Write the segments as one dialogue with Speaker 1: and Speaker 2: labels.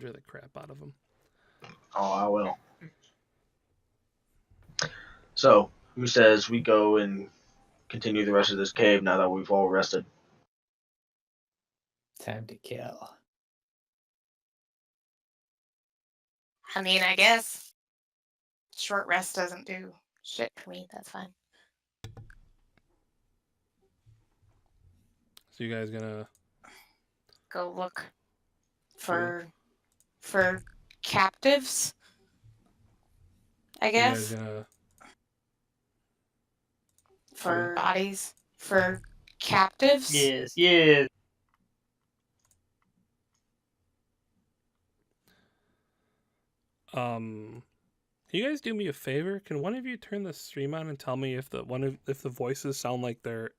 Speaker 1: the crap out of them.
Speaker 2: Oh, I will. So, who says we go and continue the rest of this cave now that we've all rested?
Speaker 3: Time to kill.
Speaker 4: I mean, I guess short rest doesn't do shit for me. That's fine.
Speaker 1: So you guys gonna
Speaker 4: go look for captives? I guess.
Speaker 1: You guys gonna
Speaker 4: for bodies for captives?
Speaker 5: Yes, yes.
Speaker 1: Can you guys do me a favor? Can one of you turn the stream on and tell me if the voices sound like they're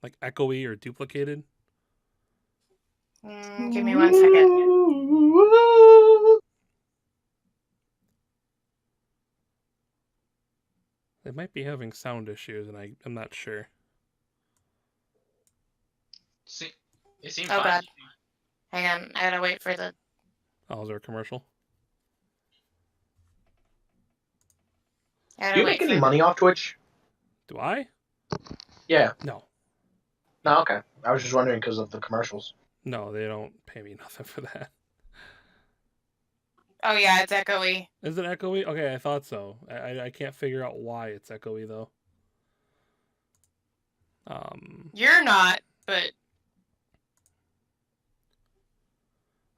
Speaker 1: like echoey or duplicated?
Speaker 4: Give me 1 second.
Speaker 1: They might be having sound issues, and I'm not sure.
Speaker 6: See, it seems
Speaker 4: Oh
Speaker 6: fine.
Speaker 4: god. Hang on, I gotta wait for the...
Speaker 1: Oh, is there a commercial?
Speaker 2: Do you make any money off Twitch?
Speaker 1: Do I?
Speaker 2: Yeah.
Speaker 1: No.
Speaker 2: No, okay. I was just wondering because of the commercials.
Speaker 1: No, they don't pay me nothing for that.
Speaker 4: Oh yeah, it's echoey.
Speaker 1: Is it echoey? Okay, I thought so. I can't figure out why it's echoey though.
Speaker 4: You're not, but...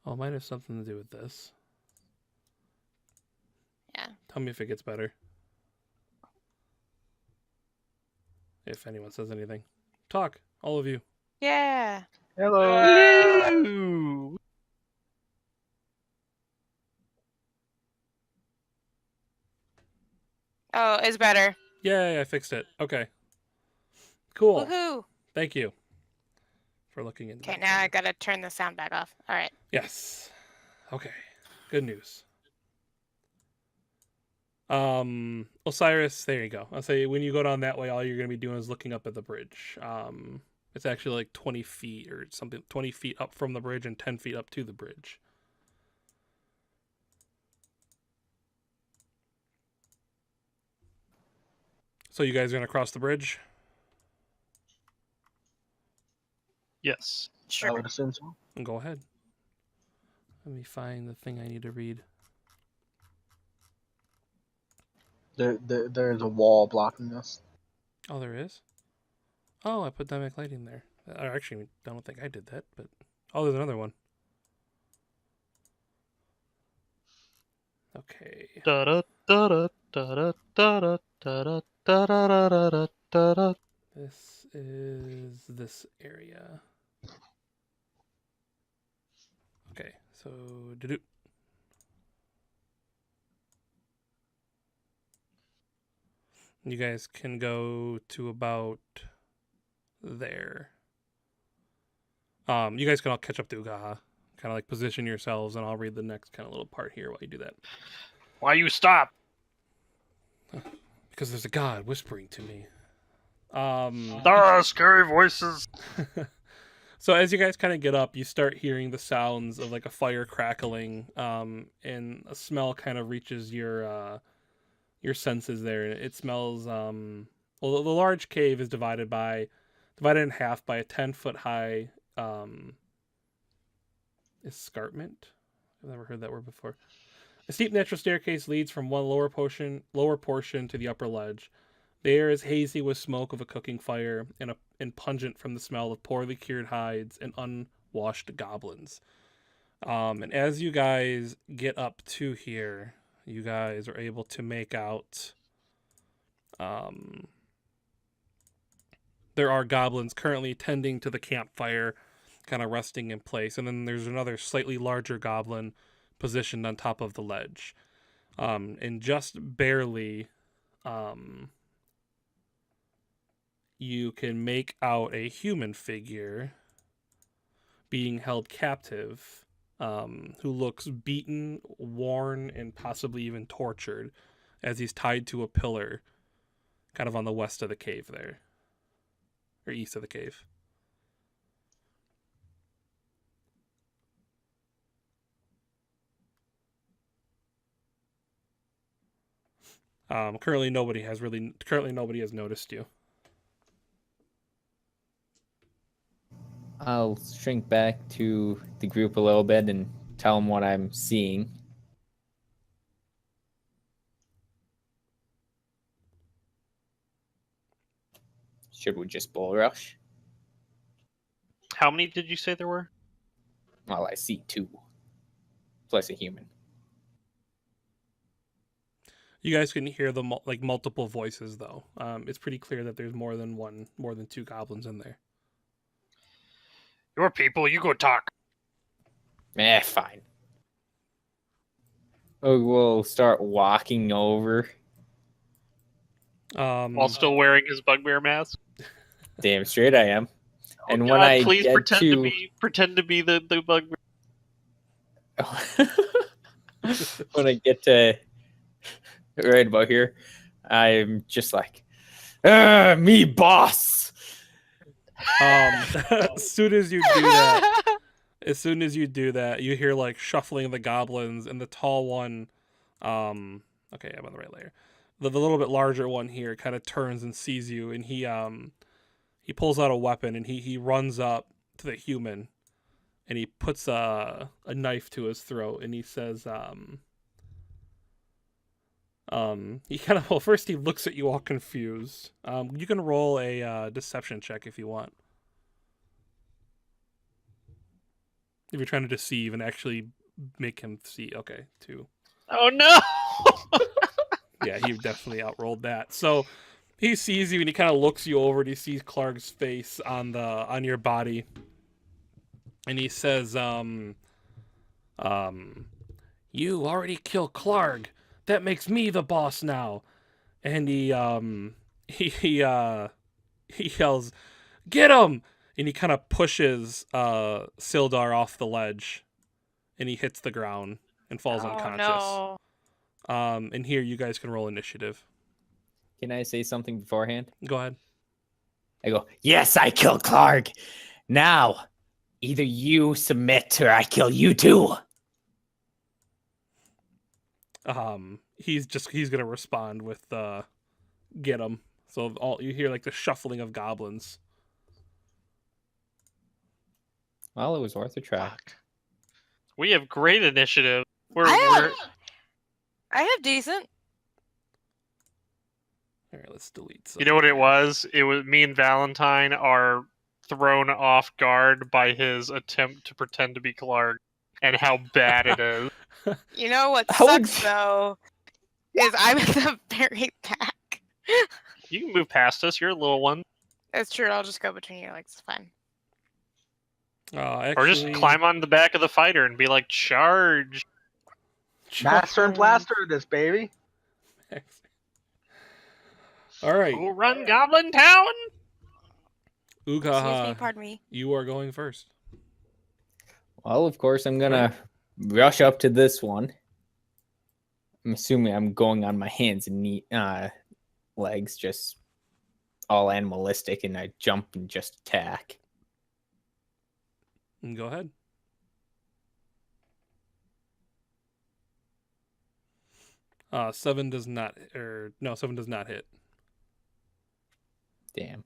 Speaker 1: Oh, it might have something to do with this.
Speaker 4: Yeah.
Speaker 1: Tell me if it gets better. If anyone says anything. Talk, all of you.
Speaker 4: Yeah.
Speaker 5: Hello.
Speaker 1: Hello.
Speaker 4: Oh, it's better.
Speaker 1: Yay, I fixed it. Okay. Cool.
Speaker 4: Woohoo!
Speaker 1: Thank you for looking into that.
Speaker 4: Okay, now I gotta turn the sound back off. Alright.
Speaker 1: Yes. Okay. Good news. Osiris, there you go. I'll say when you go down that way, all you're going to be doing is looking up at the bridge. It's actually like 20 feet or something, 20 feet up from the bridge and 10 feet up to the bridge. So you guys are going to cross the bridge?
Speaker 5: Yes.
Speaker 4: Sure.
Speaker 2: I would assume so.
Speaker 1: Go ahead. Let me find the thing I need to read.
Speaker 2: There's a wall blocking us.
Speaker 1: Oh, there is? Oh, I put dynamic lighting there. Actually, I don't think I did that, but... Oh, there's another one. Okay. This is this area. Okay, so... You guys can go to about there. You guys can all catch up to Ugaha. Kind of like position yourselves, and I'll read the next kind of little part here while you do that.
Speaker 5: Why you stop?
Speaker 1: Because there's a god whispering to me.
Speaker 5: Scary voices.
Speaker 1: So as you guys kind of get up, you start hearing the sounds of like a fire crackling, and a smell kind of reaches your senses there. It smells. Well, the large cave is divided in half by a 10-foot high escarpment. I've never heard that word before. A steep natural staircase leads from one lower portion to the upper ledge. The air is hazy with smoke of a cooking fire and pungent from the smell of poorly cured hides and unwashed goblins. And as you guys get up to here, you guys are able to make out there are goblins currently tending to the campfire, kind of resting in place. And then there's another slightly larger goblin positioned on top of the ledge. And just barely, you can make out a human figure being held captive, who looks beaten, worn, and possibly even tortured as he's tied to a pillar kind of on the west of the cave there. Or east of the cave. Currently nobody has noticed you.
Speaker 3: I'll shrink back to the group a little bit and tell them what I'm seeing. Should we just bull rush?
Speaker 5: How many did you say there were?
Speaker 3: Well, I see 2. Plus a human.
Speaker 1: You guys can hear the multiple voices though. It's pretty clear that there's more than 2 goblins in there.
Speaker 5: Your people, you go talk.
Speaker 3: Fine. We'll start walking over.
Speaker 5: While still wearing his bugbear mask.
Speaker 3: Damn straight I am. And when
Speaker 5: God,
Speaker 3: I
Speaker 5: please
Speaker 3: get
Speaker 5: pretend to be the bugbear.
Speaker 3: when I get to right about here, I'm just like, me boss.
Speaker 1: As soon as you do that, you hear like shuffling of the goblins, and the tall one, okay, I'm on the right layer. The little bit larger one here kind of turns and sees you, and he pulls out a weapon, and he runs up to the human, and he puts a knife to his throat, and he says, he kind of, well, first he looks at you all confused. You can roll a deception check if you want. If you're trying to deceive and actually make him see, okay, 2.
Speaker 5: Oh no!
Speaker 1: Yeah, he definitely outrolled that. So he sees you and he kind of looks you over and he sees Clark's face on your body, and he says, "You already killed Clark. That makes me the boss now." And he yells, "Get him!" And he kind of pushes Sildar off the ledge, and he hits the ground and falls unconscious.
Speaker 4: No.
Speaker 1: And here you guys can roll initiative.
Speaker 3: Can I say something beforehand?
Speaker 1: Go ahead.
Speaker 3: I go, yes, I killed Clark. Now, either you submit or I kill you too.
Speaker 1: He's gonna respond with get him. So all you hear like the shuffling of goblins.
Speaker 3: Well, it was worth a try.
Speaker 6: Fuck.
Speaker 5: We have great initiative.
Speaker 4: I have decent.
Speaker 1: All right, let's delete some.
Speaker 5: You know what it was? It was me and Valentine are thrown off guard by his attempt to pretend to be Clark and how bad it is.
Speaker 4: You know what
Speaker 3: How would-
Speaker 4: sucks though is I'm in the very back.
Speaker 5: You can move past us. You're a little one.
Speaker 4: That's true. I'll just go between your legs. It's fine.
Speaker 1: Actually,
Speaker 5: Or just climb on the back of the fighter and be like, charge.
Speaker 2: Master and blaster this, baby.
Speaker 1: All right,
Speaker 5: Who run Goblin Town?
Speaker 4: Excuse me.
Speaker 1: Ugaha,
Speaker 4: Pardon me.
Speaker 1: you are going first.
Speaker 3: Well, of course, I'm going to rush up to this one. I'm assuming I'm going on my hands and legs, just all animalistic, and I jump and just attack.
Speaker 1: And go ahead. Seven does not hit.
Speaker 3: Damn.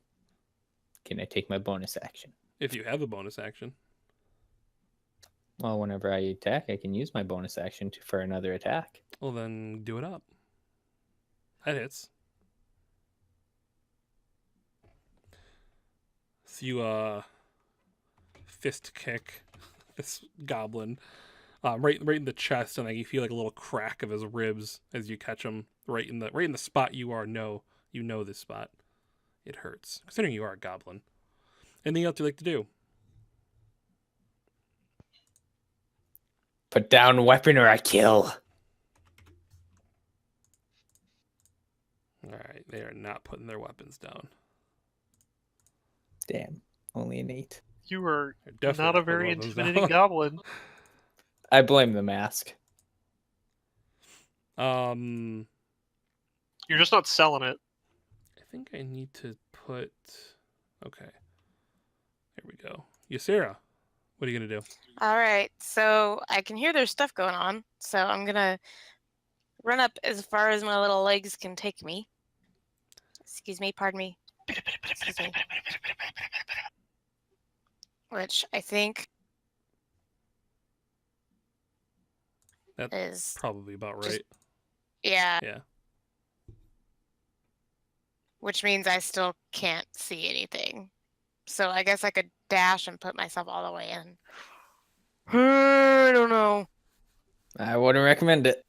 Speaker 3: Can I take my bonus action?
Speaker 1: If you have a bonus action.
Speaker 3: Well, whenever I attack, I can use my bonus action for another attack.
Speaker 1: Well, then do it up. That hits. So you fist kick this goblin right in the chest, and like you feel like a little crack of his ribs as you catch him right in the spot you know this spot. It hurts, considering you are a goblin. Anything else you'd like to do?
Speaker 3: Put down weapon or I kill.
Speaker 1: All right, they are not putting their weapons down.
Speaker 3: Damn, only an 8.
Speaker 5: You are
Speaker 1: They're definitely
Speaker 5: not a
Speaker 1: putting
Speaker 5: very
Speaker 1: weapons
Speaker 5: intimidating
Speaker 1: down.
Speaker 5: goblin.
Speaker 3: I blame the mask.
Speaker 1: Um,
Speaker 5: You're just not selling it.
Speaker 1: I think I need to put. Okay, here we go. Ysera, what are you gonna do?
Speaker 4: All right. So I can hear there's stuff going on. So I'm gonna run up as far as my little legs can take me. Excuse me, pardon me. Excuse me. Which I think
Speaker 1: That's
Speaker 4: is
Speaker 1: probably about
Speaker 4: just-
Speaker 1: right.
Speaker 4: yeah.
Speaker 1: Yeah.
Speaker 4: Which means I still can't see anything. So I guess I could dash and put myself all the way in. I don't know.
Speaker 3: I wouldn't recommend it.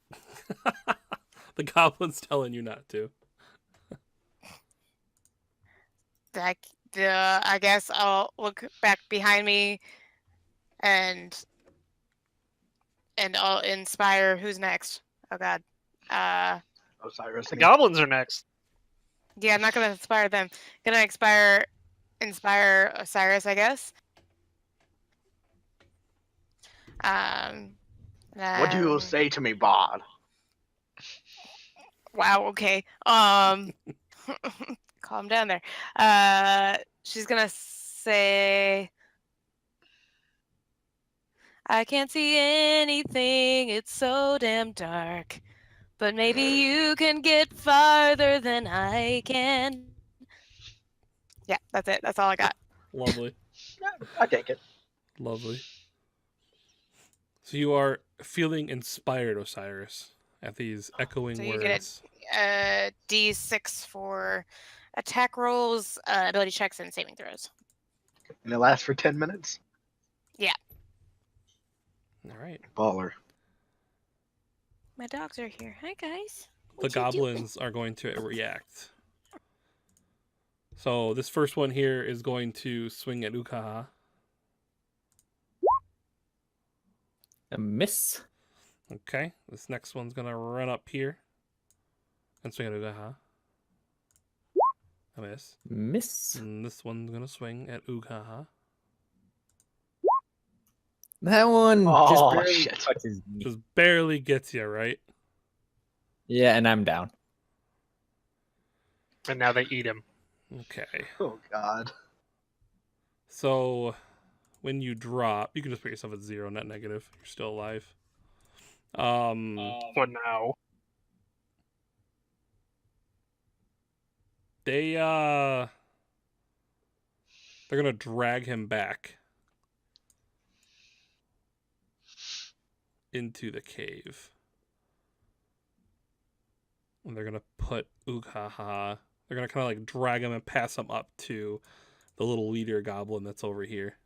Speaker 1: The goblin's telling you not to.
Speaker 4: I guess I'll look back behind me and I'll inspire. Who's next? Oh God.
Speaker 2: Osiris.
Speaker 5: The goblins are next.
Speaker 4: Yeah, I'm not gonna inspire them. Gonna inspire Osiris, I guess.
Speaker 2: What do you say to me, Bod?
Speaker 4: Wow. Okay. Calm down there. She's gonna say, "I can't see anything. It's so damn dark. But maybe you can get farther than I can." Yeah, that's it. That's all I got.
Speaker 1: Lovely.
Speaker 2: I take it.
Speaker 1: Lovely. So you are feeling inspired, Osiris, at these echoing
Speaker 4: So you get
Speaker 1: words.
Speaker 4: a D6 for attack rolls, ability checks, and saving throws.
Speaker 2: And it lasts for 10 minutes?
Speaker 1: All right.
Speaker 2: Baller.
Speaker 4: My dogs are here. Hi, guys.
Speaker 1: The goblins are going to react. So this first one here is going to swing at Ukaha.
Speaker 3: A miss.
Speaker 1: Okay. This next one's going to run up here and swing at Ukaha. A miss.
Speaker 3: Miss.
Speaker 1: And this one's going to swing at Ukaha.
Speaker 3: That one
Speaker 2: Oh,
Speaker 3: just barely
Speaker 2: shit.
Speaker 3: touches me.
Speaker 1: Just barely gets you, right?
Speaker 3: Yeah, and I'm down.
Speaker 5: And now they eat him.
Speaker 1: Okay.
Speaker 2: Oh, God.
Speaker 1: So when you drop, you can just put yourself at 0, not negative. You're still alive.
Speaker 5: What now?
Speaker 1: They're gonna drag him back into the cave. And they're gonna put Ukaha. They're gonna kind of like drag him and pass him up to the little leader goblin that's over here.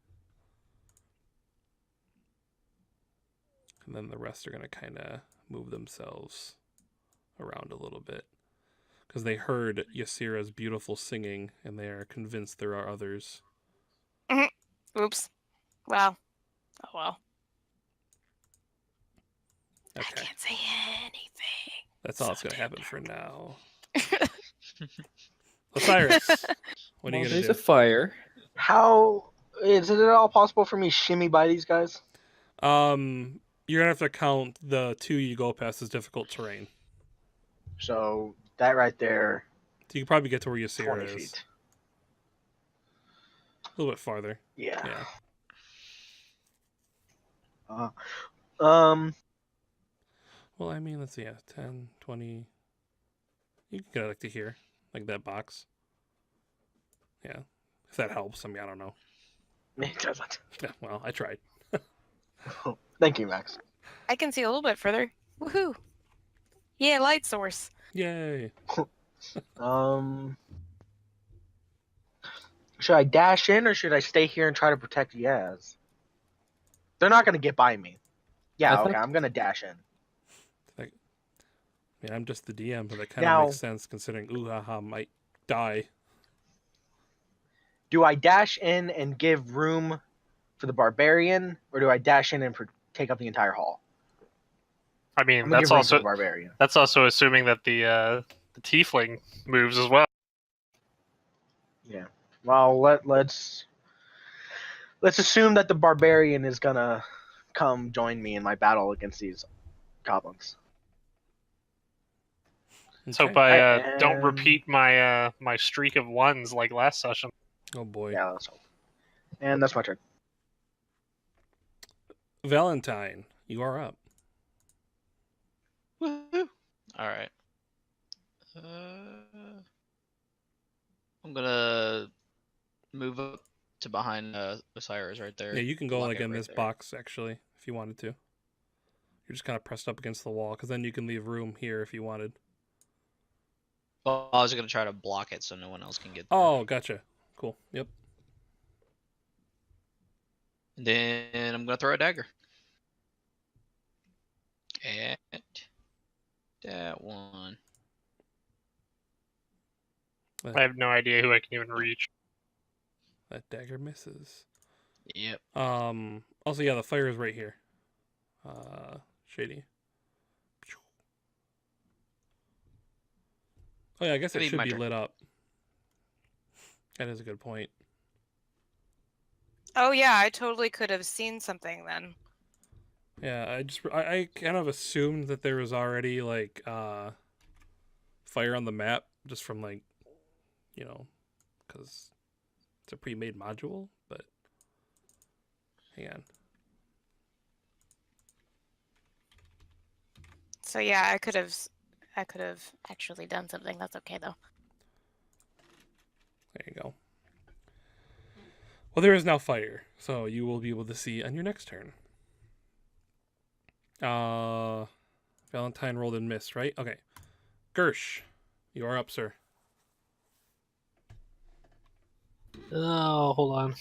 Speaker 1: And then the rest are gonna kind of move themselves around a little bit. Because they heard Ysira's beautiful singing, and they are convinced there are others.
Speaker 4: Oops. Well. Oh well. I
Speaker 1: Okay,
Speaker 4: can't say anything.
Speaker 1: that's all
Speaker 4: So
Speaker 1: that's going to
Speaker 4: damn
Speaker 1: happen for now. Osiris, what are you going
Speaker 3: There's
Speaker 1: to
Speaker 3: a
Speaker 1: do?
Speaker 3: fire.
Speaker 2: How is it at all possible for me to shimmy by these guys?
Speaker 1: You're going to have to count the 2 you go past as difficult terrain.
Speaker 2: So that right there,
Speaker 1: So you can probably get to where
Speaker 2: 20
Speaker 1: Ysira is.
Speaker 2: feet.
Speaker 1: A little bit farther.
Speaker 2: Yeah.
Speaker 1: Yeah. Well, I mean, let's see. Yeah, 10, 20. You can get like to here. Like that box. Yeah. If that helps. I mean, I don't know.
Speaker 2: It doesn't.
Speaker 1: Yeah, well, I tried.
Speaker 2: Thank you, Max.
Speaker 4: I can see a little bit further. Woohoo! Yeah, light source.
Speaker 1: Yay.
Speaker 2: Should I dash in or should I stay here and try to protect Yaz? They're not gonna get by me. Yeah,
Speaker 3: I
Speaker 2: okay,
Speaker 3: thought-
Speaker 2: I'm gonna dash in.
Speaker 1: Like, I mean, I'm just the DM, but that kind of
Speaker 2: Now-
Speaker 1: makes sense considering Uhaha might die.
Speaker 2: Do I dash in and give room for the barbarian, or do I dash in and take up the entire hall?
Speaker 5: I
Speaker 2: I'm
Speaker 5: mean,
Speaker 2: gonna
Speaker 5: that's
Speaker 2: give room for the
Speaker 5: also
Speaker 2: barbarian.
Speaker 5: assuming that the tiefling moves as well.
Speaker 2: Yeah. Well, let's assume that the barbarian is gonna come join me in my battle against these goblins.
Speaker 5: So
Speaker 1: Okay.
Speaker 5: by
Speaker 2: I
Speaker 5: don't
Speaker 2: am-
Speaker 5: repeat my my streak of ones like last session.
Speaker 1: Oh boy.
Speaker 2: Yeah, let's hope. And that's my turn.
Speaker 1: Valentine, you are up.
Speaker 2: Woohoo!
Speaker 6: All right. I'm gonna move up to behind Osiris right there.
Speaker 1: Yeah, you can go
Speaker 6: Block
Speaker 1: like
Speaker 6: it
Speaker 1: in
Speaker 6: right
Speaker 1: this
Speaker 6: there.
Speaker 1: box actually, if you wanted to. You're just kind of pressed up against the wall, because then you can leave room here if you wanted.
Speaker 6: Well, I was gonna try to block it so no one else can get there.
Speaker 1: Oh, gotcha. Cool. Yep.
Speaker 6: And then I'm gonna throw a dagger. At that one.
Speaker 5: I have no idea who I can even reach.
Speaker 1: That dagger misses.
Speaker 6: Yep.
Speaker 1: Also, yeah, the fire is right here. Shady. Oh yeah, I guess
Speaker 6: I
Speaker 1: it
Speaker 6: mean,
Speaker 1: should
Speaker 6: my
Speaker 1: be
Speaker 6: turn.
Speaker 1: lit up. That is a good point.
Speaker 4: Oh yeah, I totally could have seen something then.
Speaker 1: Yeah, I kind of assumed that there was already like fire on the map just from like, you know, because it's a pre-made module. But hang on.
Speaker 4: So yeah, I could have actually done something. That's okay though.
Speaker 1: There you go. Well, there is now fire, so you will be able to see on your next turn. Valentine rolled and missed, right? Okay. Gersh, you are up, sir.
Speaker 5: Oh, hold on.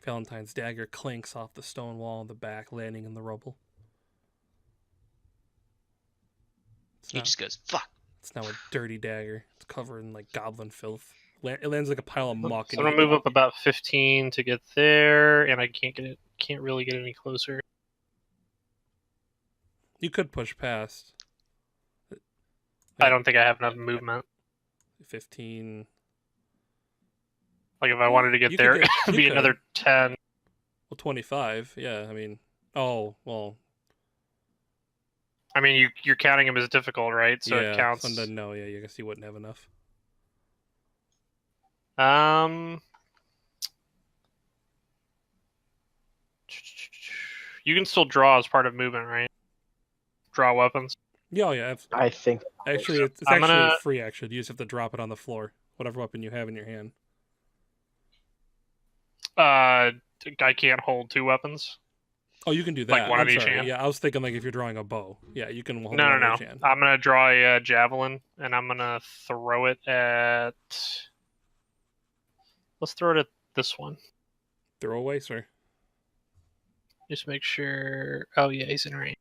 Speaker 1: Valentine's dagger clinks off the stone wall in the back, landing in the rubble.
Speaker 6: He just goes, fuck.
Speaker 1: It's now a dirty dagger. It's covered in like goblin filth. It lands like a pile of muck.
Speaker 5: So I'm gonna move up about 15 to get there, and I can't really get any closer.
Speaker 1: You could push past.
Speaker 5: I don't think I have enough movement.
Speaker 1: 15.
Speaker 5: Like if I wanted to
Speaker 1: You
Speaker 5: get
Speaker 1: could
Speaker 5: there,
Speaker 1: get-
Speaker 5: it'd
Speaker 1: you
Speaker 5: be
Speaker 1: could.
Speaker 5: another 10.
Speaker 1: Well, 25. Yeah, I mean. Oh, well.
Speaker 5: I mean, you're counting him as difficult, right? So
Speaker 1: yeah,
Speaker 5: it counts.
Speaker 1: So then, no, yeah, I guess you wouldn't have enough.
Speaker 5: You can still draw as part of movement, right? Draw weapons.
Speaker 1: Yeah, oh, yeah.
Speaker 2: I think.
Speaker 1: Actually, it's
Speaker 5: I'm
Speaker 1: actually
Speaker 5: gonna-
Speaker 1: free action. You just have to drop it on the floor. Whatever weapon you have in your hand.
Speaker 5: I can't hold two weapons.
Speaker 1: Oh, you can do that.
Speaker 5: Like one
Speaker 1: I'm
Speaker 5: in each
Speaker 1: sorry.
Speaker 5: hand?
Speaker 1: Yeah, I was thinking like if you're drawing a bow. Yeah, you can hold
Speaker 5: No.
Speaker 1: one in each hand.
Speaker 5: I'm gonna draw a javelin, and I'm gonna throw it at. Let's throw it at this one.
Speaker 1: Throw away, sir.
Speaker 5: Just make sure. Oh yeah, he's in range.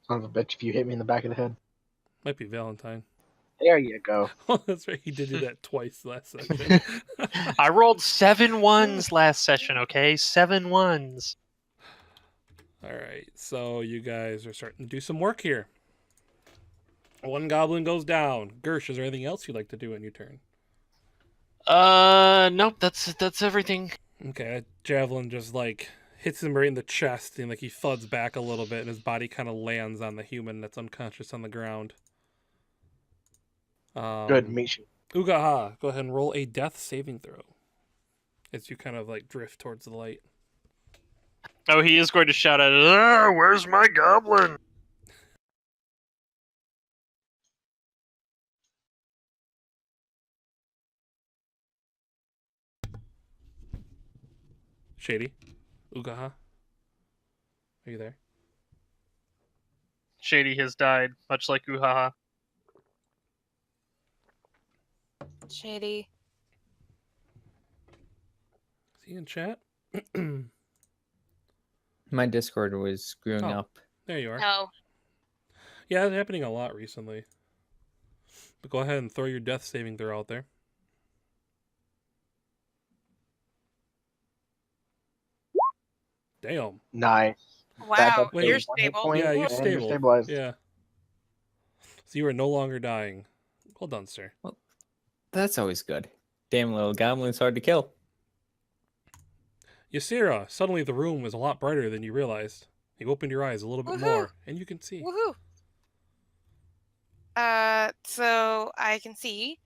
Speaker 2: Son of a bitch! If you hit me in the back of the head,
Speaker 1: Might be Valentine.
Speaker 2: there you go.
Speaker 1: Oh, that's right. He did do that twice last session.
Speaker 5: I rolled 7 1s last session. Okay, 7 1s.
Speaker 1: All right, so you guys are starting to do some work here. One goblin goes down. Gersh, is there anything else you'd like to do in your turn?
Speaker 5: Nope. That's everything.
Speaker 1: Okay, a javelin just like hits him right in the chest, and like he thuds back a little bit, and his body kind of lands on the human that's unconscious on the ground.
Speaker 2: Good, meet you.
Speaker 1: Ugaha, go ahead and roll a death saving throw. As you kind of like drift towards the light.
Speaker 5: Oh, he is going to shout out, "Ah, where's my goblin?"
Speaker 1: Shady, Ugaha, are you there?
Speaker 5: Shady has died, much like Uhaha.
Speaker 4: Shady.
Speaker 1: Is he in chat?
Speaker 3: My Discord was screwing
Speaker 1: Oh.
Speaker 3: up.
Speaker 1: There you are.
Speaker 4: Oh.
Speaker 1: Yeah, it's happening a lot recently. But go ahead and throw your death saving throw out there. Damn.
Speaker 2: Nice. Back
Speaker 4: Wow,
Speaker 2: up
Speaker 1: to
Speaker 4: you're
Speaker 2: one hit
Speaker 4: stable.
Speaker 2: point,
Speaker 1: Yeah, you're
Speaker 2: and
Speaker 1: stable.
Speaker 2: stabilized.
Speaker 1: Yeah. So you are no longer dying. Well done, sir.
Speaker 3: That's always good. Damn little goblin's hard to kill.
Speaker 1: Ysira, suddenly the room was a lot brighter than you realized. You opened your eyes a little bit
Speaker 4: Woohoo!
Speaker 1: more, and you can see.
Speaker 4: Woohoo! So I can see,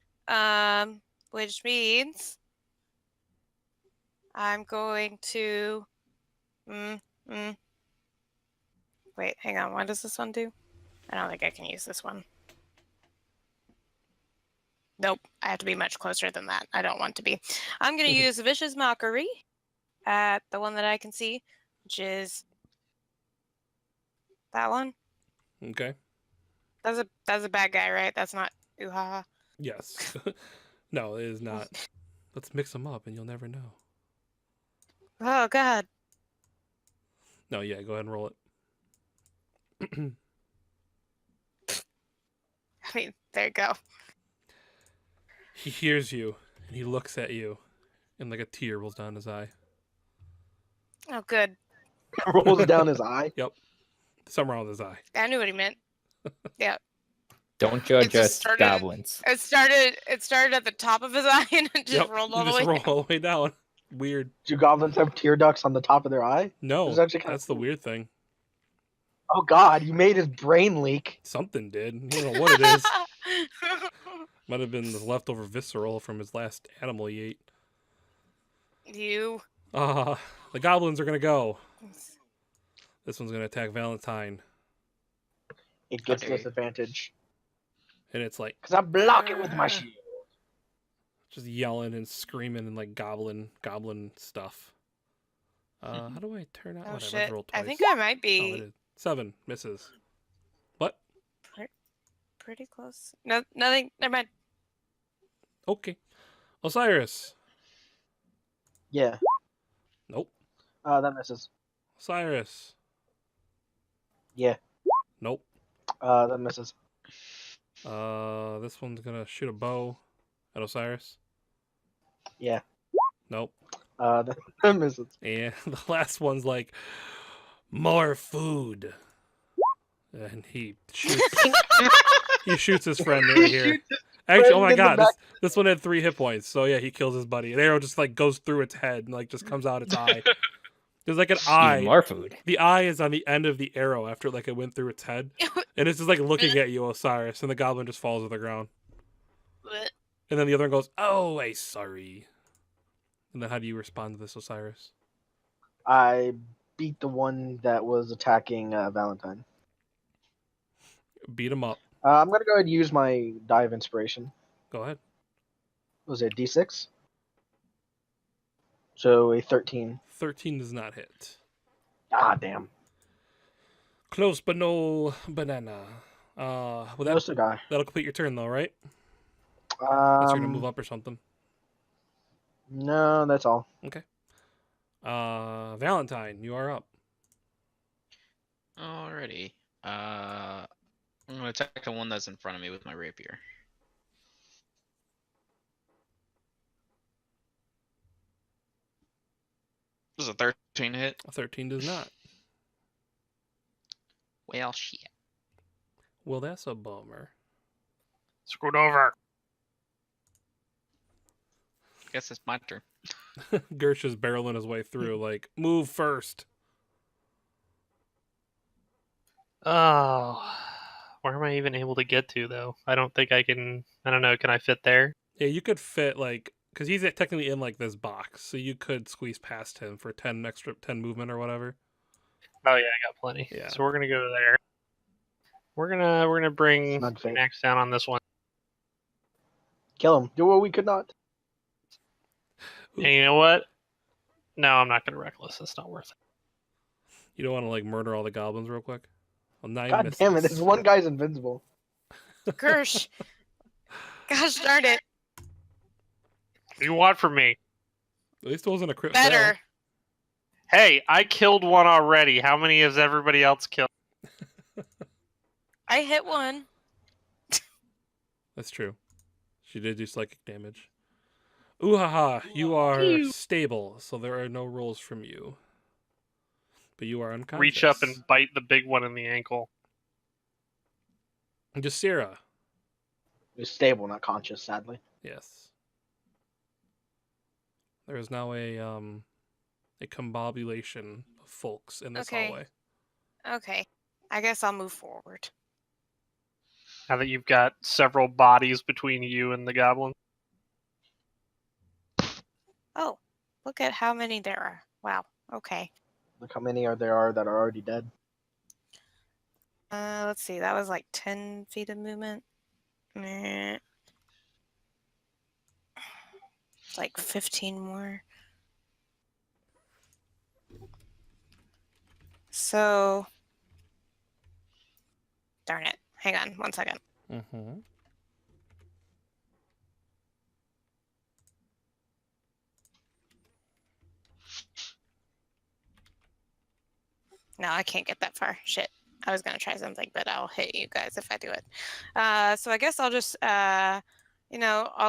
Speaker 4: which means I'm going to, let's Wait, hang on. What does this one do? I don't think I can use this one. Nope, I have to be much closer than that. I don't want to be. I'm going to use Vicious Mockery at the one that I can see, which is that one.
Speaker 1: Okay.
Speaker 4: That's a bad guy, right? That's not Uhaha.
Speaker 1: Yes. No, it is not. Let's mix them up and you'll never know.
Speaker 4: Oh, God.
Speaker 1: No, yeah, go ahead and roll it.
Speaker 4: I mean, there you go.
Speaker 1: He hears you and he looks at you and like a tear rolls down his eye.
Speaker 4: Oh, good.
Speaker 2: Rolls down his eye.
Speaker 1: Yep. Something wrong with his eye.
Speaker 4: I knew what he meant. Yeah.
Speaker 3: Don't judge
Speaker 4: It just
Speaker 3: us,
Speaker 4: started-
Speaker 3: goblins.
Speaker 4: It started at the top of his eye and it just
Speaker 1: Yep.
Speaker 4: rolled all
Speaker 1: Just
Speaker 4: the way
Speaker 1: roll
Speaker 4: down.
Speaker 1: all the way down. Weird.
Speaker 2: Do goblins have tear ducts on the top of their eye?
Speaker 1: No,
Speaker 2: It's actually kinda
Speaker 1: that's the
Speaker 2: cool.
Speaker 1: weird thing.
Speaker 2: Oh God, you made his brain leak.
Speaker 1: Something did. You don't know what it is. Might have been the leftover visceral from his last animal he ate.
Speaker 4: You.
Speaker 1: The goblins are gonna go. This one's gonna attack Valentine,
Speaker 2: It gets
Speaker 6: Okay.
Speaker 2: disadvantage
Speaker 1: and it's like
Speaker 2: because I block it with my shield.
Speaker 1: just yelling and screaming and like goblin stuff. How do I turn out?
Speaker 4: Oh
Speaker 1: Whatever,
Speaker 4: shit!
Speaker 1: roll
Speaker 4: I
Speaker 1: twice.
Speaker 4: think I might
Speaker 1: Oh,
Speaker 4: be
Speaker 1: it is. 7 misses. What?
Speaker 4: pretty close. No, nothing. Never mind.
Speaker 1: Okay. Osiris.
Speaker 2: Yeah.
Speaker 1: Nope.
Speaker 2: That misses.
Speaker 1: Osiris.
Speaker 2: Yeah.
Speaker 1: Nope.
Speaker 2: That misses.
Speaker 1: This one's gonna shoot a bow at Osiris.
Speaker 2: Yeah.
Speaker 1: Nope.
Speaker 2: That misses.
Speaker 1: And the last one's like, more food. And he shoots his friend right here. Actually, oh my
Speaker 2: friend in the
Speaker 1: god, this one had 3 hit points. So yeah, he kills his buddy. An arrow just like goes through its head and like just comes out its eye. There's like an
Speaker 3: Even
Speaker 1: eye.
Speaker 3: more food.
Speaker 1: The eye is on the end of the arrow after like it went through its head. And it's just like looking at you, Osiris, and the goblin just falls to the ground. And then the other one goes, "Oh, I'm sorry." And then how do you respond to this, Osiris?
Speaker 2: I beat the one that was attacking Valentine.
Speaker 1: Beat him up.
Speaker 2: I'm gonna go ahead and use my die of inspiration.
Speaker 1: Go ahead.
Speaker 2: Was it D6? So a 13.
Speaker 1: 13 does not hit.
Speaker 2: Ah, damn.
Speaker 1: Close, but no banana. Well,
Speaker 2: Those to die.
Speaker 1: that'll complete your turn, though, right? Unless you're gonna move up or something.
Speaker 2: No, that's all.
Speaker 1: Valentine, you are up.
Speaker 6: Alrighty. I'm gonna attack the one that's in front of me with my rapier. This is a 13 hit.
Speaker 1: A 13 does not.
Speaker 6: Well, shit.
Speaker 1: Well, that's a bummer.
Speaker 5: Screwed over.
Speaker 6: Guess it's my turn.
Speaker 1: Gersh is barreling his way through, like, move first.
Speaker 5: Oh, where am I even able to get to though? I don't think I can. I don't know. Can I fit there?
Speaker 1: Yeah, you could fit, like, because he's technically in, like, this box, so you could squeeze past him for 10 movement or whatever.
Speaker 5: Oh yeah, I got plenty.
Speaker 1: Yeah.
Speaker 5: So we're gonna go there. We're gonna bring
Speaker 2: Snug fate.
Speaker 5: Max down on this one.
Speaker 2: Kill him. Do what we could not.
Speaker 5: And you know what? No, I'm not gonna reckless. It's not worth it.
Speaker 1: You don't want to, like, murder all the goblins real quick? Well, 9
Speaker 2: God
Speaker 1: misses.
Speaker 2: damn it! This one guy's invincible.
Speaker 4: Gersh. Gosh darn it.
Speaker 5: What do you want from me?
Speaker 1: At least it wasn't a crit fail.
Speaker 4: Better.
Speaker 5: Hey, I killed one already. How many has everybody else killed?
Speaker 4: I hit one.
Speaker 1: That's true. She did do psychic damage. Ooh ha ha, you are stable, so there are no rolls from you. But you are unconscious.
Speaker 5: Reach up and bite the big one in the ankle.
Speaker 1: Jasira.
Speaker 2: He's stable, not conscious, sadly.
Speaker 1: Yes. There is now a combobulation of folks in this
Speaker 4: Okay.
Speaker 1: hallway.
Speaker 4: Okay. I guess I'll move forward.
Speaker 5: Now that you've got several bodies between you and the goblin.
Speaker 4: Oh, look at how many there are. Wow. Okay.
Speaker 2: Look how many there are that are already dead.
Speaker 4: Let's see. That was like 10 feet of movement. Meh. It's like 15 more. So, darn it. Hang on 1 second.
Speaker 1: Mm-hmm.
Speaker 4: No, I can't get that far. Shit. I was gonna try something, but I'll hit you guys if I do it. So I guess I'll just, I'll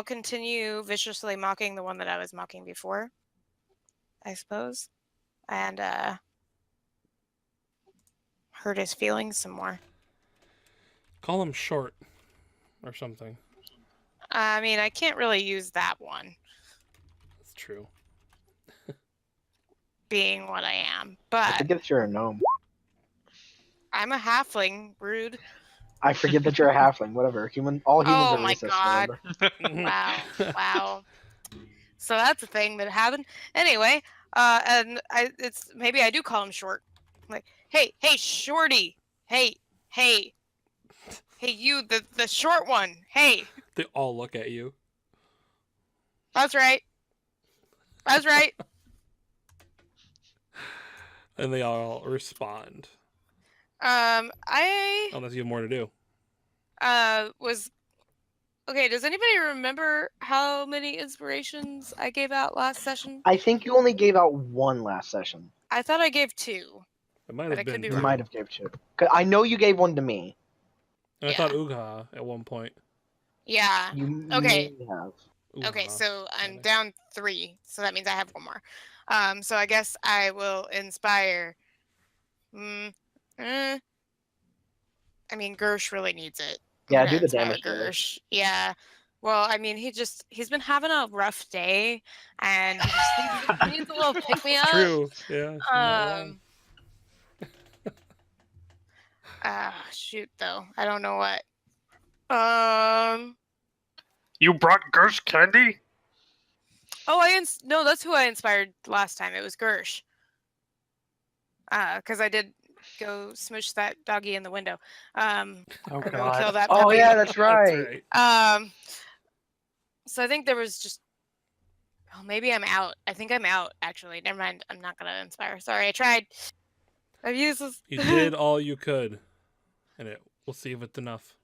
Speaker 4: continue viciously mocking the one that I was mocking before, I suppose, and hurt his feelings some more.
Speaker 1: Call him short or something.
Speaker 4: I mean, I can't really use that one,
Speaker 1: That's true.
Speaker 4: being what I am,
Speaker 2: I
Speaker 4: but
Speaker 2: forget that you're a gnome.
Speaker 4: I'm a halfling. Rude.
Speaker 2: I forget that you're a halfling. Whatever. All humans
Speaker 4: Oh
Speaker 2: are
Speaker 4: my
Speaker 2: racist.
Speaker 4: god.
Speaker 2: Remember?
Speaker 4: Wow. Wow. So that's a thing that happened. Anyway, and it's maybe I do call him short. Like, hey, shorty. Hey, you, the short one. Hey,
Speaker 1: They all look at you.
Speaker 4: that's right. That's right.
Speaker 1: And they all respond.
Speaker 4: I
Speaker 1: Unless you have more to do.
Speaker 4: was okay. Does anybody remember how many inspirations I gave out last session?
Speaker 2: I think you only gave out one last session.
Speaker 4: I thought I gave 2.
Speaker 1: It might
Speaker 4: But
Speaker 1: have
Speaker 4: I could
Speaker 1: been
Speaker 4: be
Speaker 2: You
Speaker 4: wrong.
Speaker 1: two.
Speaker 2: might have gave 2. 'Cause I know you gave one to me.
Speaker 1: And I thought
Speaker 4: Yeah.
Speaker 1: Ugha at one point.
Speaker 4: Yeah.
Speaker 2: You
Speaker 4: Okay.
Speaker 2: may have.
Speaker 4: Okay,
Speaker 1: Ugha.
Speaker 4: so I'm
Speaker 1: Okay.
Speaker 4: down 3, so that means I have one more. So I guess I will inspire. I mean, Gersh really needs it. I'm
Speaker 2: Yeah,
Speaker 4: gonna
Speaker 2: do the
Speaker 4: inspire
Speaker 2: damage dealer.
Speaker 4: Gersh. Yeah. Well, I mean, he's been having a rough day, and he needs a little pick me up.
Speaker 1: True. Yeah. you're not wrong.
Speaker 4: Shoot though, I don't know what.
Speaker 5: You brought Gersh candy?
Speaker 4: Oh, no, that's who I inspired last time. It was Gersh. Because I did go smoosh that doggy in the window.
Speaker 5: Oh
Speaker 4: Or go
Speaker 5: god.
Speaker 4: kill that
Speaker 2: Oh
Speaker 4: puppy.
Speaker 2: yeah, that's right.
Speaker 1: That's right.
Speaker 4: So I think there was just. Oh, maybe I'm out. I think I'm out. Actually, never mind. I'm not gonna inspire. Sorry, I tried. I've used this.
Speaker 1: You did all you could. And we'll see if it's enough.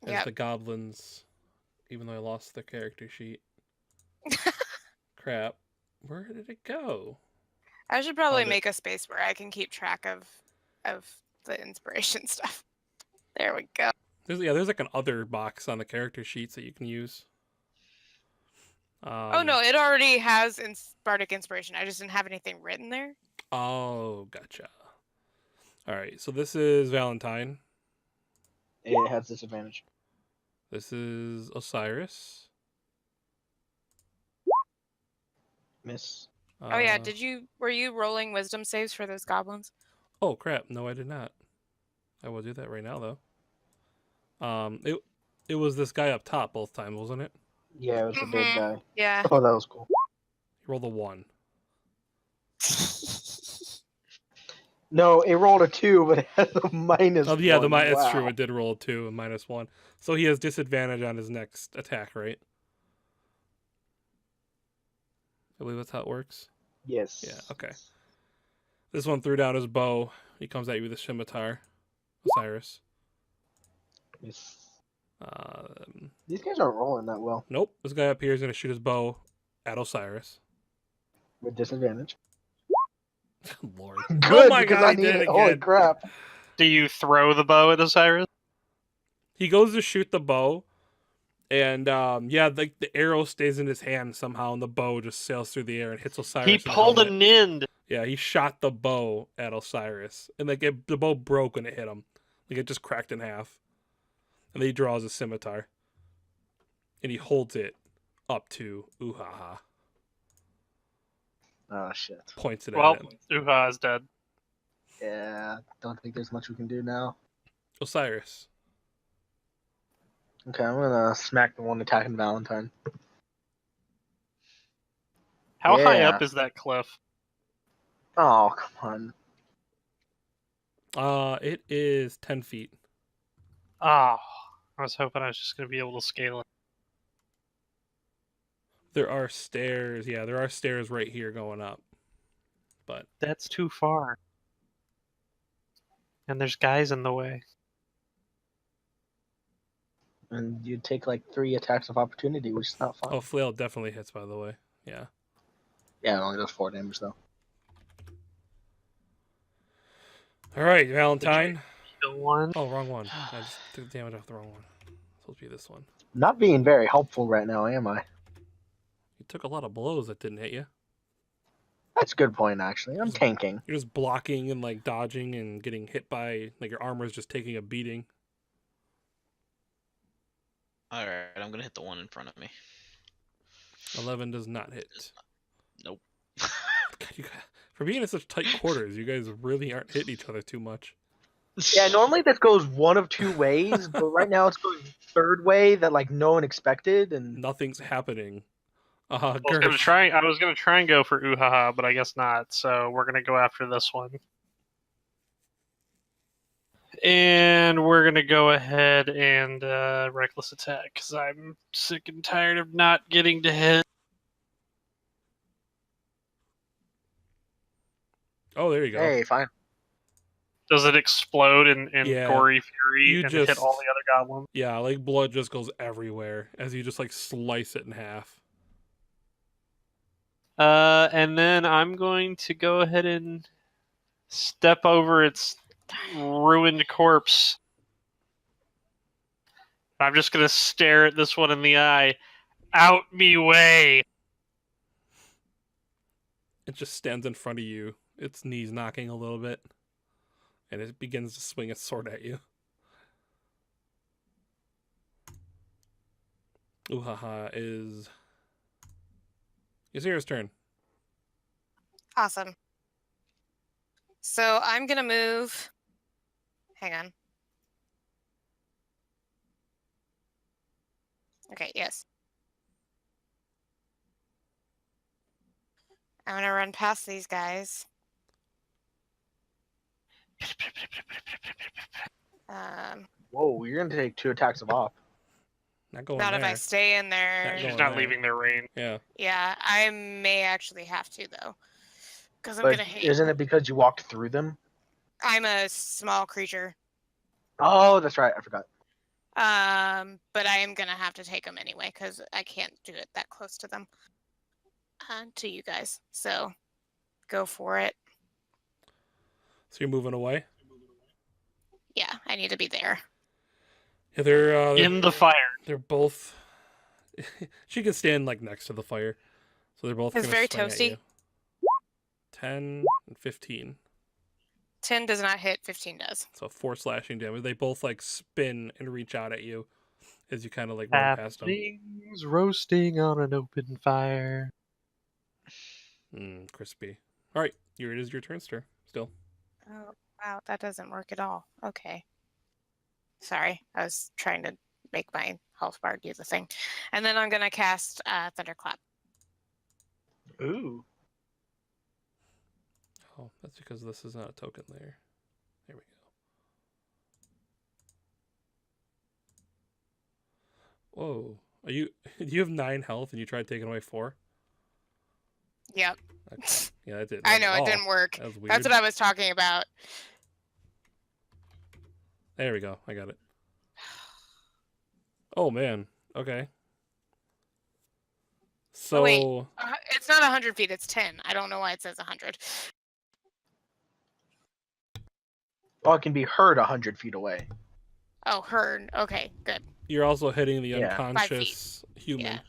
Speaker 1: As
Speaker 4: Yep.
Speaker 1: the goblins, even though I lost the character sheet. Crap. Where did it go?
Speaker 4: I should probably
Speaker 1: Found it.
Speaker 4: make a space where I can keep track of the inspiration stuff. There we go.
Speaker 1: There's like an other box on the character sheets that you can use.
Speaker 4: Oh no, it already has bardic inspiration. I just didn't have anything written there.
Speaker 1: Oh, gotcha. All right, so this is Valentine.
Speaker 2: It has disadvantage.
Speaker 1: This is Osiris.
Speaker 2: Miss.
Speaker 4: Oh yeah, were you rolling wisdom saves for those goblins?
Speaker 1: Oh crap! No, I did not. I will do that right now though. It was this guy up top both times, wasn't it?
Speaker 2: Yeah, it was the big guy.
Speaker 4: Yeah.
Speaker 2: Oh, that was cool.
Speaker 1: He rolled a 1.
Speaker 2: No, it rolled a 2, but it has a minus.
Speaker 1: Oh yeah,
Speaker 2: one.
Speaker 1: it's
Speaker 2: Wow.
Speaker 1: true. It did roll a 2 and -1, so he has disadvantage on his next attack, right? I believe that's how it works.
Speaker 2: Yes.
Speaker 1: Yeah. Okay. This one threw down his bow. He comes at you with a scimitar, Osiris.
Speaker 2: Miss.
Speaker 1: Um,
Speaker 2: These guys aren't rolling that well.
Speaker 1: nope. This guy up here is gonna shoot his bow at Osiris.
Speaker 2: With disadvantage.
Speaker 1: Lord.
Speaker 2: Good,
Speaker 1: Oh my
Speaker 2: because
Speaker 1: god,
Speaker 2: I
Speaker 1: he
Speaker 2: need
Speaker 1: did
Speaker 2: it.
Speaker 1: it
Speaker 2: Holy
Speaker 1: again.
Speaker 2: crap.
Speaker 5: Do you throw the bow at Osiris?
Speaker 1: He goes to shoot the bow, and the arrow stays in his hand somehow, and the bow just sails through the air and hits Osiris.
Speaker 5: He
Speaker 1: in the
Speaker 5: pulled a
Speaker 1: helmet.
Speaker 5: nind.
Speaker 1: Yeah, he shot the bow at Osiris, and the bow broke when it hit him. Like it just cracked in half. And then he draws a scimitar, and he holds it up to Uhaha.
Speaker 2: Oh shit.
Speaker 1: Points it
Speaker 5: Well,
Speaker 1: at him.
Speaker 5: Uha is dead.
Speaker 2: Yeah, don't think there's much we can do now.
Speaker 1: Osiris.
Speaker 2: Okay, I'm gonna smack the one attacking Valentine.
Speaker 5: How high
Speaker 2: Yeah.
Speaker 5: up is that cliff?
Speaker 2: Oh, come on.
Speaker 1: It is 10 feet.
Speaker 5: Oh, I was hoping I was just gonna be able to scale it.
Speaker 1: There are stairs. Yeah, there are stairs right here going up. But
Speaker 5: That's too far. And there's guys in the way.
Speaker 2: And you take like 3 attacks of opportunity, which is not fun.
Speaker 1: oh, flail definitely hits. By the way, yeah.
Speaker 2: Yeah, it only does 4 damage though.
Speaker 1: All right, Valentine.
Speaker 5: Kill one.
Speaker 1: Oh, wrong one. I just took damage off the wrong one. It's supposed to be this one.
Speaker 2: Not being very helpful right now, am I?
Speaker 1: You took a lot of blows that didn't hit you.
Speaker 2: That's a good point, actually. I'm tanking.
Speaker 1: You're just blocking and like dodging and getting hit by like your armor is just taking a beating.
Speaker 6: All right, I'm gonna hit the one in front of me.
Speaker 1: 11 does not hit.
Speaker 6: Nope.
Speaker 1: God, for being in such tight quarters, you guys really aren't hitting each other too much.
Speaker 2: Yeah, normally this goes one of 2 ways, but right now it's going third way that like no one expected, and
Speaker 1: Nothing's happening.
Speaker 5: I was gonna
Speaker 1: Gersh.
Speaker 5: try and go for Uhaha, but I guess not. So we're gonna go after this one. And we're gonna go ahead and reckless attack because I'm sick and tired of not getting to hit.
Speaker 1: Oh, there you go.
Speaker 2: hey, fine.
Speaker 5: Does it explode in
Speaker 1: Yeah.
Speaker 5: gory fury
Speaker 1: You
Speaker 5: and
Speaker 1: just-
Speaker 5: hit all the other goblins?
Speaker 1: Yeah, like blood just goes everywhere as you just like slice it in half.
Speaker 5: And then I'm going to go ahead and step over its ruined corpse. I'm just gonna stare at this one in the eye. Out me way!
Speaker 1: It just stands in front of you, its knees knocking a little bit, and it begins to swing its sword at you. Uhaha is Ysira's turn.
Speaker 4: Awesome. So I'm gonna move. Hang on. Okay, yes. I'm gonna run past these guys.
Speaker 2: Whoa, you're gonna take 2 attacks of op.
Speaker 1: Not going
Speaker 4: Not
Speaker 1: there.
Speaker 4: if I stay in there.
Speaker 1: Not
Speaker 5: She's
Speaker 1: going
Speaker 5: not
Speaker 1: there.
Speaker 5: leaving their range.
Speaker 1: Yeah.
Speaker 4: Yeah, I may actually have to though, because I'm
Speaker 2: But
Speaker 4: gonna hate.
Speaker 2: isn't it because you walked through them?
Speaker 4: I'm a small creature.
Speaker 2: Oh, that's right. I forgot.
Speaker 4: But I am gonna have to take them anyway because I can't do it that close to them. To you guys, so go for it.
Speaker 1: So you're moving away?
Speaker 4: Yeah, I need to be there.
Speaker 1: Yeah, they're
Speaker 5: In the fire.
Speaker 1: they're both. She can stand like next to the fire, so they're both.
Speaker 4: It's
Speaker 1: gonna
Speaker 4: very
Speaker 1: swing at
Speaker 4: toasty.
Speaker 1: you. 10 and 15.
Speaker 4: 10 does not hit. 15 does.
Speaker 1: So 4 slashing damage. They both like spin and reach out at you as you kind of like run past them.
Speaker 5: Things roasting on an open fire.
Speaker 1: Crispy. All right, here it is. Your turn, sir. Still.
Speaker 4: Oh wow, that doesn't work at all. Okay. Sorry, I was trying to make my health bar do the thing, and then I'm gonna cast Thunderclap.
Speaker 2: Ooh.
Speaker 1: Oh, that's because this is not a token there. There we go. Whoa. Are you? Do you have 9 health and you tried taking away 4?
Speaker 4: Yep.
Speaker 1: Okay. Yeah, that didn't.
Speaker 4: I know
Speaker 1: work at
Speaker 4: it didn't
Speaker 1: all.
Speaker 4: work.
Speaker 1: That was weird.
Speaker 4: That's what I was talking about.
Speaker 1: There we go. I got it. Oh man. Okay. So
Speaker 4: wait. It's not 100 feet. It's 10. I don't know why it says 100.
Speaker 2: Well, it can be heard 100 feet away.
Speaker 4: Oh, heard. Okay, good.
Speaker 1: you're also hitting the
Speaker 2: Yeah.
Speaker 4: 5
Speaker 1: unconscious human.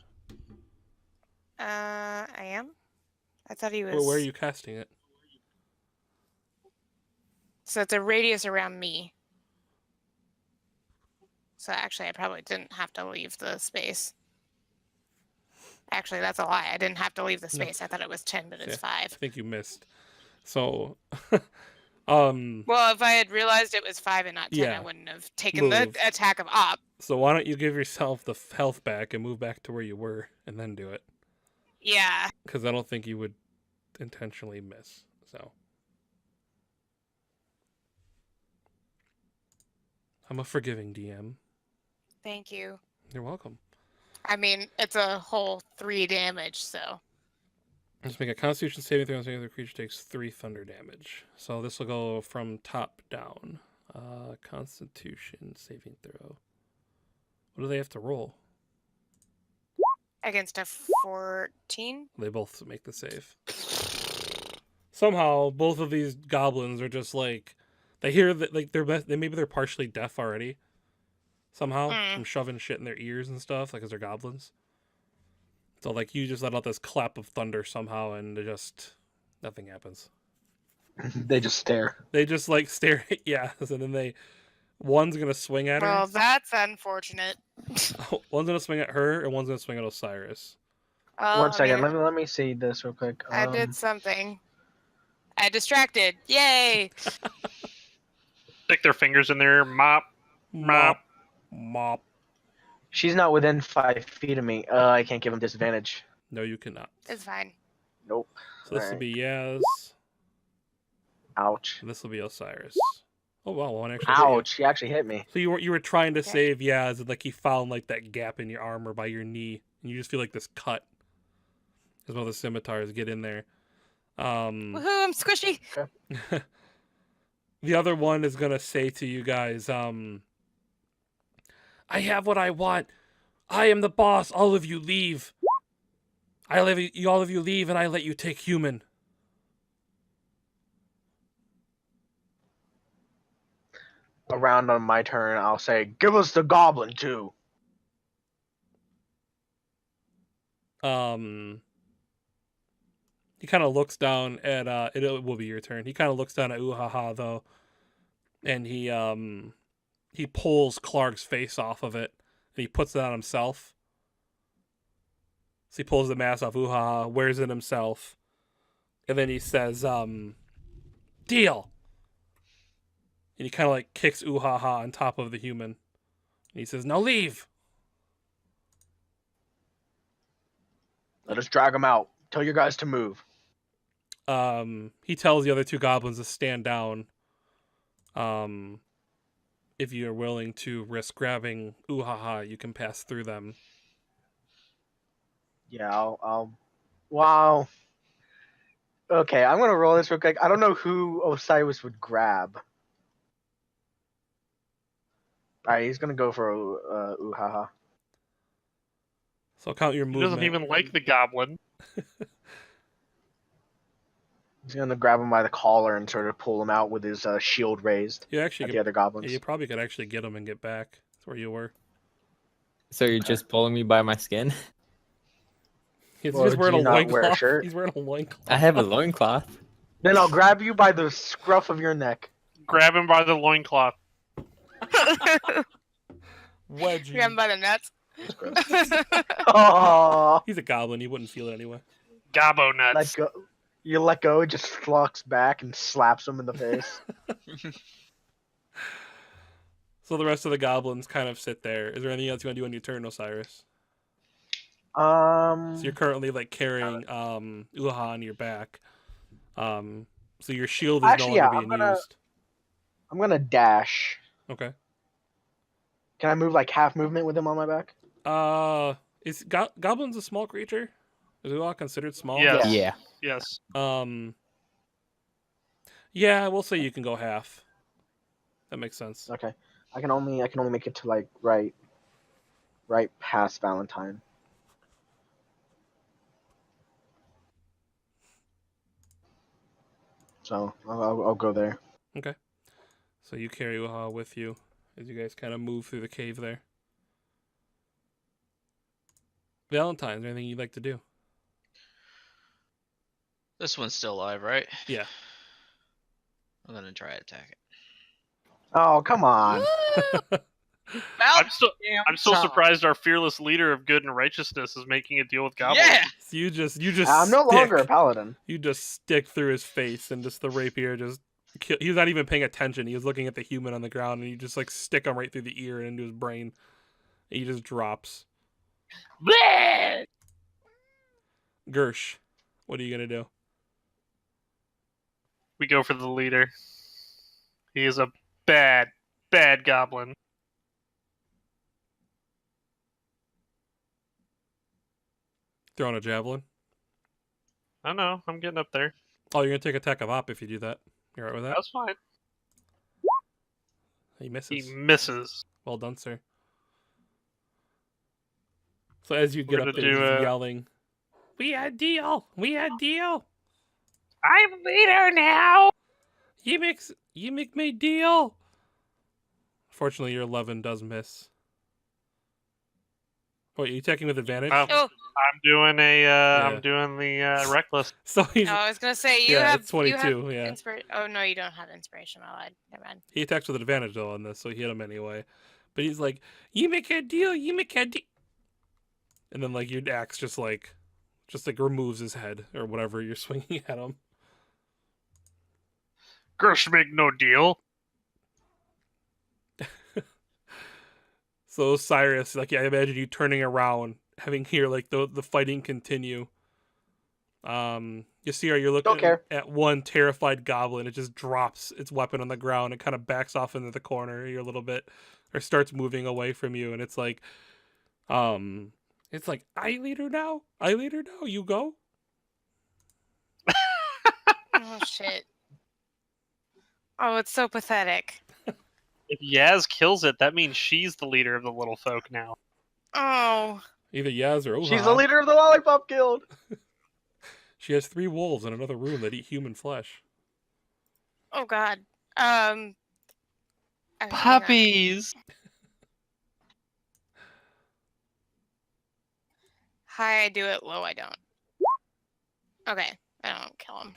Speaker 4: I am. I thought he was.
Speaker 1: Where are you casting it?
Speaker 4: So it's a radius around me. So actually, I probably didn't have to leave the space. Actually, that's a lie. I didn't have to leave the
Speaker 1: No.
Speaker 4: space. I thought it was 10, but it's
Speaker 1: Yeah.
Speaker 4: 5.
Speaker 1: I think you missed. So,
Speaker 4: Well, if I had realized it was 5 and not 10,
Speaker 1: Yeah.
Speaker 4: I wouldn't have taken the
Speaker 1: Move.
Speaker 4: attack of op.
Speaker 1: so why don't you give yourself the health back and move back to where you were, and then do it?
Speaker 4: Yeah.
Speaker 1: Because I don't think you would intentionally miss. So I'm a forgiving DM.
Speaker 4: Thank you.
Speaker 1: You're welcome.
Speaker 4: I mean, it's a whole 3 damage, so.
Speaker 1: Just make a Constitution saving throw. The creature takes 3 thunder damage. So this will go from top down. Constitution saving throw. What do they have to roll?
Speaker 4: Against a 14?
Speaker 1: They both make the save. Somehow, both of these goblins are just like they hear that like maybe they're partially deaf already. Somehow from shoving shit in their ears and stuff, like as they're goblins. So like you just let out this clap of thunder somehow, and nothing happens.
Speaker 2: They just stare.
Speaker 1: They just like stare at and then one's gonna swing at her.
Speaker 4: Well, that's unfortunate.
Speaker 1: One's gonna swing at her, and one's gonna swing at Osiris.
Speaker 4: Well,
Speaker 2: One second, let me see this real quick.
Speaker 4: I did something. I distracted. Yay!
Speaker 5: Stick their fingers in there. Mop.
Speaker 1: Mop.
Speaker 2: She's not within 5 feet of me. I can't give him disadvantage.
Speaker 1: No, you cannot.
Speaker 4: It's fine.
Speaker 2: Nope.
Speaker 1: So this will be Yaz.
Speaker 2: Ouch.
Speaker 1: And this will be Osiris. Oh wow, one actually. hit
Speaker 2: Ouch! He actually hit me.
Speaker 1: you. So you were trying to save Yaz, and like he found like that gap in your armor by your knee, and you just feel like this cut. As well, the scimitars get in there.
Speaker 4: Woohoo! I'm squishy.
Speaker 1: The other one is gonna say to you guys, I have what I want. I am the boss. All of you leave. All of you leave, and I let you take human.
Speaker 2: Around on my turn, I'll say, "Give us the goblin too."
Speaker 1: He kind of looks down at it will be your turn. He kind of looks down at Uhaha though, and he pulls Clark's face off of it and he puts it on himself. So he pulls the mask off Uhaha, wears it himself, and then he says, "Deal." And he kind of like kicks Uhaha on top of the human. And he says, "Now leave."
Speaker 2: Let us drag him out. Tell your guys to move.
Speaker 1: He tells the other 2 goblins to stand down. If you are willing to risk grabbing Uhaha, you can pass through them.
Speaker 2: Yeah, I'll. Wow. Okay, I'm gonna roll this real quick. I don't know who Osiris would grab. Alright, he's gonna go for Uhaha.
Speaker 1: So count your
Speaker 5: He
Speaker 1: movement.
Speaker 5: doesn't even like the goblin.
Speaker 2: He's gonna grab him by the collar and sort of pull him out with his shield raised
Speaker 1: You
Speaker 2: at
Speaker 1: actually
Speaker 2: the other goblins.
Speaker 1: yeah, you probably could actually get him and get back. That's where you were.
Speaker 3: So you're just pulling me by my skin?
Speaker 1: He's
Speaker 2: Well,
Speaker 1: just wearing
Speaker 2: do
Speaker 1: a
Speaker 2: you not wear a
Speaker 1: loincloth.
Speaker 2: shirt?
Speaker 1: He's wearing a loincloth.
Speaker 3: I have a loincloth.
Speaker 2: Then I'll grab you by the scruff of your neck.
Speaker 5: Grab him by the loincloth.
Speaker 1: Wedgie.
Speaker 4: Grab him by the nuts.
Speaker 2: Oh,
Speaker 1: He's a goblin. He wouldn't feel it anyway.
Speaker 5: Gobbo
Speaker 2: let
Speaker 5: nuts.
Speaker 2: go. You let go, it just flux back and slaps him in the face.
Speaker 1: So the rest of the goblins kind of sit there. Is there anything else you want to do on your turn, Osiris? So you're currently like carrying Uha on your back. So your shield is
Speaker 2: Actually,
Speaker 1: no
Speaker 2: yeah,
Speaker 1: longer being used.
Speaker 2: I'm gonna dash.
Speaker 1: Okay.
Speaker 2: Can I move like half movement with him on my back?
Speaker 1: Is goblins a small creature? Is Uha considered small?
Speaker 5: Yes.
Speaker 3: Yeah.
Speaker 5: Yes.
Speaker 1: Yeah, we'll say you can go half. That makes sense.
Speaker 2: Okay. I can only make it to like right past Valentine. So I'll go there.
Speaker 1: Okay. So you carry Uha with you as you guys kind of move through the cave there. Valentine, is there anything you'd like to do?
Speaker 6: This one's still alive, right?
Speaker 1: Yeah.
Speaker 6: I'm gonna try to attack it.
Speaker 2: Oh, come on.
Speaker 5: I'm still surprised our fearless leader of good and righteousness is making a deal with goblins.
Speaker 6: Yeah.
Speaker 1: So you just
Speaker 2: I'm no longer a
Speaker 1: stick.
Speaker 2: paladin.
Speaker 1: You just stick through his face and just the rapier just he's not even paying attention. He was looking at the human on the ground and you just like stick him right through the ear and into his brain. And he just drops.
Speaker 5: Bleh!
Speaker 1: Gersh, what are you gonna do?
Speaker 5: We go for the leader. He is a bad, bad goblin.
Speaker 1: Throwing a javelin.
Speaker 5: I know. I'm getting up there.
Speaker 1: Oh, you're gonna take attack of op if you do that. You alright with that?
Speaker 5: That's fine.
Speaker 1: He
Speaker 5: He
Speaker 1: misses.
Speaker 5: misses.
Speaker 1: Well done, sir. So as you
Speaker 5: We're
Speaker 1: get up
Speaker 5: gonna
Speaker 1: there,
Speaker 5: do
Speaker 1: he's
Speaker 5: a-
Speaker 1: yelling, "We had deal! We had deal!
Speaker 5: I'm leader now.
Speaker 1: You make me deal!" Fortunately, your 11 does miss. Wait, are you attacking with advantage?
Speaker 5: Oh.
Speaker 4: Oh,
Speaker 5: I'm doing a.
Speaker 1: Yeah.
Speaker 5: I'm doing the reckless.
Speaker 1: So he's
Speaker 4: no, I was gonna say you
Speaker 1: yeah,
Speaker 4: have
Speaker 1: it's 22.
Speaker 4: You have
Speaker 1: Yeah,
Speaker 4: Oh no, you don't have inspiration. Oh, never mind.
Speaker 1: he attacks with advantage though on this, so he hit him anyway. But he's like, "You make a deal! You make a deal!" And then like your axe just like removes his head or whatever you're swinging at him.
Speaker 5: Girls make no deal.
Speaker 1: So Cyrus, like, yeah, I imagine you turning around, having here like the fighting continue. You see, you're looking
Speaker 2: Don't care.
Speaker 1: at one terrified goblin. It just drops its weapon on the ground and kind of backs off into the corner here a little bit, or starts moving away from you. And it's like, I leader now. I leader now. You go.
Speaker 4: Oh shit. Oh, it's so pathetic.
Speaker 5: If Yaz kills it, that means she's the leader of the little folk now.
Speaker 4: Oh.
Speaker 1: Either Yaz or Uha.
Speaker 2: She's the leader of the Lollipop Guild.
Speaker 1: She has 3 wolves in another room that eat human flesh.
Speaker 4: Oh God. Hang on.
Speaker 5: Puppies.
Speaker 4: High, I do it. Low, I don't. Okay, I don't kill him.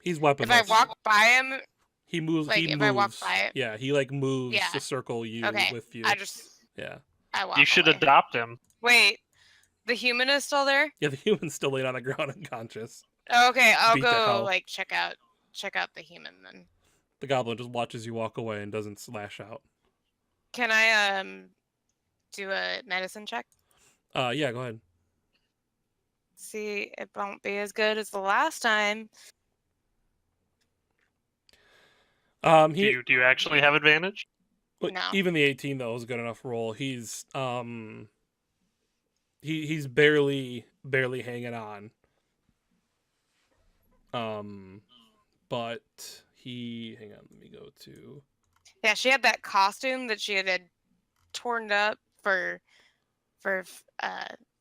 Speaker 1: He's weaponless.
Speaker 4: If I walk by him,
Speaker 1: he moves.
Speaker 4: like,
Speaker 1: he
Speaker 4: if
Speaker 1: moves.
Speaker 4: I walk by it?
Speaker 1: Yeah, he like moves
Speaker 4: Yeah.
Speaker 1: to circle you
Speaker 4: Okay,
Speaker 1: with you. Yeah.
Speaker 4: I walk
Speaker 5: You should
Speaker 4: away.
Speaker 5: adopt him.
Speaker 4: Wait, the human is still there?
Speaker 1: Yeah, the human's still laid on the ground unconscious.
Speaker 4: Okay, I'll
Speaker 1: Beat the
Speaker 4: go
Speaker 1: hell.
Speaker 4: like check out the human then.
Speaker 1: The goblin just watches you walk away and doesn't slash out.
Speaker 4: Can I do a medicine check?
Speaker 1: Yeah, go ahead.
Speaker 4: See, it won't be as good as the last time.
Speaker 5: Do you actually have advantage?
Speaker 1: But
Speaker 4: No.
Speaker 1: even the 18 though is a good enough roll. He's he's barely hanging on. But hang on, let me go to.
Speaker 4: Yeah, she had that costume that she had torn up for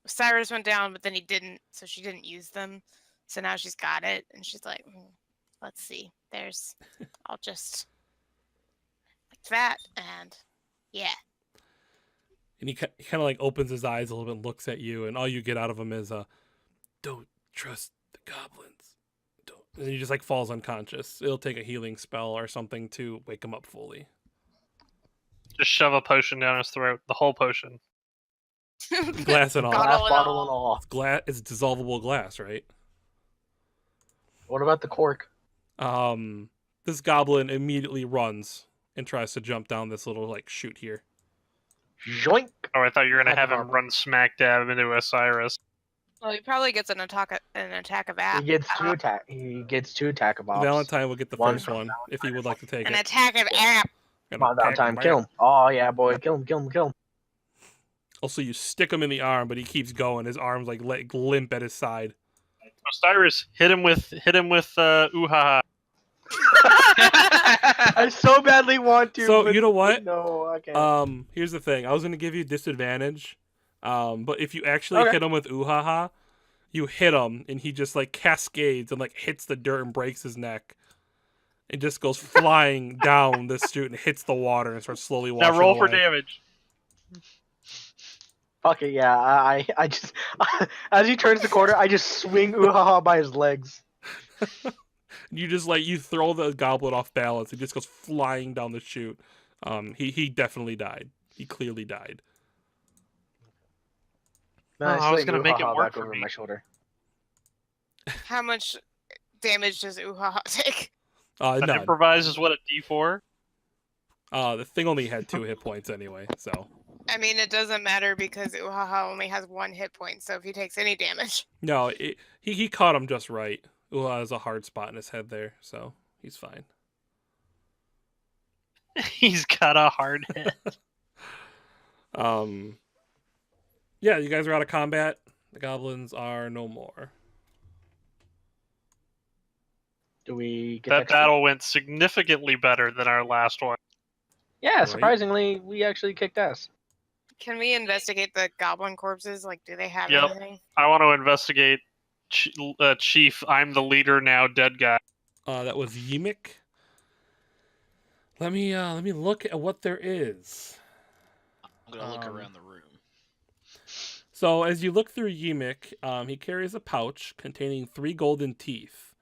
Speaker 4: Cyrus went down, but then he didn't, so she didn't use them. So now she's got it, and she's like, let's see. I'll just like that, and yeah.
Speaker 1: And he kind of like opens his eyes a little bit and looks at you, and all you get out of him is "Don't trust the goblins." Don't. And he just like falls unconscious. It'll take a healing spell or something to wake him up fully.
Speaker 5: Just shove a potion down his throat. The whole potion.
Speaker 1: Glass and all.
Speaker 4: Bottle
Speaker 2: Glass
Speaker 4: and
Speaker 2: bottle
Speaker 4: all.
Speaker 2: and all.
Speaker 1: It's dissolvable glass, right?
Speaker 2: What about the cork?
Speaker 1: This goblin immediately runs and tries to jump down this little like chute here.
Speaker 2: Joink.
Speaker 5: Oh, I thought you were gonna
Speaker 2: That's
Speaker 5: have him
Speaker 2: horrible.
Speaker 5: run smack dab into Osiris.
Speaker 4: Well, he probably gets an attack of
Speaker 2: He gets two attack. He gets 2 attack of ops.
Speaker 1: Valentine will get the
Speaker 2: One
Speaker 1: first
Speaker 2: from
Speaker 1: one if he would like to take
Speaker 4: an
Speaker 1: it.
Speaker 4: attack of app.
Speaker 2: Come on, Valentine, kill him. Oh yeah, boy, kill him.
Speaker 1: Also, you stick him in the arm, but he keeps going. His arm's like limp at his side.
Speaker 5: Osiris, hit him with Uhaha.
Speaker 2: I so badly want to.
Speaker 1: So,
Speaker 2: but
Speaker 1: you know what?
Speaker 2: No, I can't.
Speaker 1: Here's the thing. I was gonna give you disadvantage, but if you actually
Speaker 2: Okay.
Speaker 1: hit him with Uhaha, you hit him and he just like cascades and like hits the dirt and breaks his neck. It just goes flying down the chute and hits the water and starts slowly washing
Speaker 5: Now roll for
Speaker 1: away.
Speaker 5: damage.
Speaker 2: Fuck it, yeah. I just as he turns the corner, I just swing Uhaha by his legs.
Speaker 1: You just like you throw the goblin off balance. It just goes flying down the chute. He definitely died. He clearly died.
Speaker 2: Then
Speaker 5: Oh, I was
Speaker 2: swing
Speaker 5: gonna make it
Speaker 2: Uhaha
Speaker 5: work
Speaker 2: back
Speaker 5: for
Speaker 2: over
Speaker 5: me.
Speaker 2: my shoulder.
Speaker 4: How much damage does Uhaha take?
Speaker 5: That
Speaker 1: None.
Speaker 5: improvise is what, a D4?
Speaker 1: The thing only had 2 hit points anyway, so
Speaker 4: I mean, it doesn't matter because Uhaha only has 1 hit point, so if he takes any damage.
Speaker 1: no, he caught him just right. Uha has a hard spot in his head there, so he's fine.
Speaker 5: He's got a hard hit.
Speaker 1: Yeah, you guys are out of combat. The goblins are no more.
Speaker 2: Do we get
Speaker 5: That
Speaker 2: XP?
Speaker 5: battle went significantly better than our last one.
Speaker 2: Yeah,
Speaker 1: Right.
Speaker 2: surprisingly, we actually kicked ass.
Speaker 4: Can we investigate the goblin corpses? Like, do they have
Speaker 5: Yep.
Speaker 4: anything?
Speaker 5: I want to investigate Chief. I'm the leader now. Dead guy.
Speaker 1: That was Yimik. Let me look at what there is.
Speaker 6: I'm gonna look around the room.
Speaker 1: So as you look through Yimik, he carries a pouch containing 3 golden teeth.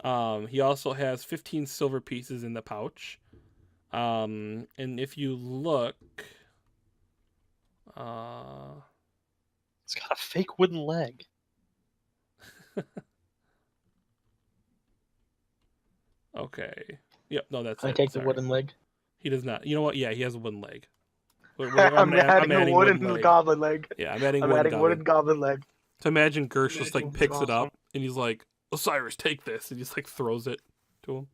Speaker 1: He also has 15 silver pieces in the pouch. And if you look,
Speaker 5: He's got a fake wooden leg.
Speaker 1: okay, yep, no, that's
Speaker 2: Can I
Speaker 1: it.
Speaker 2: take the
Speaker 1: Sorry.
Speaker 2: wooden leg?
Speaker 1: He does not. You know what? Yeah, he has a wooden leg.
Speaker 2: I'm adding a wooden
Speaker 1: leg.
Speaker 2: goblin leg.
Speaker 1: Yeah, I'm adding
Speaker 2: I'm
Speaker 1: one
Speaker 2: adding
Speaker 1: goblin.
Speaker 2: wooden goblin leg.
Speaker 1: So imagine Gersh just like picks it
Speaker 5: Awesome.
Speaker 1: up and he's like, "Osiris, take this," and he just like throws it to him.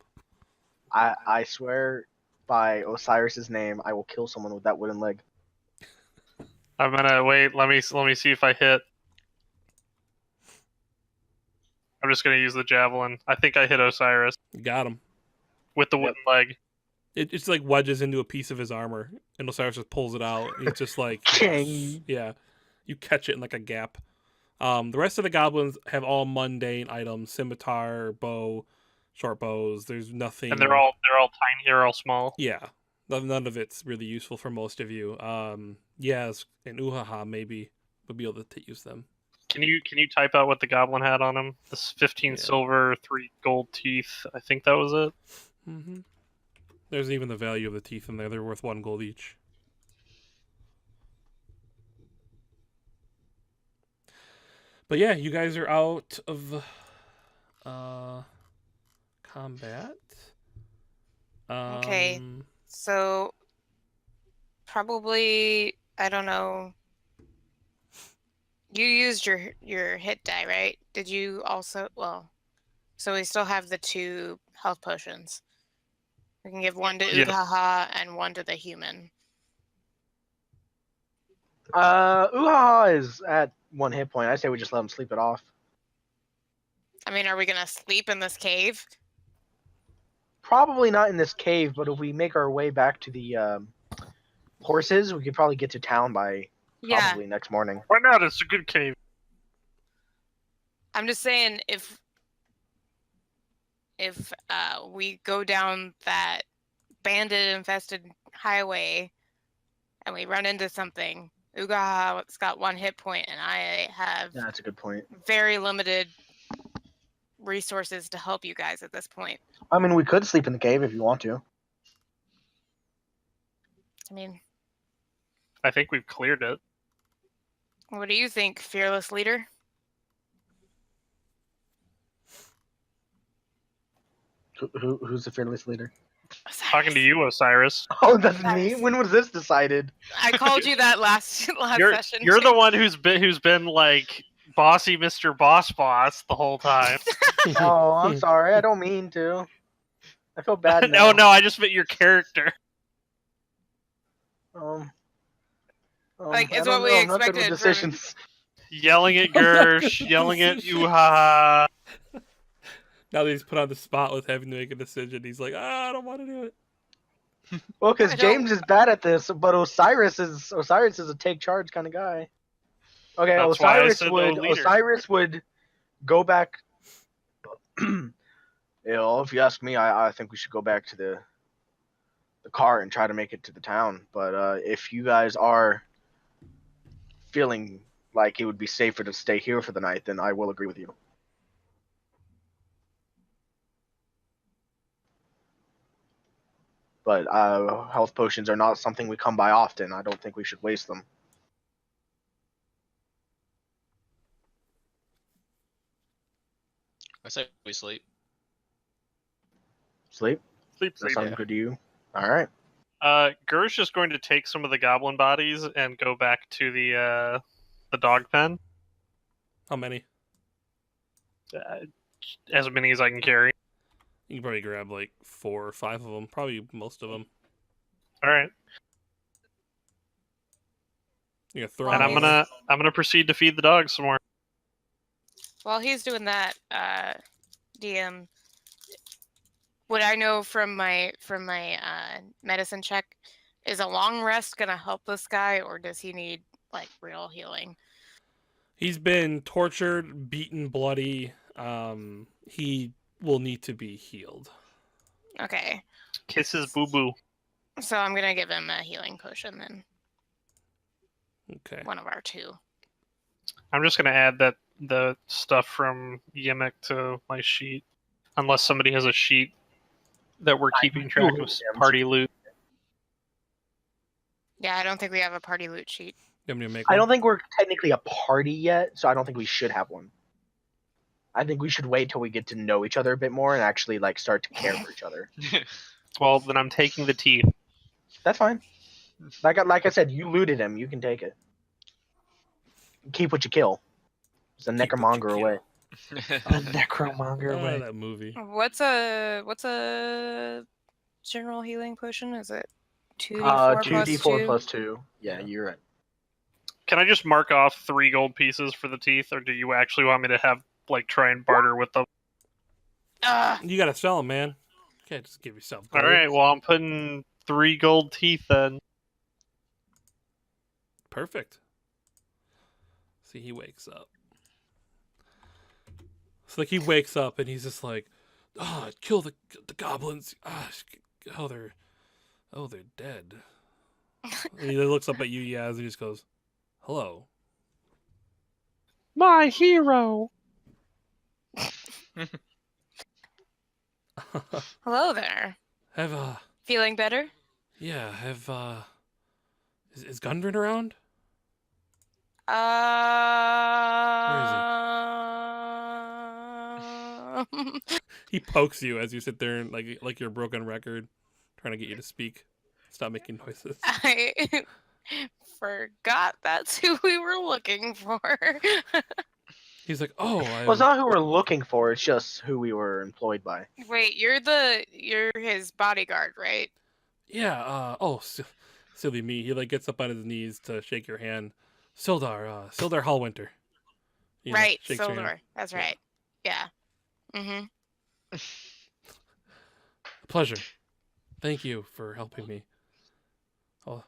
Speaker 2: I swear by Osiris's name, I will kill someone with that wooden leg.
Speaker 5: I'm gonna wait. Let me see if I hit. I'm just gonna use the javelin. I think I hit Osiris
Speaker 1: You got him.
Speaker 5: with the wooden leg.
Speaker 1: It just like wedges into a piece of his armor, and Osiris just pulls it out. And it's just like,
Speaker 2: Ching.
Speaker 1: yeah, you catch it in like a gap. The rest of the goblins have all mundane items: scimitar, bow, short bows. There's nothing,
Speaker 5: And they're all tiny. They're all small.
Speaker 1: yeah. None of it's really useful for most of you. Yes, and Uhaha maybe would be able to use them.
Speaker 5: Can you type out what the goblin had on him? This 15
Speaker 1: Yeah.
Speaker 5: silver, 3 gold teeth. I think that was it.
Speaker 1: Mm-hmm. There's even the value of the teeth in there. They're worth 1 gold each. But yeah, you guys are out of combat.
Speaker 4: Okay. So probably, I don't know. You used your hit die, right? Did you also? Well, so we still have the 2 health potions. We can give one to
Speaker 5: Yeah.
Speaker 4: Ugaha and one to the human.
Speaker 2: Uhaha is at 1 hit point. I say we just let him sleep it off.
Speaker 4: I mean, are we gonna sleep in this cave?
Speaker 2: Probably not in this cave, but if we make our way back to the horses, we could probably get to town by
Speaker 4: Yeah,
Speaker 2: probably next morning.
Speaker 5: Why not? It's a good cave.
Speaker 4: I'm just saying if we go down that bandit infested highway and we run into something, Ugaha's got 1 hit point and I have
Speaker 2: Yeah, that's a good point.
Speaker 4: very limited resources to help you guys at this point.
Speaker 2: I mean, we could sleep in the cave if you want to.
Speaker 4: I mean,
Speaker 5: I think we've cleared it.
Speaker 4: what do you think, fearless leader?
Speaker 2: Who's the fearless leader?
Speaker 5: Talking to you, Osiris.
Speaker 2: Oh, that's me.
Speaker 4: Osiris.
Speaker 2: When was this decided?
Speaker 4: I called you that last session.
Speaker 5: You're the one who's been like bossy Mr. Boss the whole time.
Speaker 2: Oh, I'm sorry. I don't mean to. I feel bad now.
Speaker 5: No, I just meant your character.
Speaker 4: Like,
Speaker 2: I
Speaker 4: it's
Speaker 2: don't
Speaker 4: what we
Speaker 2: know. I'm not good with
Speaker 4: expected from-
Speaker 2: decisions.
Speaker 5: Yelling at Gersh, yelling at Uhaha.
Speaker 1: Now that he's put on the spot with having to make a decision, he's like, I don't want to do it.
Speaker 2: Well, because
Speaker 4: I don't-
Speaker 2: James is bad at this, but Osiris is a take charge kind of guy. Okay,
Speaker 5: That's why I said no leader.
Speaker 2: Osiris would go back. If you ask me, I think we should go back to the car and try to make it to the town. But if you guys are feeling like it would be safer to stay here for the night, then I will agree with you. But health potions are not something we come by often. I don't think we should waste them.
Speaker 6: I say we sleep.
Speaker 2: Sleep?
Speaker 5: Sleep,
Speaker 2: Does that
Speaker 5: sleep.
Speaker 2: sound good to you? All right.
Speaker 5: Gersh is going to take some of the goblin bodies and go back to the dog pen.
Speaker 1: How many?
Speaker 5: As many as I can carry.
Speaker 1: You can probably grab like 4 or 5 of them. Probably most of them.
Speaker 5: All right.
Speaker 1: You're gonna throw
Speaker 4: Well,
Speaker 5: And
Speaker 1: him
Speaker 5: I'm
Speaker 1: over.
Speaker 5: gonna proceed to feed the dogs some more.
Speaker 4: While he's doing that, DM, what I know from my medicine check, is a long rest gonna help this guy, or does he need like real healing?
Speaker 1: He's been tortured, beaten, bloody. He will need to be healed.
Speaker 4: Okay,
Speaker 5: Kisses boo boo.
Speaker 4: so I'm gonna give him a healing potion then.
Speaker 1: Okay.
Speaker 4: One of our two.
Speaker 5: I'm just gonna add the stuff from Yimmick to my sheet, unless somebody has a sheet that we're keeping track of party loot.
Speaker 4: Yeah, I don't think we have a party loot sheet.
Speaker 1: You want me to make
Speaker 2: I
Speaker 1: one?
Speaker 2: don't think we're technically a party yet, so I don't think we should have one. I think we should wait till we get to know each other a bit more and actually like start to care for each other.
Speaker 5: Well, then I'm taking the teeth.
Speaker 2: That's fine. Like I said, you looted him. You can take it. Keep what you kill. It's a
Speaker 1: Keep what you
Speaker 2: necromonger away.
Speaker 5: Necromonger
Speaker 1: Oh, that movie.
Speaker 4: What's a general healing potion? Is it 2d4 plus
Speaker 2: 2d4
Speaker 4: 2?
Speaker 2: plus 2. Yeah,
Speaker 1: Yeah.
Speaker 2: you're right.
Speaker 5: Can I just mark off 3 gold pieces for the teeth, or do you actually want me to have try and barter with them?
Speaker 1: You gotta sell them, man. You can't just give yourself gold.
Speaker 5: All right, well I'm putting 3 gold teeth then.
Speaker 1: Perfect. See, he wakes up. So like he wakes up and he's just like, "Oh, kill the goblins. Oh, they're dead." And he looks up at you, Yaz, and he just goes, "Hello."
Speaker 5: My hero.
Speaker 4: Hello there.
Speaker 1: Have
Speaker 4: Feeling better?
Speaker 1: yeah, have is Gundren around? He pokes you as you sit there and like you're a broken record, trying to get you to speak. Stop making noises.
Speaker 4: I forgot that's who we were looking for.
Speaker 1: He's like, "Oh,
Speaker 2: Well, it's not who we're looking for. It's just who we were employed by.
Speaker 4: Wait, you're his bodyguard, right?
Speaker 1: yeah. Silly me." He like gets up on his knees to shake your hand. Sildar Hallwinter. You know,
Speaker 4: Right,
Speaker 1: shakes your hand.
Speaker 4: Sildar. That's right. Yeah. Mm-hmm.
Speaker 1: A pleasure. Thank you for helping me. Oh,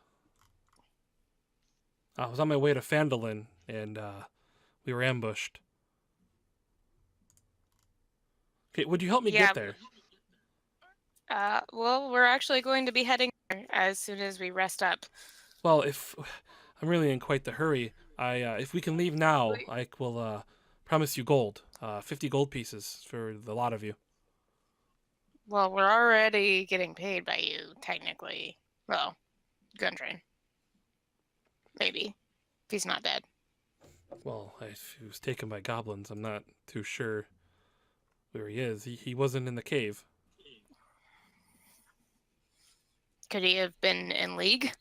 Speaker 1: I was on my way to Phandelver, and we were ambushed. Okay, would you help me
Speaker 4: Yeah.
Speaker 1: get there?
Speaker 4: Well, we're actually going to be heading there as soon as we rest up.
Speaker 1: Well, if I'm really in quite the hurry, if we can leave now, I will promise you gold. 50 gold pieces for the lot of you.
Speaker 4: Well, we're already getting paid by you, technically. Well, Gundren. Maybe. If he's not dead.
Speaker 1: Well, if he was taken by goblins, I'm not too sure where he is. He wasn't in the cave.
Speaker 4: Could he have been in league?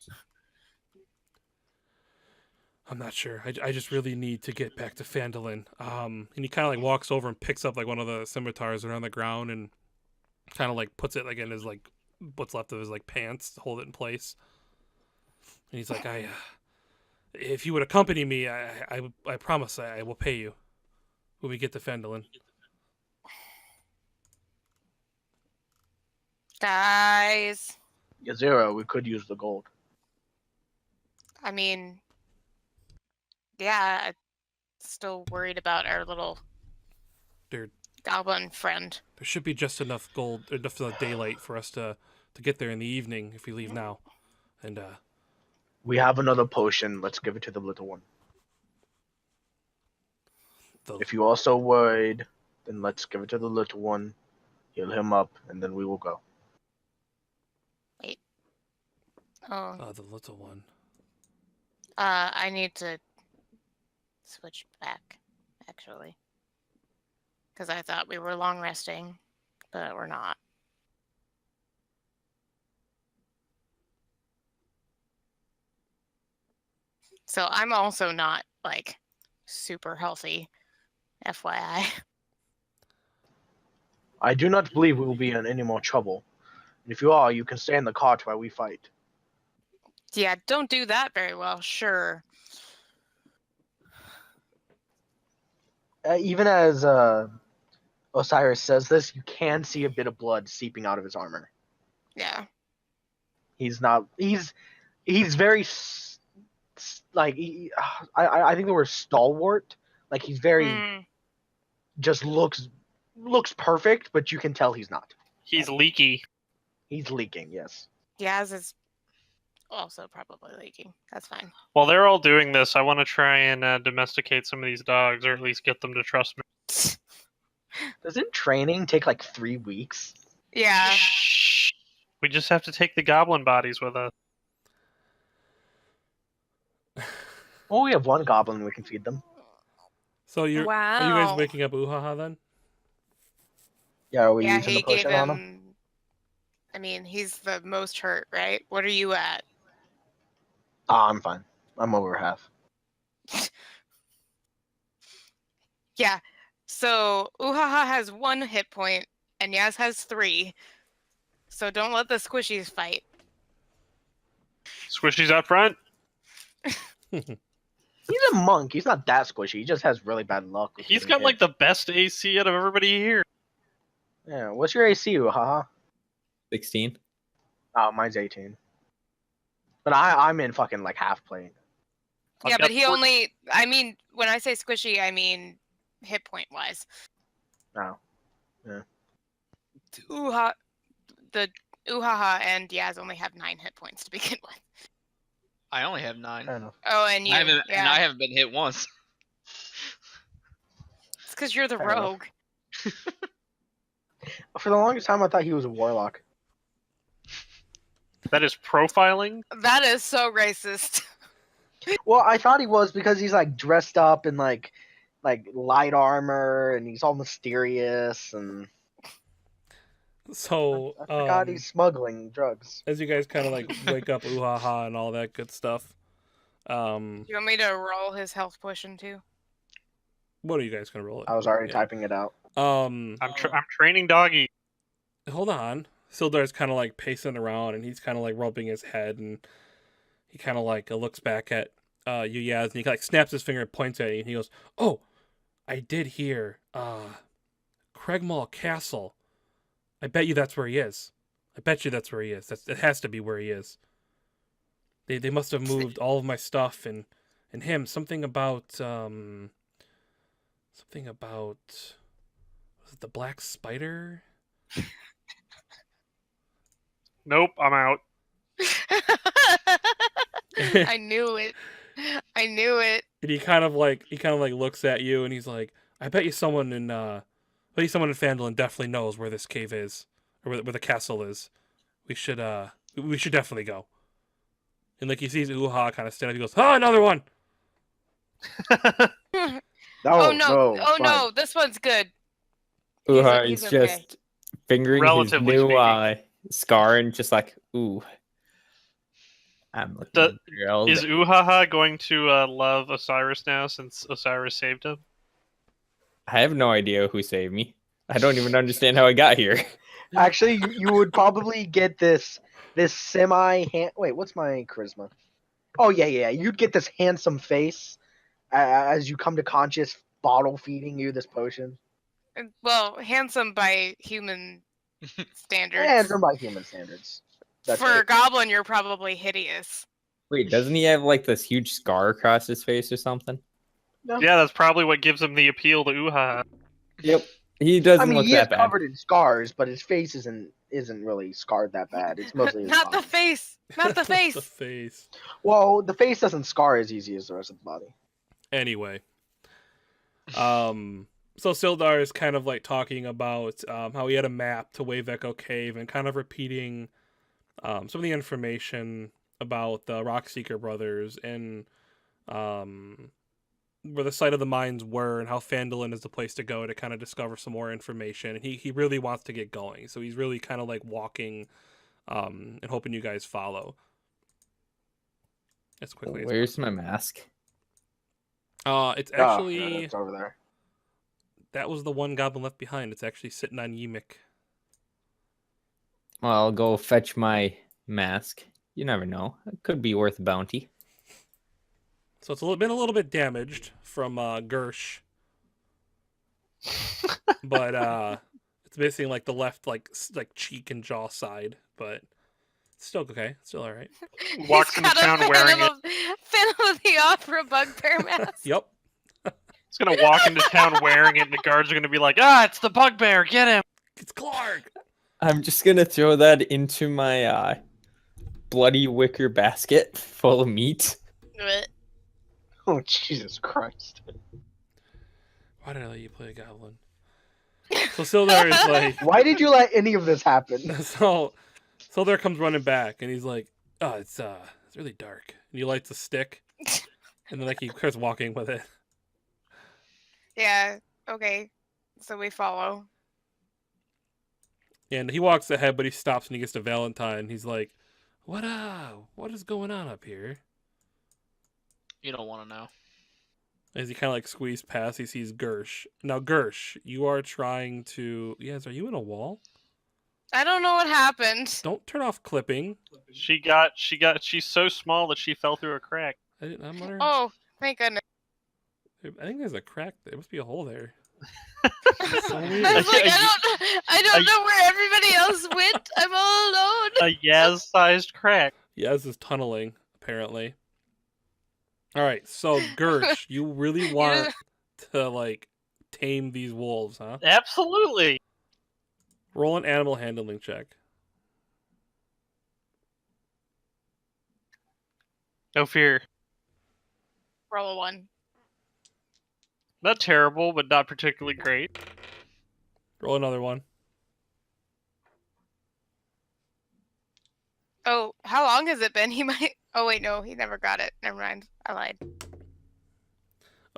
Speaker 1: I'm not sure. I just really need to get back to Phandelver. And he kind of like walks over and picks up like one of the scimitars that are on the ground and kind of like puts it like in his like what's left of his like pants to hold it in place. And he's like, if you would accompany me, I promise I will pay you when we get to Phandelver.
Speaker 4: Guys.
Speaker 2: Yazira, we could use the gold.
Speaker 4: I mean, yeah, I'm still worried about our little
Speaker 1: There
Speaker 4: goblin friend.
Speaker 1: should be just enough gold, enough daylight for us to get there in the evening if we leave now. And
Speaker 2: We have another potion. Let's give it to the little one. If you also worried, then let's give it to the little one, heal him up, and then we will go.
Speaker 4: Oh,
Speaker 1: the little one.
Speaker 4: I need to switch back, actually. Because I thought we were long resting, but we're not. So I'm also not, like, super healthy, FYI.
Speaker 2: I do not believe we will be in any more trouble. If you are, you can stay in the cart while we fight.
Speaker 4: Yeah, don't do that very well. Sure.
Speaker 2: Even as Osiris says this, you can see a bit of blood seeping out of his armor.
Speaker 4: Yeah.
Speaker 2: He's not. He's very like I think the word stalwart. Like he's very
Speaker 4: Mm.
Speaker 2: just looks perfect, but you can tell he's not.
Speaker 5: He's leaky.
Speaker 2: He's leaking. Yes.
Speaker 4: Yaz is also probably leaking. That's fine.
Speaker 5: While they're all doing this, I want to try and domesticate some of these dogs, or at least get them to trust me.
Speaker 2: Doesn't training take like 3 weeks?
Speaker 4: Yeah.
Speaker 5: Shh. We just have to take the goblin bodies with us.
Speaker 2: Well, we have one goblin we can feed them.
Speaker 1: So are you guys
Speaker 4: Wow.
Speaker 1: waking up Uhaha then?
Speaker 2: Yeah, are we
Speaker 4: Yeah,
Speaker 2: using
Speaker 4: he
Speaker 2: the
Speaker 4: gave
Speaker 2: potion on him?
Speaker 4: him. I mean, he's the most hurt, right? What are you at?
Speaker 2: I'm fine. I'm over half.
Speaker 4: Yeah. So Uhaha has 1 hit point, and Yaz has 3. So don't let the squishies fight.
Speaker 5: Squishy's out front.
Speaker 2: He's a monk. He's not that squishy. He just has really bad luck. With
Speaker 5: He's
Speaker 2: getting
Speaker 5: got
Speaker 2: hit.
Speaker 5: like the best AC out of everybody here.
Speaker 2: Yeah. What's your AC, Haha?
Speaker 3: 16.
Speaker 2: Oh, mine's 18. But I'm in fucking like half plate.
Speaker 5: I've
Speaker 4: Yeah,
Speaker 5: got
Speaker 4: but he only. I mean, when I say squishy, I mean hit point wise.
Speaker 2: Oh.
Speaker 4: The Uhaha and Yaz only have 9 hit points to begin with.
Speaker 6: I only have 9.
Speaker 2: Fair enough.
Speaker 4: Oh, and you.
Speaker 6: I haven't,
Speaker 4: Yeah.
Speaker 6: and I haven't been hit once.
Speaker 4: It's because you're the
Speaker 2: Fair enough.
Speaker 4: rogue.
Speaker 2: For the longest time, I thought he was a warlock.
Speaker 5: That is profiling.
Speaker 4: That is so racist.
Speaker 2: Well, I thought he was because he's like dressed up in like light armor and he's all mysterious and
Speaker 1: So
Speaker 2: I forgot he's smuggling drugs.
Speaker 1: as you guys kind of like wake up Uhaha and all that good stuff,
Speaker 4: Do you want me to roll his health potion too?
Speaker 1: what are you guys gonna roll it?
Speaker 2: I was already
Speaker 1: Yeah.
Speaker 2: typing it out.
Speaker 5: I'm training doggy.
Speaker 1: Hold on. Sildar's kind of like pacing around and he's kind of like rubbing his head and he kind of like looks back at you, Yaz, and he like snaps his finger and points at you and he goes, "Oh, I did hear Craigmall Castle. I bet you that's where he is. I bet you that's where he is. It has to be where he is. They must have moved all of my stuff and him. Something about was it the Black Spider?"
Speaker 5: Nope, I'm out.
Speaker 4: I knew it. I knew it.
Speaker 1: And he kind of like looks at you and he's like, "I bet you someone in Phandelver definitely knows where this cave is or where the castle is. We should definitely go." And like he sees Uha kind of stand up, he goes, "Oh, another one!"
Speaker 4: Oh no!
Speaker 2: it's
Speaker 4: Oh
Speaker 2: fine.
Speaker 4: no! This one's good.
Speaker 3: Uha
Speaker 4: he's
Speaker 3: is
Speaker 4: okay.
Speaker 3: just fingering his
Speaker 5: Relatively
Speaker 3: new
Speaker 5: speaking.
Speaker 3: scar and just like, ooh. I'm looking grilled.
Speaker 5: Is Uhaha going to love Osiris now since Osiris saved him?
Speaker 3: I have no idea who saved me. I don't even understand how I got here.
Speaker 2: Actually, you would probably get this semi. Wait, what's my charisma? Oh yeah. You'd get this handsome face as you come to conscious, bottle feeding you this potion.
Speaker 4: Well, handsome by human standards.
Speaker 2: Handsome by human standards. That's
Speaker 4: For a
Speaker 2: right.
Speaker 4: goblin, you're probably hideous.
Speaker 3: Wait, doesn't he have like this huge scar across his face or something?
Speaker 2: No.
Speaker 5: Yeah, that's probably what gives him the appeal to Uhaha.
Speaker 3: Yep. He doesn't
Speaker 2: I mean,
Speaker 3: look
Speaker 2: he is
Speaker 3: that bad.
Speaker 2: covered in scars, but his face isn't really scarred that bad. It's mostly his
Speaker 4: Not the
Speaker 2: body.
Speaker 4: face. Not the face.
Speaker 1: The face.
Speaker 2: Well, the face doesn't scar as easy as the rest of the body.
Speaker 1: Anyway, so Sildar is kind of like talking about how he had a map to Wave Echo Cave and kind of repeating some of the information about the Rockseeker brothers and where the site of the mines were and how Phandelver is the place to go to kind of discover some more information. And he really wants to get going, so he's really kind of like walking and hoping you guys follow as quickly as
Speaker 3: Where's my mask?
Speaker 1: it's actually
Speaker 2: yeah, it's over there.
Speaker 1: that was the one goblin left behind. It's actually sitting on Yimik.
Speaker 3: Well, I'll go fetch my mask. You never know. It could be worth a bounty.
Speaker 1: So it's been a little bit damaged from Gersh, but it's missing like the left like cheek and jaw side, but it's still okay. It's still all right.
Speaker 5: Walks
Speaker 4: He's
Speaker 5: into
Speaker 4: got
Speaker 5: town
Speaker 4: a
Speaker 5: wearing it.
Speaker 4: Phantom of the Opera bugbear mask.
Speaker 1: Yep.
Speaker 5: He's gonna walk into town wearing it, and the guards are gonna be like, "Ah, it's the bugbear! Get him!"
Speaker 1: It's Clark.
Speaker 3: I'm just gonna throw that into my bloody wicker basket full of meat.
Speaker 2: Oh, Jesus Christ.
Speaker 1: Why did I let you play a goblin? So Sildar is like,
Speaker 2: Why did you let any of this happen?
Speaker 1: so Sildar comes running back, and he's like, oh, it's really dark. And he lights a stick, and then like he starts walking with it.
Speaker 4: Yeah. Okay. So we follow.
Speaker 1: And he walks ahead, but he stops when he gets to Valentine. He's like, what is going on up here?
Speaker 6: You don't want to know.
Speaker 1: As he kind of like squeezed past, he sees Gersh. Now, Gersh, you are trying to... Yes, are you in a wall?
Speaker 4: I don't know what happened.
Speaker 1: Don't turn off clipping.
Speaker 5: She's so small that she fell through a crack.
Speaker 1: I'm wondering...
Speaker 4: Oh, thank goodness.
Speaker 1: I think there's a crack. There must be a hole there.
Speaker 4: I was like, I don't know where everybody else went. I'm all alone.
Speaker 5: A Yaz-sized crack.
Speaker 1: Yaz is tunneling, apparently. All right, so Gersh, you really want to like tame these wolves, huh?
Speaker 5: Absolutely.
Speaker 1: Roll an animal handling check.
Speaker 5: No fear.
Speaker 4: Roll a 1.
Speaker 5: Not terrible, but not particularly great.
Speaker 1: Roll another one.
Speaker 4: Oh, how long has it been? He might. Oh wait, no, he never got it. Never mind. I lied.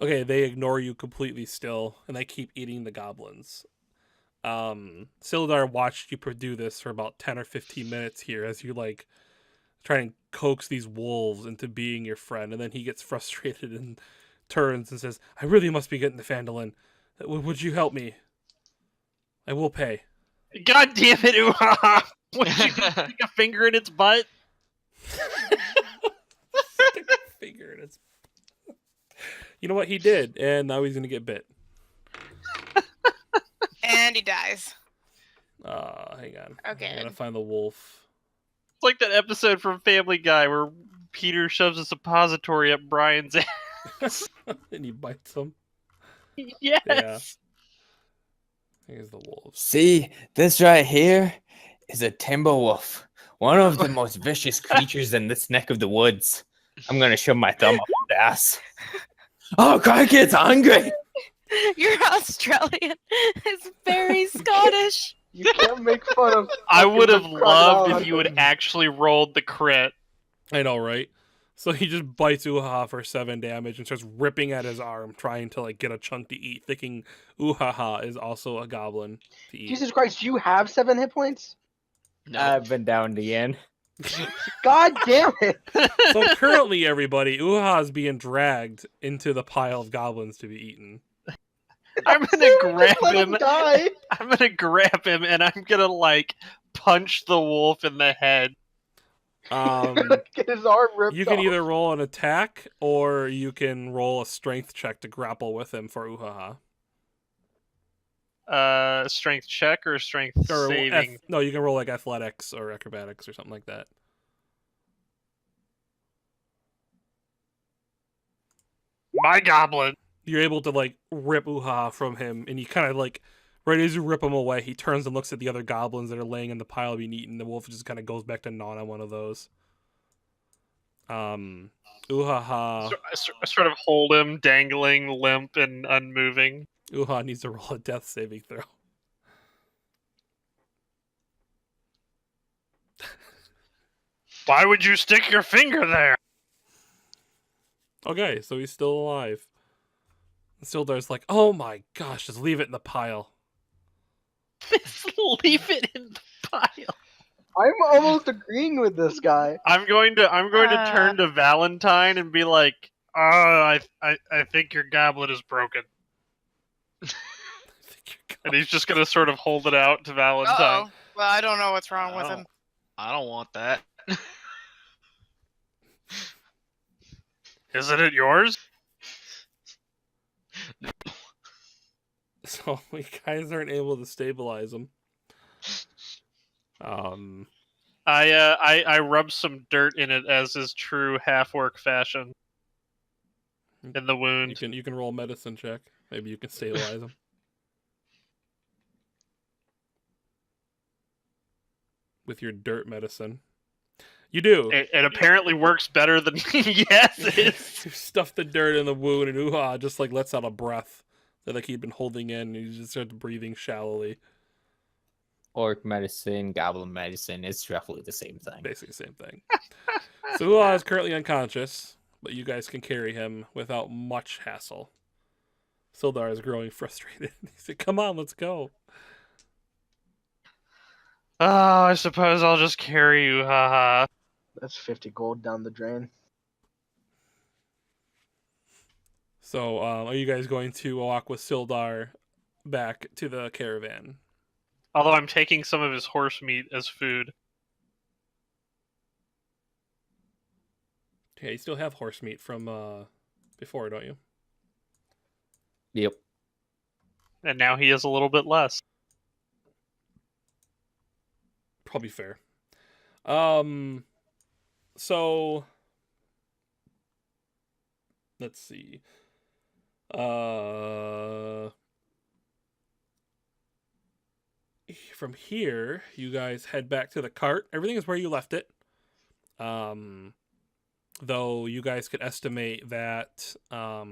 Speaker 1: Okay, they ignore you completely still, and they keep eating the goblins. Sildar watched you do this for about 10 or 15 minutes here as you like try and coax these wolves into being your friend, and then he gets frustrated and turns and says, I really must be getting to Phandelver. Would you help me? I will pay.
Speaker 5: God damn it, Uha! Would you stick a finger in its butt?
Speaker 1: Stick a finger in its... You know what? He did, and now he's going to get bit.
Speaker 4: And he dies.
Speaker 1: Hang on.
Speaker 4: Okay.
Speaker 1: I'm going to find the wolf.
Speaker 5: It's like that episode from Family Guy where Peter shoves a suppository up Brian's ass.
Speaker 1: And he bites him.
Speaker 5: Yes!
Speaker 1: Yeah. Here's the wolves.
Speaker 3: See, this right here is a timber wolf, one of the most vicious creatures in this neck of the woods. I'm gonna shove my thumb up his ass. Oh, crikey, it's hungry!
Speaker 4: You're Australian. It's very Scottish.
Speaker 2: You can't make fun of.
Speaker 5: I would have
Speaker 2: fucking
Speaker 5: loved
Speaker 2: crocodile
Speaker 5: if you had
Speaker 2: hunting.
Speaker 5: actually rolled the crit.
Speaker 1: I know, right? So he just bites Uhaha for 7 damage and starts ripping at his arm, trying to like get a chunk to eat, thinking Uhaha is also a goblin to eat.
Speaker 2: Jesus Christ, you have 7 hit points?
Speaker 6: No.
Speaker 3: I've been down to the end.
Speaker 2: God damn it!
Speaker 1: So currently, everybody, Uhaha is being dragged into the pile of goblins to be eaten.
Speaker 5: I'm gonna
Speaker 2: Just
Speaker 5: grab
Speaker 2: let
Speaker 5: him.
Speaker 2: die.
Speaker 5: I'm gonna grab him and I'm gonna like punch the wolf in the head.
Speaker 2: Get his arm ripped
Speaker 1: You can
Speaker 2: off.
Speaker 1: either roll an attack or you can roll a strength check to grapple with him for Uhaha.
Speaker 5: Strength check or strength
Speaker 1: Or
Speaker 5: saving?
Speaker 1: no, you can roll like athletics or acrobatics or something like that.
Speaker 5: My goblin.
Speaker 1: You're able to like rip Uhaha from him, and you kind of like right as you rip him away, he turns and looks at the other goblins that are laying in the pile being eaten. The wolf just kind of goes back to gnawing on one of those. Uhaha.
Speaker 5: I sort of hold him dangling, limp, and unmoving.
Speaker 1: Uhaha needs to roll a death saving throw.
Speaker 5: Why would you stick your finger there?
Speaker 1: Okay, so he's still alive. Sildar's like, oh my gosh, just leave it in the pile.
Speaker 5: Just leave it in the pile.
Speaker 2: I'm almost agreeing with this guy.
Speaker 5: I'm going to turn to Valentine and be like, I think your goblet is broken. And he's just gonna sort of hold it out to Valentine.
Speaker 4: Uh-oh. Well, I don't know what's wrong with him.
Speaker 6: I don't want that.
Speaker 5: Isn't it yours?
Speaker 1: So you guys aren't able to stabilize him.
Speaker 5: I rub some dirt in it as is true half-orc fashion. In the wound.
Speaker 1: You can roll a medicine check. Maybe you can stabilize him. With your dirt medicine. You do.
Speaker 5: It apparently works better than yes.
Speaker 1: You stuff the dirt in the wound and ooh-ah, just like lets out a breath that like he'd been holding in, and you just start breathing shallowly.
Speaker 3: Orc medicine, goblin medicine, it's roughly the same thing.
Speaker 1: Basically the same thing. So ooh-ah is currently unconscious, but you guys can carry him without much hassle. Sildar is growing frustrated. He said, "Come on, let's go."
Speaker 5: Oh, I suppose I'll just carry you, haha.
Speaker 2: That's 50 gold down the drain.
Speaker 1: So, are you guys going to walk with Sildar back to the caravan?
Speaker 5: Although I'm taking some of his horse meat as food.
Speaker 1: Okay, you still have horse meat from before, don't you?
Speaker 3: Yep.
Speaker 5: And now he has a little bit less.
Speaker 1: Probably fair. So let's see. From here, you guys head back to the cart. Everything is where you left it. Though you guys could estimate that by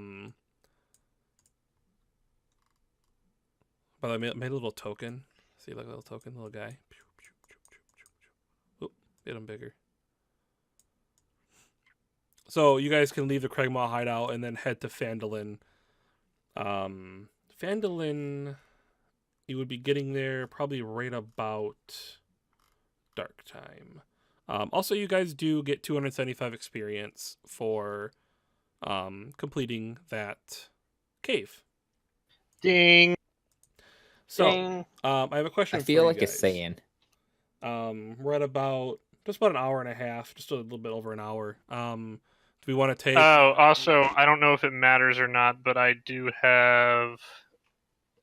Speaker 1: the way, I made a little token. See, like a little token, little guy. Oh, get him bigger. So you guys can leave the Craigmaw hideout and then head to Phandelver. Phandelver, you would be getting there probably right about dark time. Also, you guys do get 275 experience for completing that cave.
Speaker 5: Ding.
Speaker 1: So,
Speaker 2: Ding.
Speaker 1: I have a question
Speaker 3: I
Speaker 1: for
Speaker 3: feel
Speaker 1: you
Speaker 3: like
Speaker 1: guys.
Speaker 3: it's saying.
Speaker 1: We're at just about an hour and a half, just a little bit over an hour. Do we want to take?
Speaker 5: Oh, also, I don't know if it matters or not, but I do have.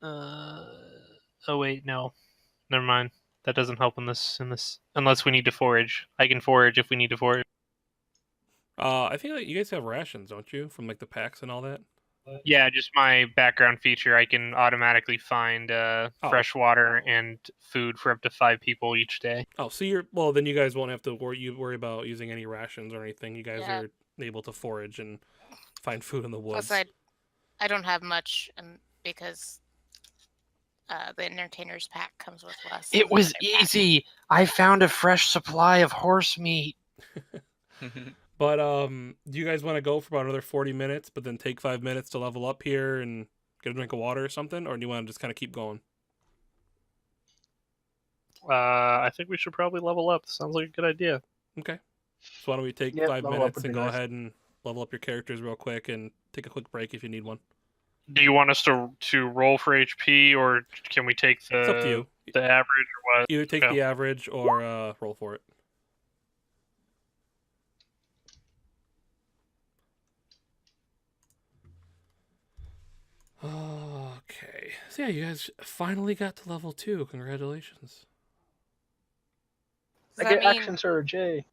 Speaker 5: Oh wait, no, never mind. That doesn't help in this. Unless we need to forage. I can forage if we need to forage.
Speaker 1: I think like, you guys have rations, don't you, from like the packs and all that?
Speaker 5: Yeah, just my background feature. I can automatically find fresh water and food for up to 5 people each day.
Speaker 1: Oh, so then you guys won't have to worry about using any rations or anything. You guys are able to forage and find food in the woods.
Speaker 4: Plus, I don't have much because the entertainer's pack comes with less.
Speaker 5: It was easy. I found a fresh supply of horse meat.
Speaker 1: But do you guys want to go for about another 40 minutes, but then take 5 minutes to level up here and get a drink of water or something, or do you want to just kind of keep going?
Speaker 5: I think we should probably level up. Sounds like a good idea.
Speaker 1: Okay. So why don't we take 5 minutes and go ahead and level up your characters real quick and take a quick break if you need one.
Speaker 5: Do you want us to roll for HP, or can we take
Speaker 1: It's up to you.
Speaker 5: the average, or what?
Speaker 1: Either take the average or roll for it. Okay. So yeah, you guys finally got to level 2. Congratulations.
Speaker 2: I get action surge, yay.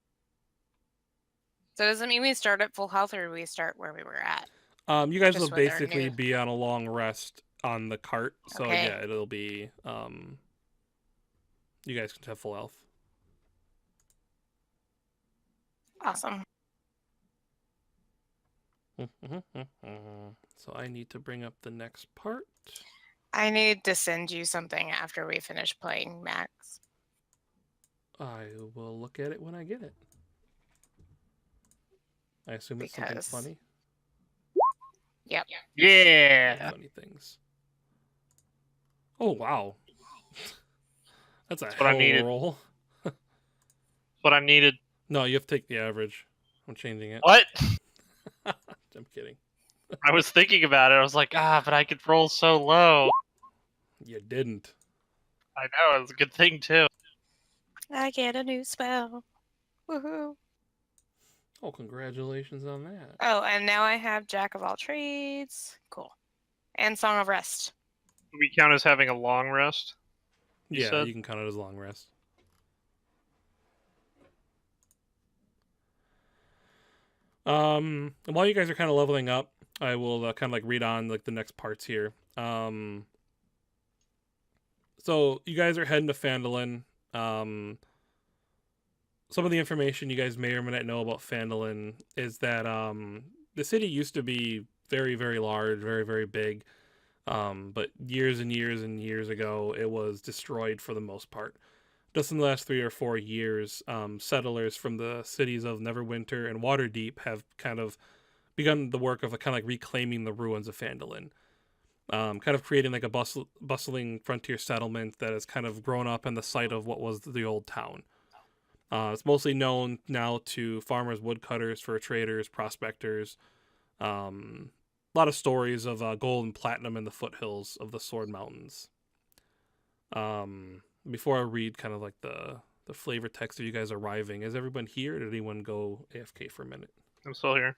Speaker 4: So does it mean we start at full health, or we start where we were at?
Speaker 1: You guys
Speaker 4: Just
Speaker 1: will
Speaker 4: when they're
Speaker 1: basically
Speaker 4: new.
Speaker 1: be on a long rest on the cart. So
Speaker 4: Okay.
Speaker 1: yeah, it'll be you guys can have full health.
Speaker 4: Awesome.
Speaker 1: So I need to bring up the next part.
Speaker 4: I need to send you something after we finish playing, Max.
Speaker 1: I will look at it when I get it. I assume it's something funny.
Speaker 4: Yep.
Speaker 5: Yeah.
Speaker 1: Funny things. Oh wow. That's
Speaker 5: what I needed.
Speaker 1: roll.
Speaker 5: What I needed.
Speaker 1: No, you have to take the average. I'm changing it.
Speaker 5: What?
Speaker 1: I'm kidding.
Speaker 5: I was thinking about it. I was like, but I could roll so low.
Speaker 1: You didn't.
Speaker 5: I know. It was a good thing, too.
Speaker 4: I get a new spell. Woohoo.
Speaker 1: Oh, congratulations on that.
Speaker 4: Oh, and now I have Jack of all trades. Cool. And Song of Rest.
Speaker 5: Do we count as having a long rest? You
Speaker 1: Yeah,
Speaker 5: said?
Speaker 1: you can count it as long rest. While you guys are kind of leveling up, I will kind of like read on like the next parts here. So you guys are heading to Phandelver. Some of the information you guys may or may not know about Phandelver is that the city used to be very, very large, very, very big. But years and years and years ago, it was destroyed for the most part. Just in the last 3 or 4 years, settlers from the cities of Neverwinter and Waterdeep have kind of begun the work of kind of like reclaiming the ruins of Phandelver. Kind of creating like a bustling frontier settlement that has kind of grown up in the site of what was the old town. It's mostly known now to farmers, woodcutters, fur traders, prospectors. A lot of stories of gold and platinum in the foothills of the Sword Mountains. Before I read kind of like the flavor text of you guys arriving, is everyone here? Or did anyone go AFK for a minute?
Speaker 5: I'm still here.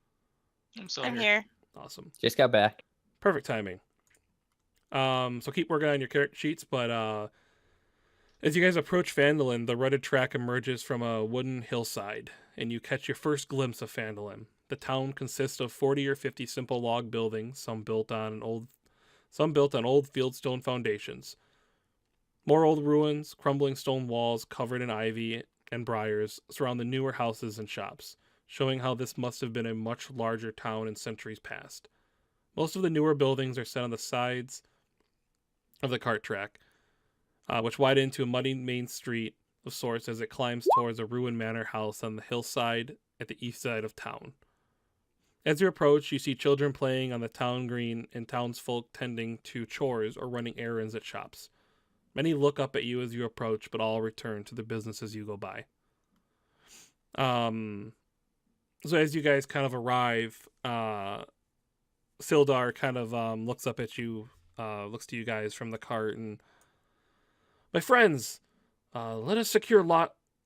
Speaker 6: I'm still
Speaker 4: I'm
Speaker 6: here.
Speaker 4: here.
Speaker 1: Awesome.
Speaker 3: Just got back.
Speaker 1: Perfect timing. So keep working on your character sheets, but as you guys approach Phandelver, the rutted track emerges from a wooden hillside, and you catch your first glimpse of Phandelver. The town consists of 40 or 50 simple log buildings, some built on old fieldstone foundations. More old ruins, crumbling stone walls covered in ivy and briars surround the newer houses and shops, showing how this must have been a much larger town in centuries past. Most of the newer buildings are set on the sides of the cart track, which widen into a muddy main street of sorts as it climbs towards a ruined manor house on the hillside at the east side of town. As you approach, you see children playing on the town green and townsfolk tending to chores or running errands at shops. Many look up at you as you approach, but all return to their business as you go by. So as you guys kind of arrive, Sildar kind of looks up at you, looks to you guys from the cart, and my friends, let us secure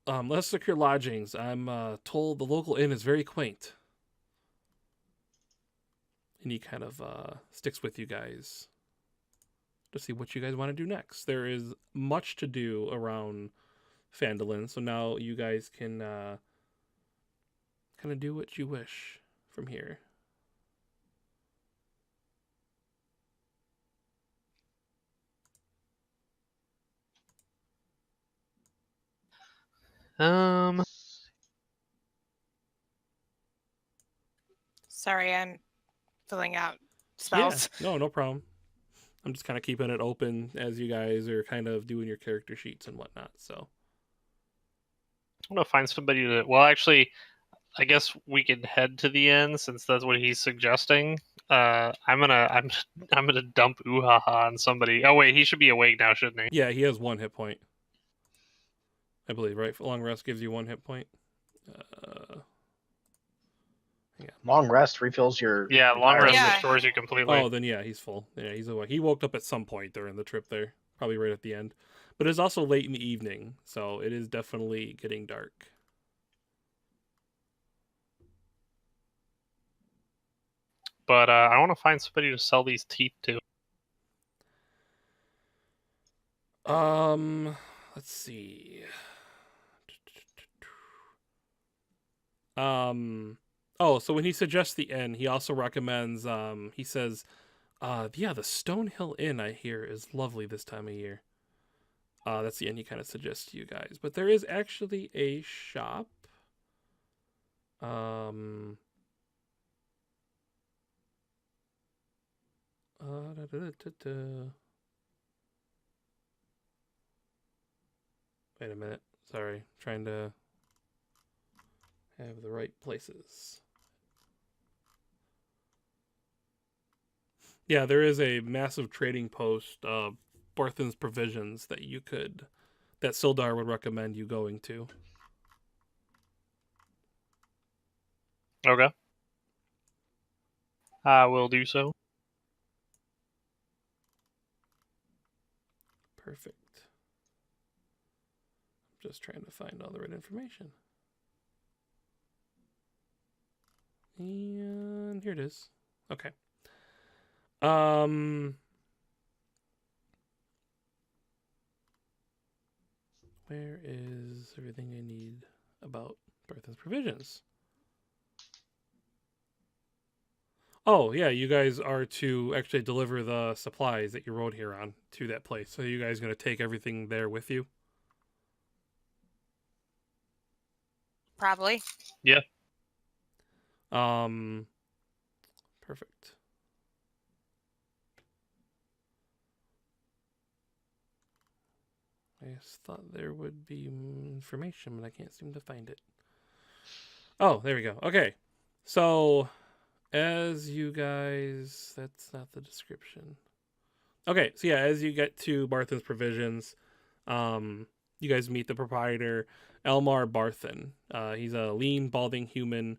Speaker 1: lodgings. I'm told the local inn is very quaint. And he kind of sticks with you guys to see what you guys want to do next. There is much to do around Phandelver, so now you guys can kind of do what you wish from here.
Speaker 4: Sorry, I'm filling out spells.
Speaker 1: Yeah, no problem. I'm just kind of keeping it open as you guys are kind of doing your character sheets and whatnot. So
Speaker 5: I'm gonna find somebody to. Well, actually, I guess we can head to the end since that's what he's suggesting. I'm gonna dump Uhaha on somebody. Oh wait, he should be awake now, shouldn't he?
Speaker 1: yeah, he has 1 hit point, I believe. Right, long rest gives you 1 hit point.
Speaker 2: Long rest refills your.
Speaker 5: Yeah, long rest
Speaker 4: Yeah.
Speaker 5: restores you completely.
Speaker 1: Oh, then yeah, he's full. Yeah, he's awake. He woke up at some point during the trip there, probably right at the end. But it's also late in the evening, so it is definitely getting dark.
Speaker 5: But I want to find somebody to sell these teeth to.
Speaker 1: Let's see. Oh, so when he suggests the inn, he also recommends, he says, yeah, the Stonehill Inn, I hear, is lovely this time of year. That's the inn he kind of suggests to you guys. But there is actually a shop. Wait a minute. Sorry. Trying to have the right places. Yeah, there is a massive trading post, Barthen's Provisions, that Sildar would recommend you going to.
Speaker 5: Okay. I will do so.
Speaker 1: Perfect. I'm just trying to find all the right information. And here it is. Okay. Where is everything I need about Barthen's provisions? Oh, yeah, you guys are to actually deliver the supplies that you rode here on to that place. So you guys going to take everything there with you?
Speaker 4: Probably.
Speaker 1: Perfect. I just thought there would be information, but I can't seem to find it. Oh, there we go. Okay. So, as you guys... That's not the description. Okay, so yeah, as you get to Barthen's Provisions, you guys meet the proprietor, Elmar Barthen. He's a lean, balding human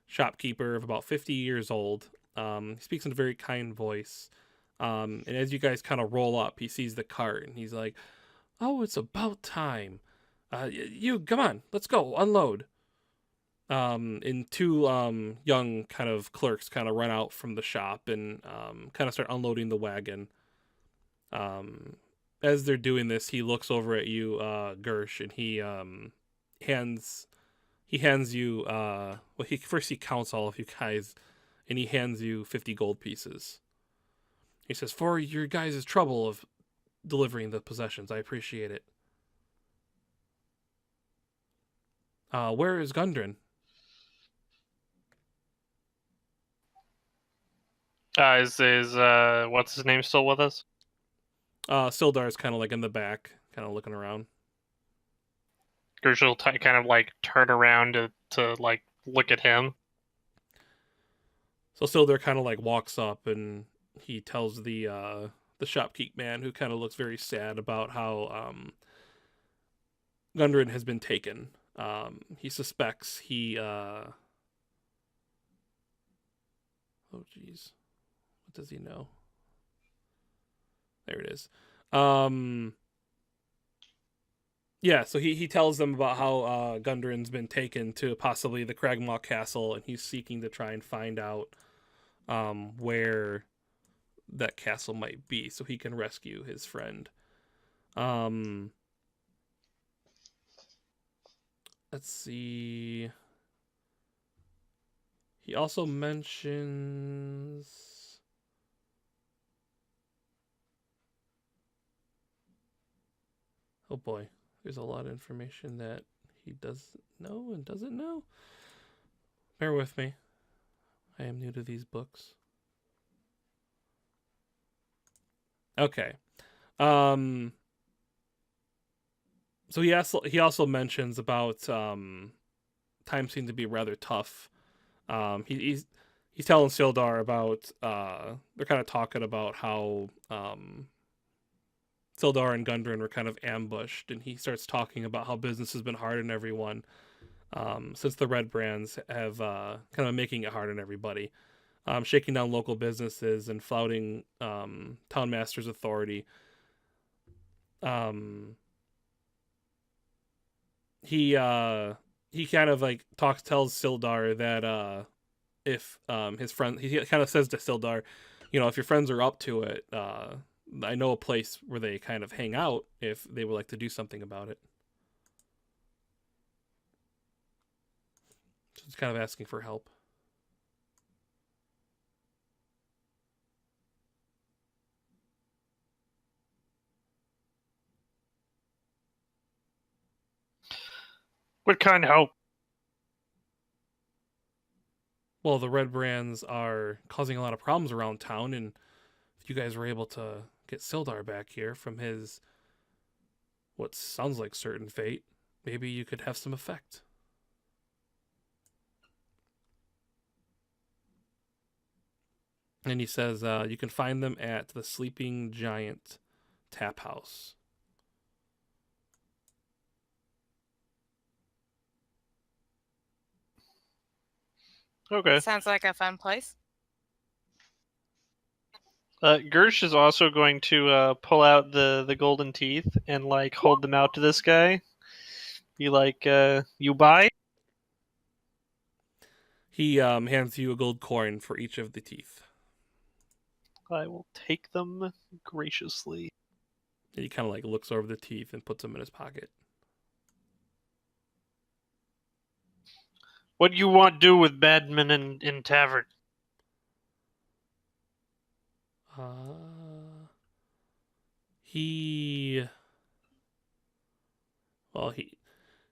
Speaker 1: shopkeeper of about 50 years old. He speaks in a very kind voice. And as you guys kind of roll up, he sees the cart and he's like, "Oh, it's about time. You come on, let's go, unload." And two young kind of clerks kind of run out from the shop and kind of start unloading the wagon. As they're doing this, he looks over at you, Gersh, and he hands you well, he counts all of you guys, and he hands you 50 gold pieces. He says, "For your guys' trouble of delivering the possessions, I appreciate it." Where is Gundren?
Speaker 5: Is what's his name still with us?
Speaker 1: Sildar is kind of like in the back, kind of looking around.
Speaker 5: Gersh will kind of like turn around to like look at him.
Speaker 1: So Sildar kind of like walks up and he tells the shopkeep man, who kind of looks very sad about how Gundren has been taken. He suspects he oh geez, what does he know? There it is. Yeah, so he tells them about how Gundren's been taken to possibly the Cragmaw Castle, and he's seeking to try and find out where that castle might be so he can rescue his friend. Let's see. He also mentions... Oh boy, there's a lot of information that he does know and doesn't know. Bear with me. I am new to these books. Okay. So he also mentions about times seem to be rather tough. He's telling Sildar about they're kind of talking about how Sildar and Gundren were kind of ambushed, and he starts talking about how business has been hard on everyone since the Red Brands have kind of making it hard on everybody, shaking down local businesses and flouting town master's authority. He kind of like tells Sildar that if his friend, he kind of says to Sildar, if your friends are up to it, I know a place where they kind of hang out if they would like to do something about it. So he's kind of asking for help.
Speaker 5: What kind of help?
Speaker 1: Well, the Red Brands are causing a lot of problems around town, and if you guys were able to get Sildar back here from his what sounds like certain fate, maybe you could have some effect. And he says you can find them at the Sleeping Giant Tap House.
Speaker 5: Okay.
Speaker 4: Sounds like a fun place.
Speaker 5: Gersh is also going to pull out the golden teeth and like hold them out to this guy. Be like, you buy?
Speaker 1: He hands you a gold coin for each of the teeth.
Speaker 5: I will take them graciously.
Speaker 1: And he kind of like looks over the teeth and puts them in his pocket.
Speaker 5: What do you want to do with badmen in tavern?
Speaker 1: He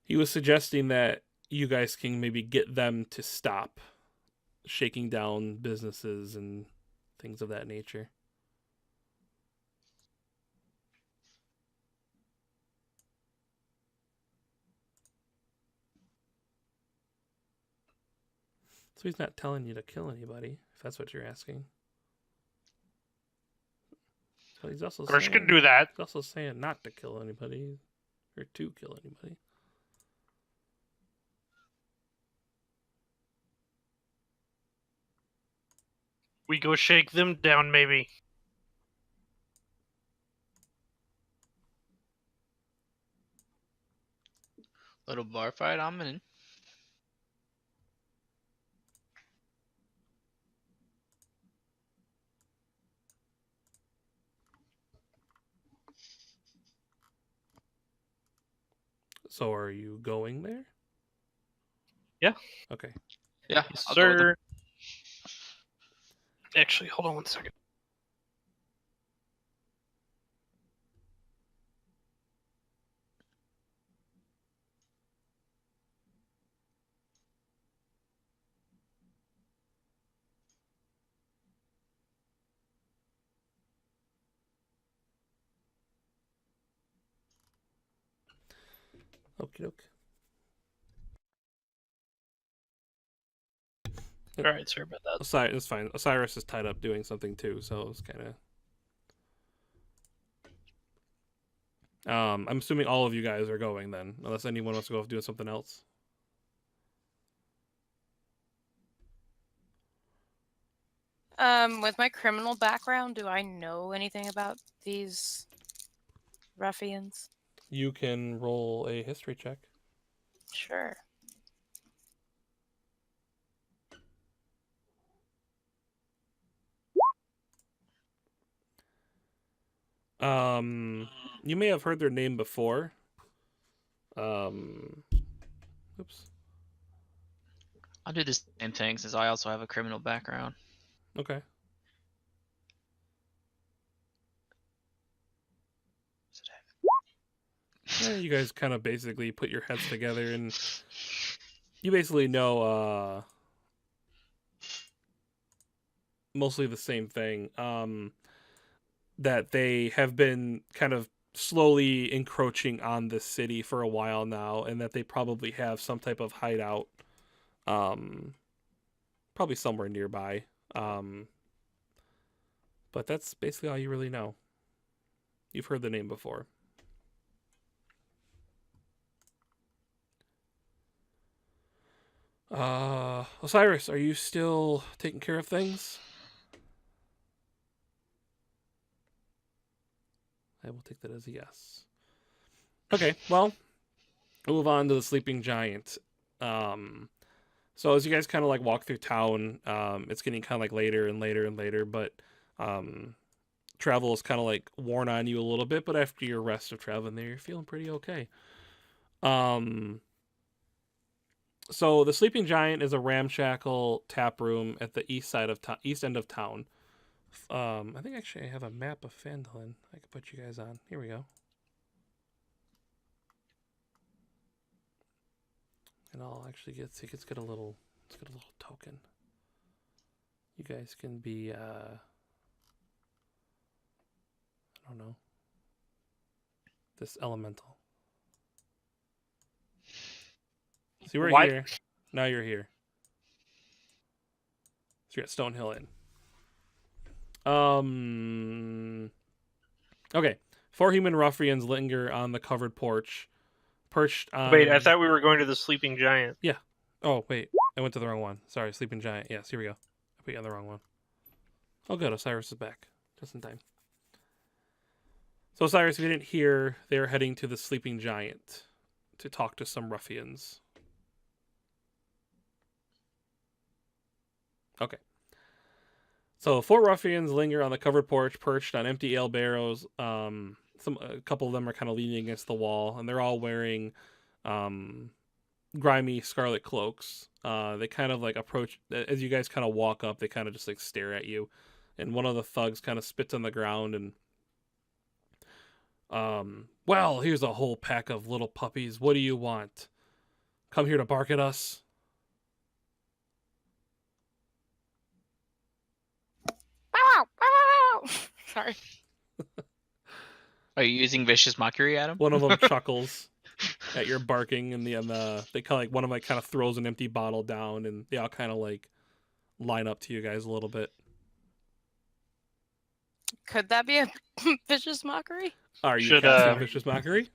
Speaker 1: he was suggesting that you guys can maybe get them to stop shaking down businesses and things of that nature. So he's not telling you to kill anybody, if that's what you're asking. But he's also
Speaker 5: Of course,
Speaker 1: saying,
Speaker 5: you can do that.
Speaker 1: he's also saying not to kill anybody or to kill anybody.
Speaker 5: We go shake them down, maybe.
Speaker 6: Little bar fight, I'm in.
Speaker 1: So are you going there?
Speaker 5: Yeah.
Speaker 1: Okay.
Speaker 6: Yeah,
Speaker 5: Yes,
Speaker 6: I'll go with them.
Speaker 5: sir. Actually, hold on one second.
Speaker 1: Okie doke.
Speaker 5: All right, sorry about that.
Speaker 1: Osiris, it's fine. Osiris is tied up doing something too, so it's kind of. I'm assuming all of you guys are going then, unless anyone wants to go off doing something else.
Speaker 4: With my criminal background, do I know anything about these ruffians?
Speaker 1: You can roll a history check.
Speaker 4: Sure.
Speaker 1: You may have heard their name before. Oops.
Speaker 6: I'll do the same thing since I also have a criminal background.
Speaker 1: Okay. Yeah, you guys kind of basically put your heads together and you basically know mostly the same thing. That they have been kind of slowly encroaching on this city for a while now, and that they probably have some type of hideout, probably somewhere nearby. But that's basically all you really know. You've heard the name before. Osiris, are you still taking care of things? I will take that as a yes. Okay, well, we'll move on to the Sleeping Giant. So as you guys kind of like walk through town, it's getting kind of like later and later and later, but travel is kind of like worn on you a little bit. But after your rest of traveling there, you're feeling pretty okay. So the Sleeping Giant is a ramshackle tap room at the east end of town. I think actually I have a map of Phandelver I could put you guys on. Here we go. And I'll actually get a little token. You guys can be I don't know. This elemental. See, we're
Speaker 5: Why-
Speaker 1: here. Now you're here. So you're at Stonehill Inn. Okay. 4 human ruffians linger on the covered porch, perched on.
Speaker 5: Wait, I thought we were going to the Sleeping Giant.
Speaker 1: Oh wait, I went to the wrong one. Sorry, Sleeping Giant. Yes, here we go. I put you on the wrong one. Oh good, Osiris is back. Just in time. So Osiris, if you didn't hear, they are heading to the Sleeping Giant to talk to some ruffians. Okay. So 4 ruffians linger on the covered porch, perched on empty ale barrels. A couple of them are kind of leaning against the wall, and they're all wearing grimy scarlet cloaks. They kind of like approach as you guys kind of walk up. They kind of just like stare at you, and one of the thugs kind of spits on the ground and well, here's a whole pack of little puppies. What do you want? Come here to bark at us?
Speaker 4: Bow, bow, bow, bow. Sorry.
Speaker 6: Are you using vicious mockery at him?
Speaker 1: One of them chuckles at your barking, and they kind of like one of them kind of throws an empty bottle down, and they all kind of like line up to you guys a little bit.
Speaker 4: Could that be a vicious mockery?
Speaker 1: Are you
Speaker 5: Should,
Speaker 1: casting vicious mockery?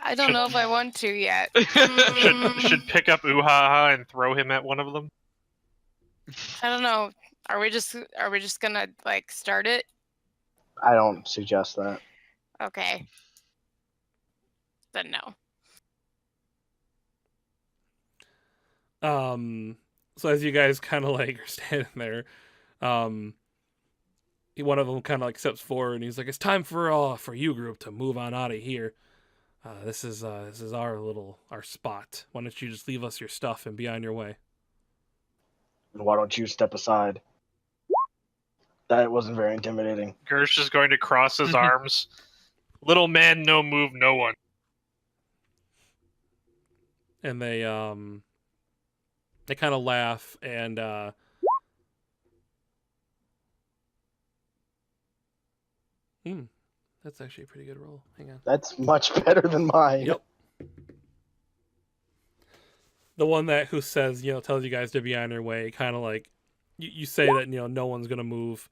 Speaker 4: I don't know if I want to yet.
Speaker 5: Should pick up Uhaha and throw him at one of them.
Speaker 4: I don't know. Are we just gonna like start it?
Speaker 2: I don't suggest that.
Speaker 4: Okay. Then no.
Speaker 1: So as you guys kind of like are standing there, one of them kind of like steps forward and he's like, "It's time for you group to move on out of here. This is our spot. Why don't you just leave us your stuff and be on your way?"
Speaker 2: And why don't you step aside? That wasn't very intimidating.
Speaker 5: Gersh is going to cross his arms. Little man, no move, no one.
Speaker 1: And they kind of laugh and that's actually a pretty good roll. Hang on.
Speaker 2: That's much better than mine.
Speaker 1: Yep. The one who says, tells you guys to be on your way, kind of like you say that, no one's gonna move.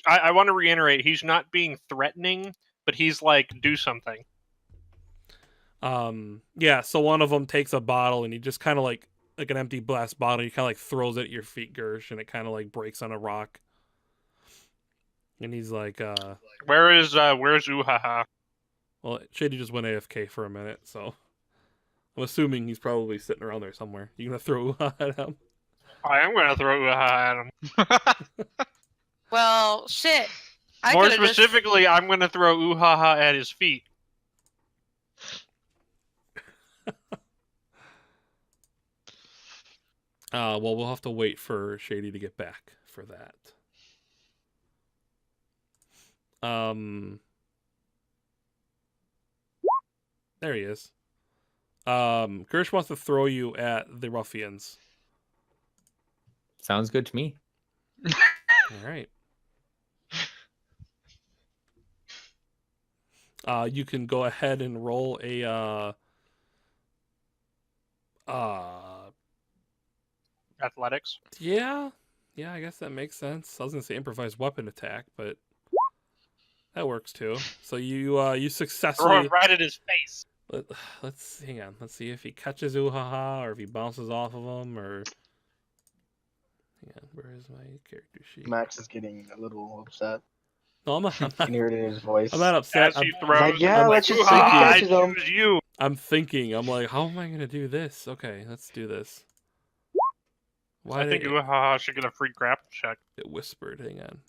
Speaker 5: I want to reiterate, he's not being threatening, but he's like, do something.
Speaker 1: Yeah, so one of them takes a bottle and he just kind of like an empty glass bottle, he kind of like throws it at your feet, Gersh, and it kind of like breaks on a rock. And he's like,
Speaker 5: where's Uhaha?
Speaker 1: well, Shady just went AFK for a minute, so I'm assuming he's probably sitting around there somewhere. You gonna throw at him?
Speaker 5: I am gonna throw Uhaha at him.
Speaker 4: Well, shit.
Speaker 5: More specifically, I'm gonna throw Uhaha at his feet.
Speaker 1: Well, we'll have to wait for Shady to get back for that. There he is. Gersh wants to throw you at the ruffians.
Speaker 3: Sounds good to me.
Speaker 1: All right. You can go ahead and roll a
Speaker 5: Athletics.
Speaker 1: yeah, I guess that makes sense. I was gonna say improvised weapon attack, but that works too. So you
Speaker 5: Throw
Speaker 1: successfully.
Speaker 5: it right at his face.
Speaker 1: Let's hang on. Let's see if he catches Uhaha or if he bounces off of him or. Hang on, where is my character sheet?
Speaker 2: Max is getting a little upset.
Speaker 1: No, I'm
Speaker 2: You can hear it in his voice.
Speaker 1: not upset.
Speaker 5: As he
Speaker 1: I'm,
Speaker 5: throws,
Speaker 2: like, yeah,
Speaker 5: I'm
Speaker 2: let's just see
Speaker 5: Uhaha,
Speaker 2: if he
Speaker 5: I
Speaker 2: catches him.
Speaker 5: choose you.
Speaker 1: I'm thinking. I'm like, how am I gonna do this? Okay, let's do this. Why
Speaker 5: I think
Speaker 1: did
Speaker 5: Uhaha should get a free grapple check.
Speaker 1: it whispered? Hang on.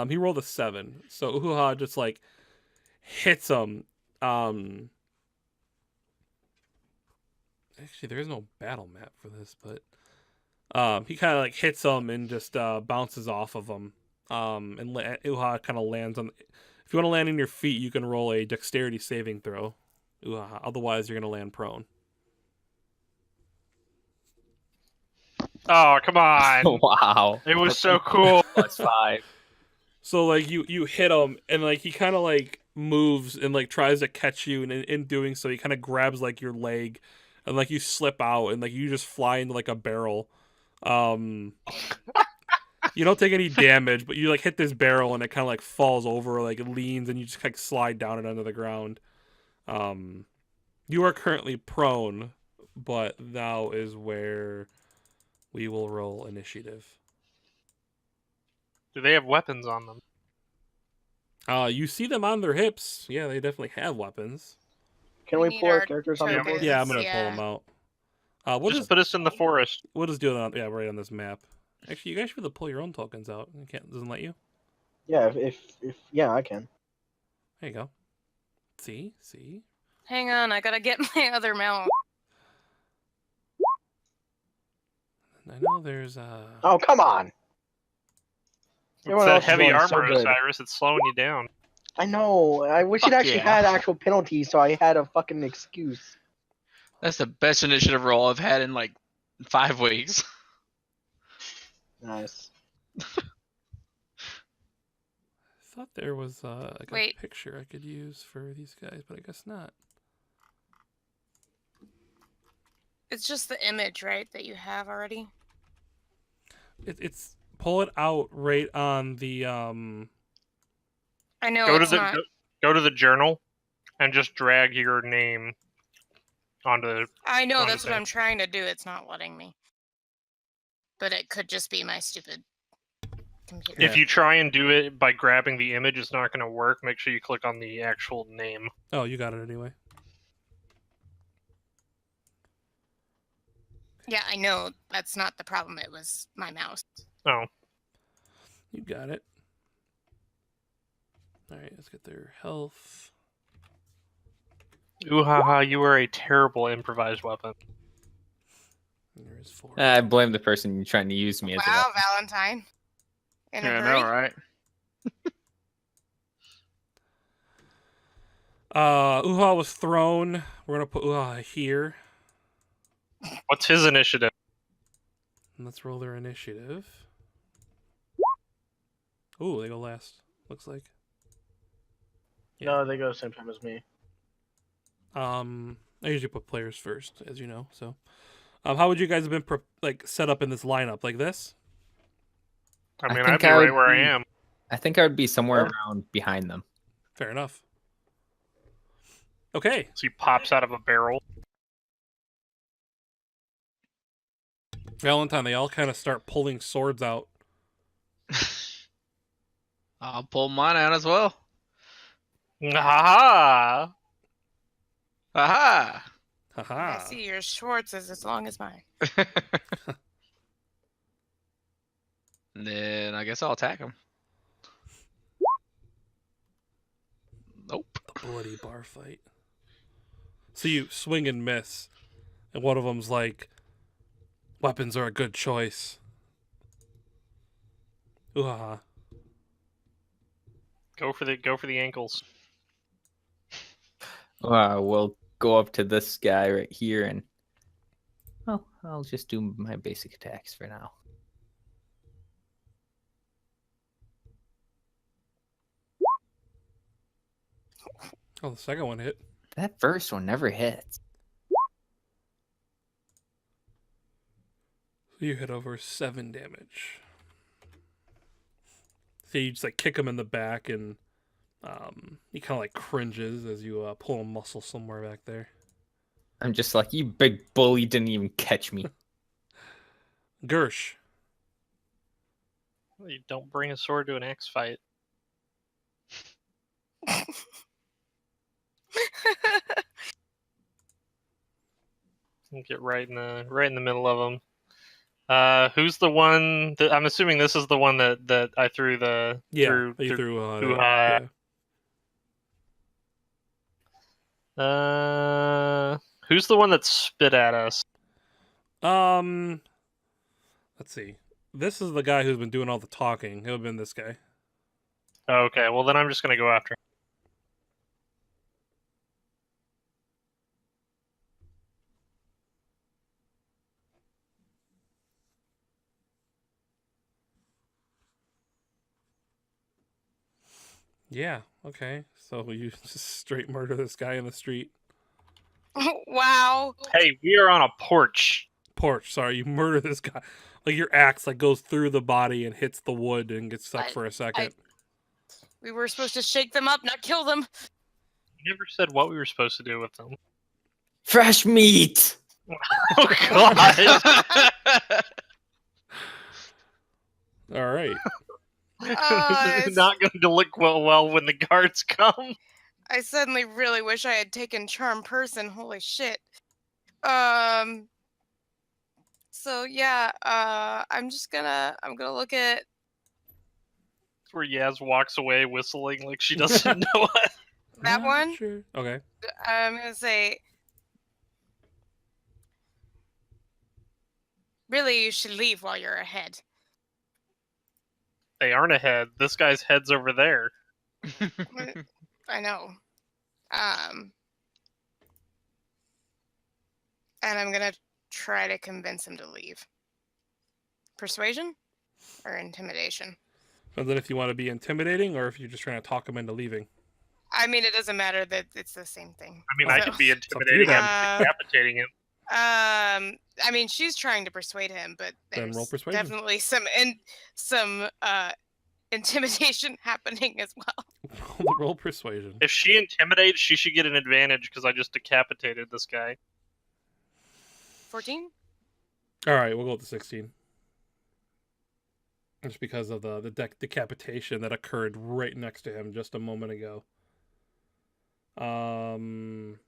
Speaker 1: He rolled a 7, so Uhaha just like hits him. Actually, there is no battle map for this, but he kind of like hits him and just bounces off of him. And Uhaha kind of lands on. If you want to land on your feet, you can roll a dexterity saving throw. Uhaha. Otherwise, you're gonna land prone.
Speaker 5: Oh, come on.
Speaker 3: Wow.
Speaker 5: It was so cool.
Speaker 3: +5.
Speaker 1: So like you hit him and like he kind of like moves and like tries to catch you, and in doing so he kind of grabs like your leg and like you slip out and like you just fly into like a barrel. You don't take any damage, but you like hit this barrel and it kind of like falls over, like it leans, and you just like slide down it under the ground. You are currently prone, but now is where we will roll initiative.
Speaker 5: Do they have weapons on them?
Speaker 1: You see them on their hips. Yeah, they definitely have weapons.
Speaker 2: Can
Speaker 4: We
Speaker 2: we
Speaker 4: need
Speaker 2: pull our
Speaker 4: our
Speaker 2: characters on the
Speaker 4: tokens.
Speaker 2: board?
Speaker 1: Yeah, I'm gonna pull
Speaker 4: Yeah.
Speaker 1: them out. We'll
Speaker 5: Just
Speaker 1: just
Speaker 5: put us in the forest.
Speaker 1: we'll just do it on right on this map. Actually, you guys should be able to pull your own tokens out. It doesn't let you.
Speaker 2: Yeah, if yeah, I can.
Speaker 1: There you go. See.
Speaker 4: Hang on, I gotta get my other mouse.
Speaker 1: I know there's
Speaker 2: Oh, come on.
Speaker 5: It's
Speaker 2: Everyone
Speaker 5: that
Speaker 2: else is
Speaker 5: heavy
Speaker 2: going so
Speaker 5: armor,
Speaker 2: good.
Speaker 5: Osiris. It's slowing you down.
Speaker 2: I know. I wish it
Speaker 6: Fuck
Speaker 2: actually
Speaker 6: yeah.
Speaker 2: had actual penalties, so I had a fucking excuse.
Speaker 6: That's the best initiative roll I've had in like 5 weeks.
Speaker 2: Nice.
Speaker 1: I thought there was like
Speaker 4: Wait.
Speaker 1: a picture I could use for these guys, but I guess not.
Speaker 4: It's just the image, right, that you have already?
Speaker 1: It's pull it out right on the
Speaker 4: I know
Speaker 5: Go to
Speaker 4: it's
Speaker 5: the
Speaker 4: not.
Speaker 5: go to the journal, and just drag your name onto.
Speaker 4: I know
Speaker 5: on
Speaker 4: that's
Speaker 5: the
Speaker 4: what
Speaker 5: thing.
Speaker 4: I'm trying to do. It's not letting me. But it could just be my stupid computer.
Speaker 5: If you try and do it by grabbing the image, it's not going to work. Make sure you click on the actual name.
Speaker 1: Oh, you got it anyway.
Speaker 4: Yeah, I know that's not the problem. It was my mouse.
Speaker 5: Oh,
Speaker 1: You got it. All right, let's get their health.
Speaker 5: ooh ha ha! You are a terrible improvised weapon.
Speaker 1: There is 4.
Speaker 3: I blame the person trying to use me as a
Speaker 4: Wow,
Speaker 3: weapon.
Speaker 4: Valentine. In a
Speaker 6: Yeah, I
Speaker 4: hurry?
Speaker 6: know, right?
Speaker 1: Uha was thrown. We're gonna put Uha here.
Speaker 5: What's his initiative?
Speaker 1: And let's roll their initiative. Ooh, they go last. Looks like. Yeah.
Speaker 2: No, they go the same time as me.
Speaker 1: I usually put players first, as you know. So, how would you guys have been set up in this lineup like this?
Speaker 5: I
Speaker 3: I
Speaker 5: mean,
Speaker 3: think
Speaker 5: I'd be
Speaker 3: I
Speaker 5: right
Speaker 3: would
Speaker 5: where I
Speaker 3: be-
Speaker 5: am.
Speaker 3: I think I would be somewhere
Speaker 2: Yeah.
Speaker 3: around behind them.
Speaker 1: Fair enough. Okay.
Speaker 5: So he pops out of a barrel.
Speaker 1: Valentine, they all kind of start pulling swords out.
Speaker 6: I'll pull mine out as well.
Speaker 5: Ha
Speaker 6: Aha!
Speaker 1: Haha.
Speaker 4: I see your Schwartz is as long as mine.
Speaker 6: Then I guess I'll attack him. Nope.
Speaker 1: The bloody bar fight. So you swing and miss, and one of them's like, "Weapons are a good choice." Ooh ha ha.
Speaker 5: Go for the ankles.
Speaker 3: We'll go up to this guy right here and I'll just do my basic attacks for now.
Speaker 1: Oh, the second one hit.
Speaker 3: That first one never hits.
Speaker 1: You hit over 7 damage. So you just kick him in the back, and he kind of cringes as you pull a muscle somewhere back there.
Speaker 3: I'm just like, you big bully didn't even catch me.
Speaker 1: Gersh.
Speaker 5: You don't bring a sword to an axe fight. Get right in the middle of them. Who's the one that I'm assuming this is the one that I threw the
Speaker 1: You
Speaker 5: threw
Speaker 1: threw
Speaker 5: Uha. Who's the one that spit at us?
Speaker 1: Let's see. This is the guy who's been doing all the talking. It would have been this guy.
Speaker 5: Okay, well then I'm just gonna go after him.
Speaker 1: Yeah, okay. So you just straight murder this guy in the street.
Speaker 4: Wow.
Speaker 5: Hey, we are on a porch.
Speaker 1: Porch, sorry. You murder this guy. Like your axe goes through the body and hits the wood and gets stuck for a second.
Speaker 4: We were supposed to shake them up, not kill them.
Speaker 5: You never said what we were supposed to do with them.
Speaker 3: Fresh meat!
Speaker 5: Oh god!
Speaker 1: All right.
Speaker 5: This is not going to look well when the guards come.
Speaker 4: I suddenly really wish I had taken Charm Person. Holy shit. So yeah, I'm gonna look at
Speaker 5: It's where Yaz walks away whistling like she doesn't know it.
Speaker 4: that
Speaker 1: Not
Speaker 4: one.
Speaker 1: Sure. Okay.
Speaker 4: I'm gonna say, really, you should leave while you're ahead.
Speaker 5: They aren't ahead. This guy's head's over there.
Speaker 4: I know. And I'm gonna try to convince him to leave. Persuasion or intimidation?
Speaker 1: Depends on if you want to be intimidating or if you're just trying to talk him into leaving.
Speaker 4: I mean, it doesn't matter that it's the same thing.
Speaker 5: I mean, I
Speaker 4: So,
Speaker 5: could be
Speaker 1: up to you
Speaker 5: intimidating him,
Speaker 4: then.
Speaker 5: decapitating him.
Speaker 4: I mean, she's trying to persuade him, but
Speaker 1: Then roll
Speaker 4: there's
Speaker 1: persuasion.
Speaker 4: definitely some intimidation happening as well.
Speaker 1: Roll persuasion.
Speaker 5: If she intimidates, she should get an advantage because I just decapitated this guy.
Speaker 4: 14?
Speaker 1: All right, we'll go with the 16. Just because of the decapitation that occurred right next to him just a moment ago.
Speaker 5: You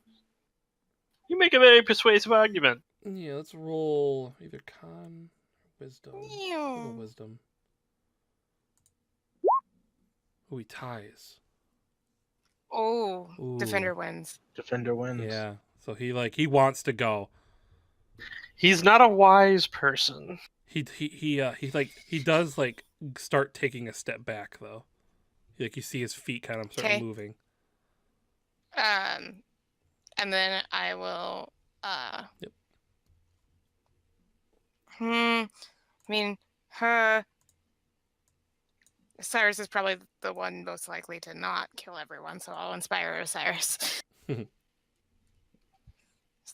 Speaker 5: make a very persuasive argument.
Speaker 1: Yeah, let's roll either con or wisdom. We'll go
Speaker 4: Ew.
Speaker 1: wisdom. Oh, he ties.
Speaker 4: Oh,
Speaker 1: Ooh.
Speaker 4: defender wins.
Speaker 2: Defender wins.
Speaker 1: Yeah. So he wants to go.
Speaker 5: He's not a wise person.
Speaker 1: He does like start taking a step back though. Like you see his feet kind of start
Speaker 4: Okay.
Speaker 1: moving.
Speaker 4: And then I will.
Speaker 1: Yep.
Speaker 4: I mean, her. Osiris is probably the one most likely to not kill everyone, so I'll inspire Osiris. It's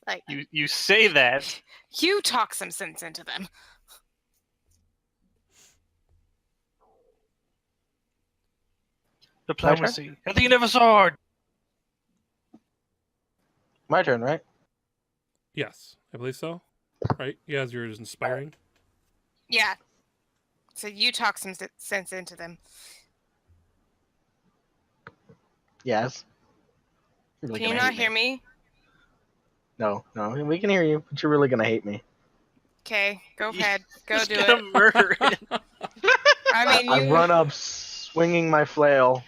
Speaker 4: like,
Speaker 5: You say that.
Speaker 4: you talk some sense into them.
Speaker 5: Diplomacy. At the end of a sword.
Speaker 2: My turn, right?
Speaker 1: Yes, I believe so. Right? Yeah, as you're just inspiring.
Speaker 4: Yeah. So you talk some sense into them.
Speaker 2: Yes. You're really
Speaker 4: Can you
Speaker 2: gonna
Speaker 4: not
Speaker 2: hate
Speaker 4: hear me?
Speaker 2: No, we can hear you, but you're really gonna hate me.
Speaker 4: Okay, go ahead. Go
Speaker 5: Just
Speaker 4: do
Speaker 5: gonna
Speaker 4: it.
Speaker 5: murder it.
Speaker 4: I mean,
Speaker 2: I run up, swinging my flail,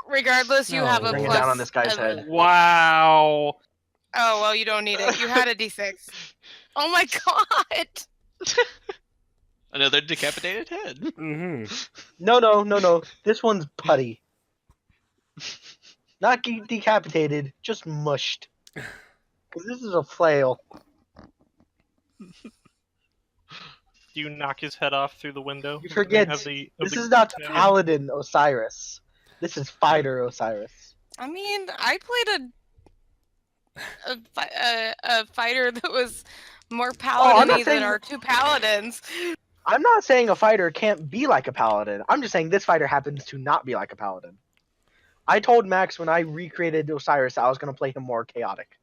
Speaker 4: regardless, you have a
Speaker 2: bring it
Speaker 4: plus.
Speaker 2: down on this guy's head.
Speaker 5: Wow.
Speaker 4: Oh, well, you don't need it. You had a d6. Oh my god!
Speaker 6: Another decapitated head.
Speaker 1: Mm-hmm.
Speaker 2: No. This one's putty. Not decapitated, just mushed. Because this is a flail.
Speaker 5: Do you knock his head off through the window?
Speaker 2: You forget, this is not Paladin Osiris. This is Fighter Osiris.
Speaker 4: I mean, I played a fighter that was more paladin-y than our two paladins.
Speaker 2: I'm not saying a fighter can't be like a paladin. I'm just saying this fighter happens to not be like a paladin. I told Max when I recreated Osiris I was going to play him more chaotic.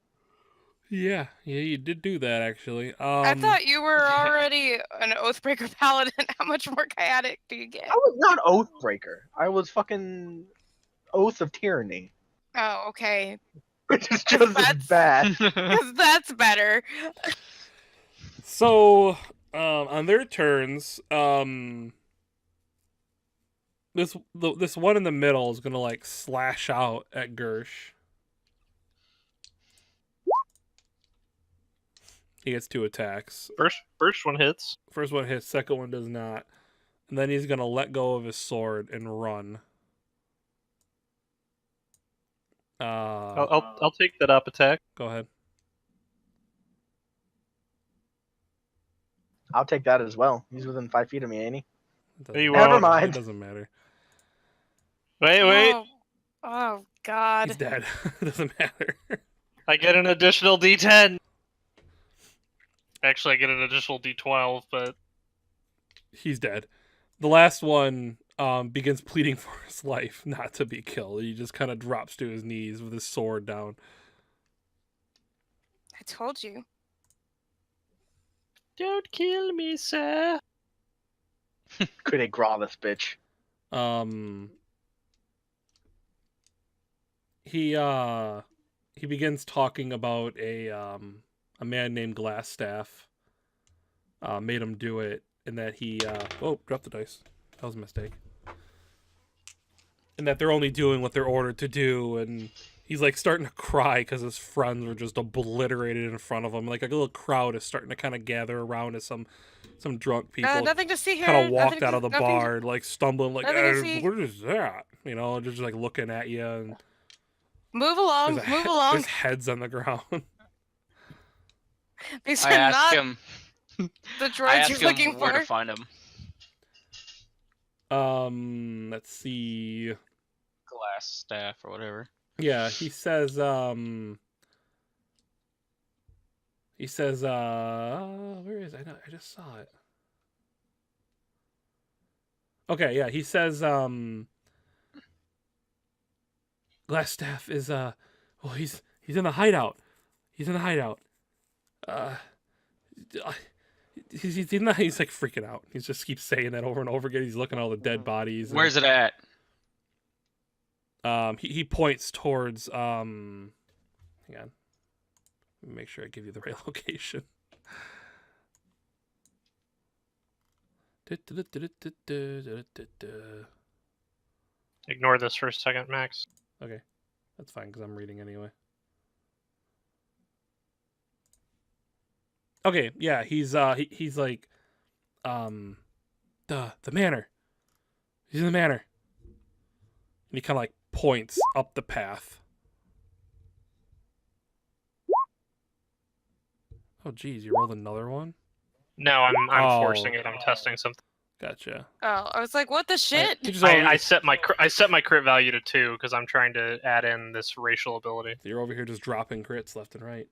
Speaker 1: Yeah, you did do that actually.
Speaker 4: I thought you were already an Oathbreaker paladin. How much more chaotic do you get?
Speaker 2: I was not Oathbreaker. I was fucking Oath of Tyranny.
Speaker 4: Oh, okay.
Speaker 2: Which is just as bad.
Speaker 4: Because that's better.
Speaker 1: So, on their turns, this one in the middle is gonna like slash out at Gersh. He gets 2 attacks.
Speaker 5: First one hits.
Speaker 1: First one hits, second one does not. And then he's gonna let go of his sword and run.
Speaker 5: I'll take that up attack.
Speaker 1: Go ahead.
Speaker 2: I'll take that as well. He's within 5 feet of me, ain't he?
Speaker 5: You
Speaker 2: Never
Speaker 5: won't.
Speaker 2: mind.
Speaker 1: It doesn't matter.
Speaker 5: Wait.
Speaker 4: Oh God.
Speaker 1: He's dead. It doesn't matter.
Speaker 5: I get an additional D10. Actually, I get an additional D12, but
Speaker 1: He's dead. The last one begins pleading for his life not to be killed. He just kind of drops to his knees with his sword down.
Speaker 4: I told you.
Speaker 5: don't kill me, sir.
Speaker 2: Could graw this bitch.
Speaker 1: He begins talking about a man named Glassstaff made him do it, and that he oh, dropped the dice. That was a mistake. And that they're only doing what they're ordered to do, and he's like starting to cry because his friends were just obliterated in front of him. Like a little crowd is starting to kind of gather around as some drunk people
Speaker 4: Nothing to see here.
Speaker 1: kind of walked
Speaker 4: Nothing
Speaker 1: out of the
Speaker 4: nothing
Speaker 1: bar, like stumbling, like,
Speaker 4: nothing to see.
Speaker 1: what is that? You know, just like looking at you, and
Speaker 4: Move along.
Speaker 1: there's,
Speaker 4: Move along.
Speaker 1: there's heads on the ground.
Speaker 4: These
Speaker 7: I
Speaker 4: are
Speaker 7: ask
Speaker 4: not
Speaker 7: him.
Speaker 4: the
Speaker 7: I
Speaker 4: droids
Speaker 7: ask
Speaker 4: you're
Speaker 7: him
Speaker 4: looking
Speaker 7: where
Speaker 4: for.
Speaker 7: to find him.
Speaker 1: Let's see.
Speaker 7: Glass staff or whatever.
Speaker 1: Yeah, he says, where is it? I just saw it. Okay, yeah, he says, Glassstaff is, he's in the hideout. He's in the hideout. He's like freaking out. He just keeps saying that over and over again. He's looking at all the dead bodies. And,
Speaker 7: Where's it at?
Speaker 1: he points towards, hang on. Let me make sure I give you the right location.
Speaker 5: Ignore this for a second, Max.
Speaker 1: Okay, that's fine because I'm reading anyway. Okay, yeah, he's like, the manor. He's in the manor, and he kind of like points up the path. Oh, geez, you rolled another one.
Speaker 5: No, I'm
Speaker 1: Oh.
Speaker 5: forcing it. I'm testing something.
Speaker 1: Gotcha.
Speaker 4: Oh, I was like, what the shit?
Speaker 1: He just
Speaker 5: I set my crit value to 2 because I'm trying to add in this racial ability.
Speaker 1: You're over here just dropping crits left and right.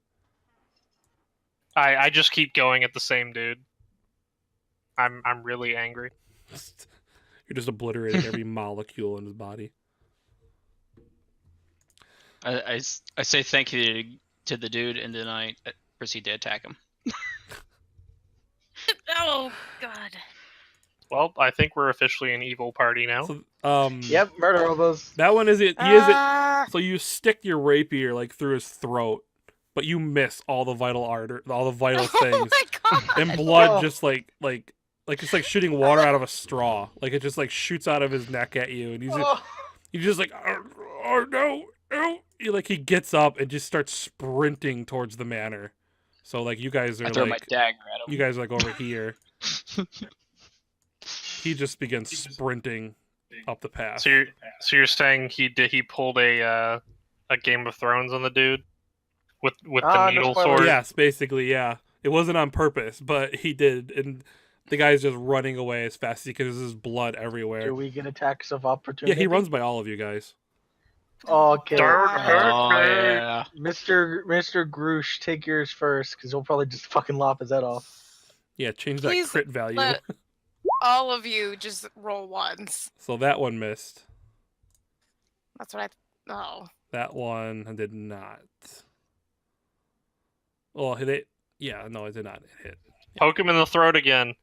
Speaker 5: I just keep going at the same dude. I'm really angry.
Speaker 1: You're just obliterating every molecule in his body.
Speaker 7: I say thank you to the dude, and then I proceed to attack him.
Speaker 4: Oh God.
Speaker 5: Well, I think we're officially an evil party now.
Speaker 1: So,
Speaker 2: Yep, murder hobos.
Speaker 1: that one is it. He is it.
Speaker 4: Ah.
Speaker 1: So you stick your rapier like through his throat, but you miss all the vital all the vital
Speaker 4: Oh
Speaker 1: things,
Speaker 4: my God.
Speaker 1: and blood
Speaker 2: Oh.
Speaker 1: just like it's like shooting water out of a straw. Like it just like shoots out of his neck at you, and he's just like, oh no, no. He gets up and just starts sprinting towards the manor. So like you guys are
Speaker 7: I throw my
Speaker 1: like
Speaker 7: dagger at him.
Speaker 1: you guys are like over here. He just begins sprinting up the path.
Speaker 5: So you're saying he pulled a Game of Thrones on the dude with the
Speaker 2: No
Speaker 5: needle
Speaker 2: spoilers.
Speaker 5: sword?
Speaker 1: Yes, basically, yeah. It wasn't on purpose, but he did, and the guy's just running away as fast as he can. There's just blood everywhere.
Speaker 2: Do we get attacks of
Speaker 1: Yeah,
Speaker 2: opportunity?
Speaker 1: he runs by all of you guys.
Speaker 2: Okay.
Speaker 5: Dark
Speaker 7: Oh yeah.
Speaker 2: Mr. Groosh, take yours first, because he'll probably just fucking lop his head off.
Speaker 1: Yeah, change that
Speaker 4: Please
Speaker 1: crit value.
Speaker 4: let- All of you just roll once.
Speaker 1: So that one missed.
Speaker 4: That's what I. Oh.
Speaker 1: That one did not. Well, yeah, no, it did not hit.
Speaker 5: Poke him in the throat again.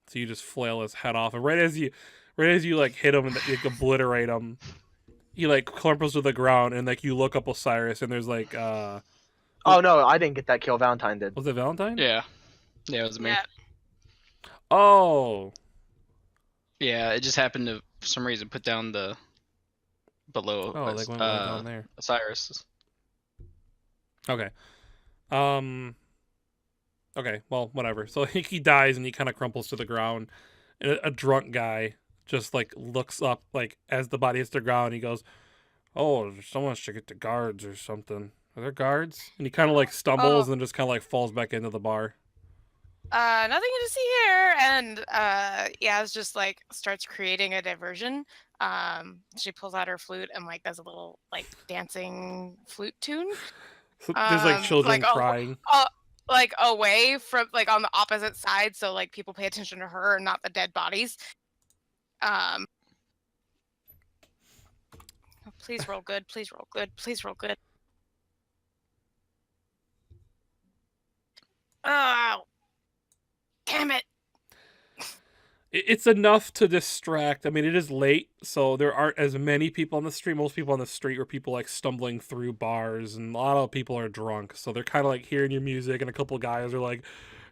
Speaker 1: So you just flail his head off, and right as you like hit him and like obliterate him, he like clumpers to the ground, and like you look up Osiris, and there's like
Speaker 2: Oh no, I didn't get that kill. Valentine did.
Speaker 1: was it Valentine?
Speaker 7: Yeah. Yeah, it was me.
Speaker 4: Yeah.
Speaker 1: Oh,
Speaker 7: Yeah, it just happened to, for some reason, put down the below
Speaker 1: like went right down there.
Speaker 7: Osiris.
Speaker 1: Okay. Okay, well, whatever. So he dies and he kind of crumples to the ground. And a drunk guy just like looks up, like as the body hits the ground. He goes, "Oh, someone should get the guards or something. Are there guards?" And he kind of like stumbles and just kind of like falls back into the bar.
Speaker 4: Nothing to see here. And Yaz just like starts creating a diversion. She pulls out her flute and like does a little like dancing flute tune.
Speaker 1: So there's like children
Speaker 4: like,
Speaker 1: crying.
Speaker 4: Like away from like on the opposite side, so like people pay attention to her and not the dead bodies. Please roll good. Please roll good. Please roll good. Oh, damn it!
Speaker 1: It's enough to distract. I mean, it is late, so there aren't as many people on the street. Most people on the street are people like stumbling through bars, and a lot of people are drunk, so they're kind of like hearing your music, and a couple guys are like,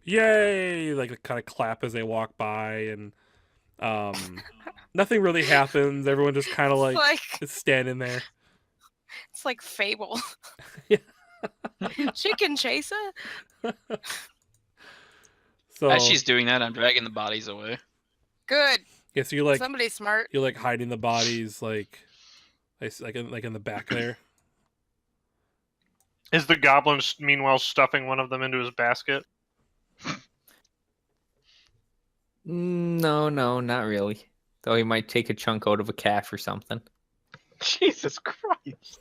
Speaker 1: "Yay!" like kind of clap as they walk by, and nothing really happens. Everyone just kind of
Speaker 4: It's
Speaker 1: like
Speaker 4: like
Speaker 1: is standing there.
Speaker 4: it's like Fable.
Speaker 1: Yeah.
Speaker 4: Chicken chaser.
Speaker 1: So
Speaker 7: As she's doing that, I'm dragging the bodies away.
Speaker 4: Good.
Speaker 1: yeah, so you're
Speaker 4: Somebody smart.
Speaker 1: hiding the bodies like in the back there.
Speaker 5: Is the goblin meanwhile stuffing one of them into his basket?
Speaker 3: No, not really. Though he might take a chunk out of a calf or something.
Speaker 2: Jesus Christ.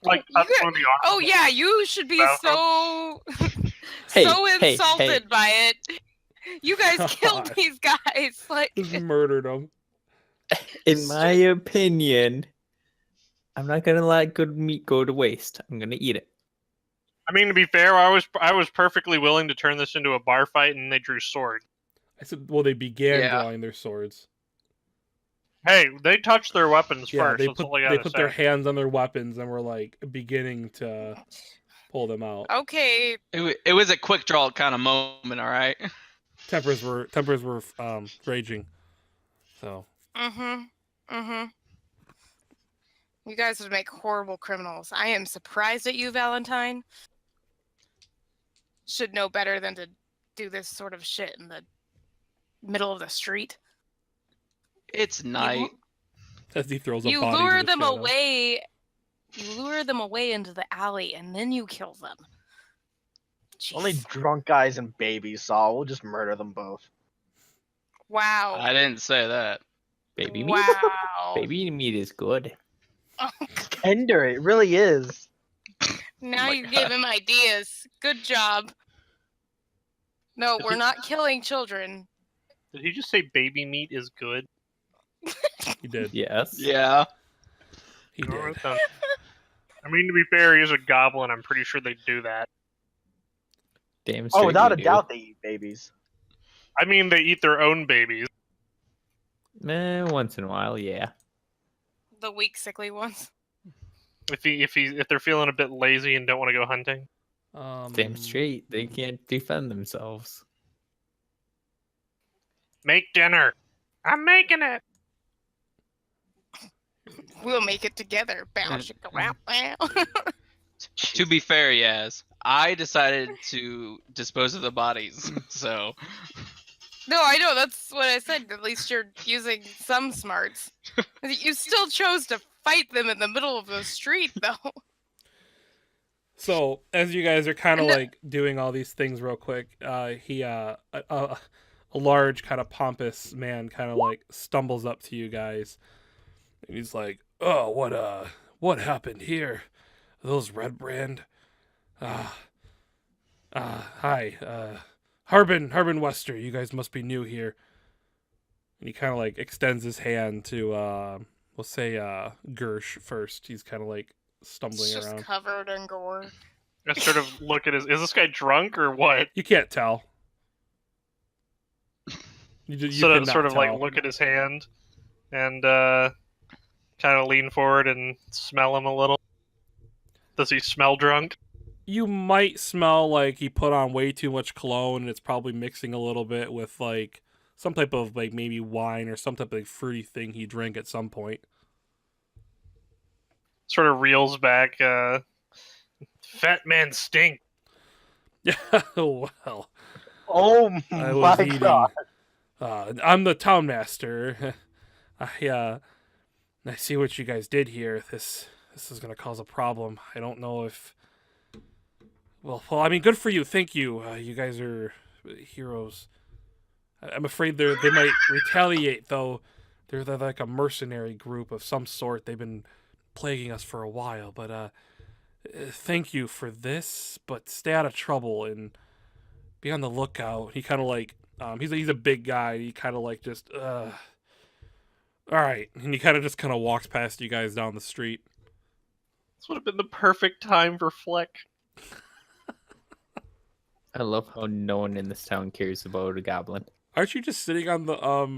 Speaker 5: Like
Speaker 4: You
Speaker 5: that's
Speaker 4: got-
Speaker 5: one of the
Speaker 4: Oh yeah, you should be so
Speaker 3: Hey,
Speaker 4: so
Speaker 3: hey,
Speaker 4: insulted
Speaker 3: hey.
Speaker 4: by it. You guys killed
Speaker 1: God.
Speaker 4: these guys. Like
Speaker 1: Just murdered them.
Speaker 3: In my opinion, I'm not gonna let good meat go to waste. I'm gonna eat it.
Speaker 5: I mean, to be fair, I was perfectly willing to turn this into a bar fight, and they drew swords.
Speaker 1: I said, well, they began
Speaker 7: Yeah.
Speaker 1: drawing their swords.
Speaker 5: Hey, they touched their weapons
Speaker 1: Yeah,
Speaker 5: first.
Speaker 1: they
Speaker 5: That's
Speaker 1: put
Speaker 5: all I gotta
Speaker 1: their
Speaker 5: say.
Speaker 1: hands on their weapons and were like beginning to pull them out.
Speaker 4: okay,
Speaker 7: It was a quick draw kind of moment, all right?
Speaker 1: Tempers were raging. So
Speaker 4: You guys would make horrible criminals. I am surprised at you, Valentine. Should know better than to do this sort of shit in the middle of the street.
Speaker 7: It's night.
Speaker 1: as he throws a
Speaker 4: You
Speaker 1: body
Speaker 4: lure
Speaker 1: into the
Speaker 4: them
Speaker 1: shadow.
Speaker 4: away. You lure them away into the alley, and then you kill them.
Speaker 2: Only
Speaker 4: Jeez.
Speaker 2: drunk guys and babies, Saul. We'll just murder them both.
Speaker 4: Wow.
Speaker 7: I didn't say that.
Speaker 3: Baby meat.
Speaker 4: Wow.
Speaker 3: Baby meat is good.
Speaker 2: Tender, it really is.
Speaker 4: Now
Speaker 7: my
Speaker 4: you
Speaker 7: God.
Speaker 4: gave him ideas. Good job. No,
Speaker 5: Did
Speaker 4: we're
Speaker 5: he-
Speaker 4: not killing children.
Speaker 5: Did he just say baby meat is good?
Speaker 1: He did.
Speaker 3: Yes.
Speaker 7: Yeah.
Speaker 1: He did.
Speaker 5: Alright then. I mean, to be fair, he is a goblin. I'm pretty sure they do that.
Speaker 3: Damn
Speaker 2: Oh,
Speaker 3: straight
Speaker 2: without a
Speaker 3: we do.
Speaker 2: doubt they eat babies.
Speaker 5: I mean, they eat their own babies.
Speaker 3: Once in a while, yeah.
Speaker 4: The weak, sickly ones.
Speaker 5: If they're feeling a bit lazy and don't want to go hunting.
Speaker 3: Damn straight. They can't defend themselves.
Speaker 5: Make dinner. I'm making it.
Speaker 4: We'll make it together. Bow, shika, wow, wow.
Speaker 7: To be fair, yes. I decided to dispose of the bodies, so
Speaker 4: No, I know. That's what I said. At least you're using some smarts. You still chose to fight them in the middle of the street, though.
Speaker 1: So as you guys are kind of
Speaker 4: And the-
Speaker 1: like doing all these things real quick, a large kind of pompous man kind of like stumbles up to you guys, and he's like, "Oh, what happened here? Those red brand? Hi, Harbin Wester. You guys must be new here." And he kind of like extends his hand to we'll say Gersh first. He's kind of like stumbling
Speaker 4: It's just
Speaker 1: around.
Speaker 4: covered in gore.
Speaker 5: I sort of look at is this guy drunk or what?
Speaker 1: You can't tell. You
Speaker 5: Sort
Speaker 1: cannot
Speaker 5: of like
Speaker 1: tell.
Speaker 5: look at his hand and kind of lean forward and smell him a little. Does he smell drunk?
Speaker 1: You might smell like he put on way too much cologne, and it's probably mixing a little bit with like some type of like maybe wine or some type of like, fruity thing he drank at some point.
Speaker 5: Sort of reels back. Fat man stink.
Speaker 1: Yeah, well,
Speaker 2: Oh
Speaker 1: I was
Speaker 2: my
Speaker 1: eating.
Speaker 2: god.
Speaker 1: I'm the town master. I see what you guys did here. This is gonna cause a problem. I don't know if. Well, I mean, good for you. Thank you. You guys are heroes. I'm afraid they might retaliate, though. They're like a mercenary group of some sort. They've been plaguing us for a while, but thank you for this. But stay out of trouble and be on the lookout. He kind of like he's a big guy. He kind of like just all right, and he kind of walks past you guys down the street.
Speaker 5: This would have been the perfect time for Fleck.
Speaker 3: I love how no one in this town cares about a goblin.
Speaker 1: Aren't you just sitting on the Well,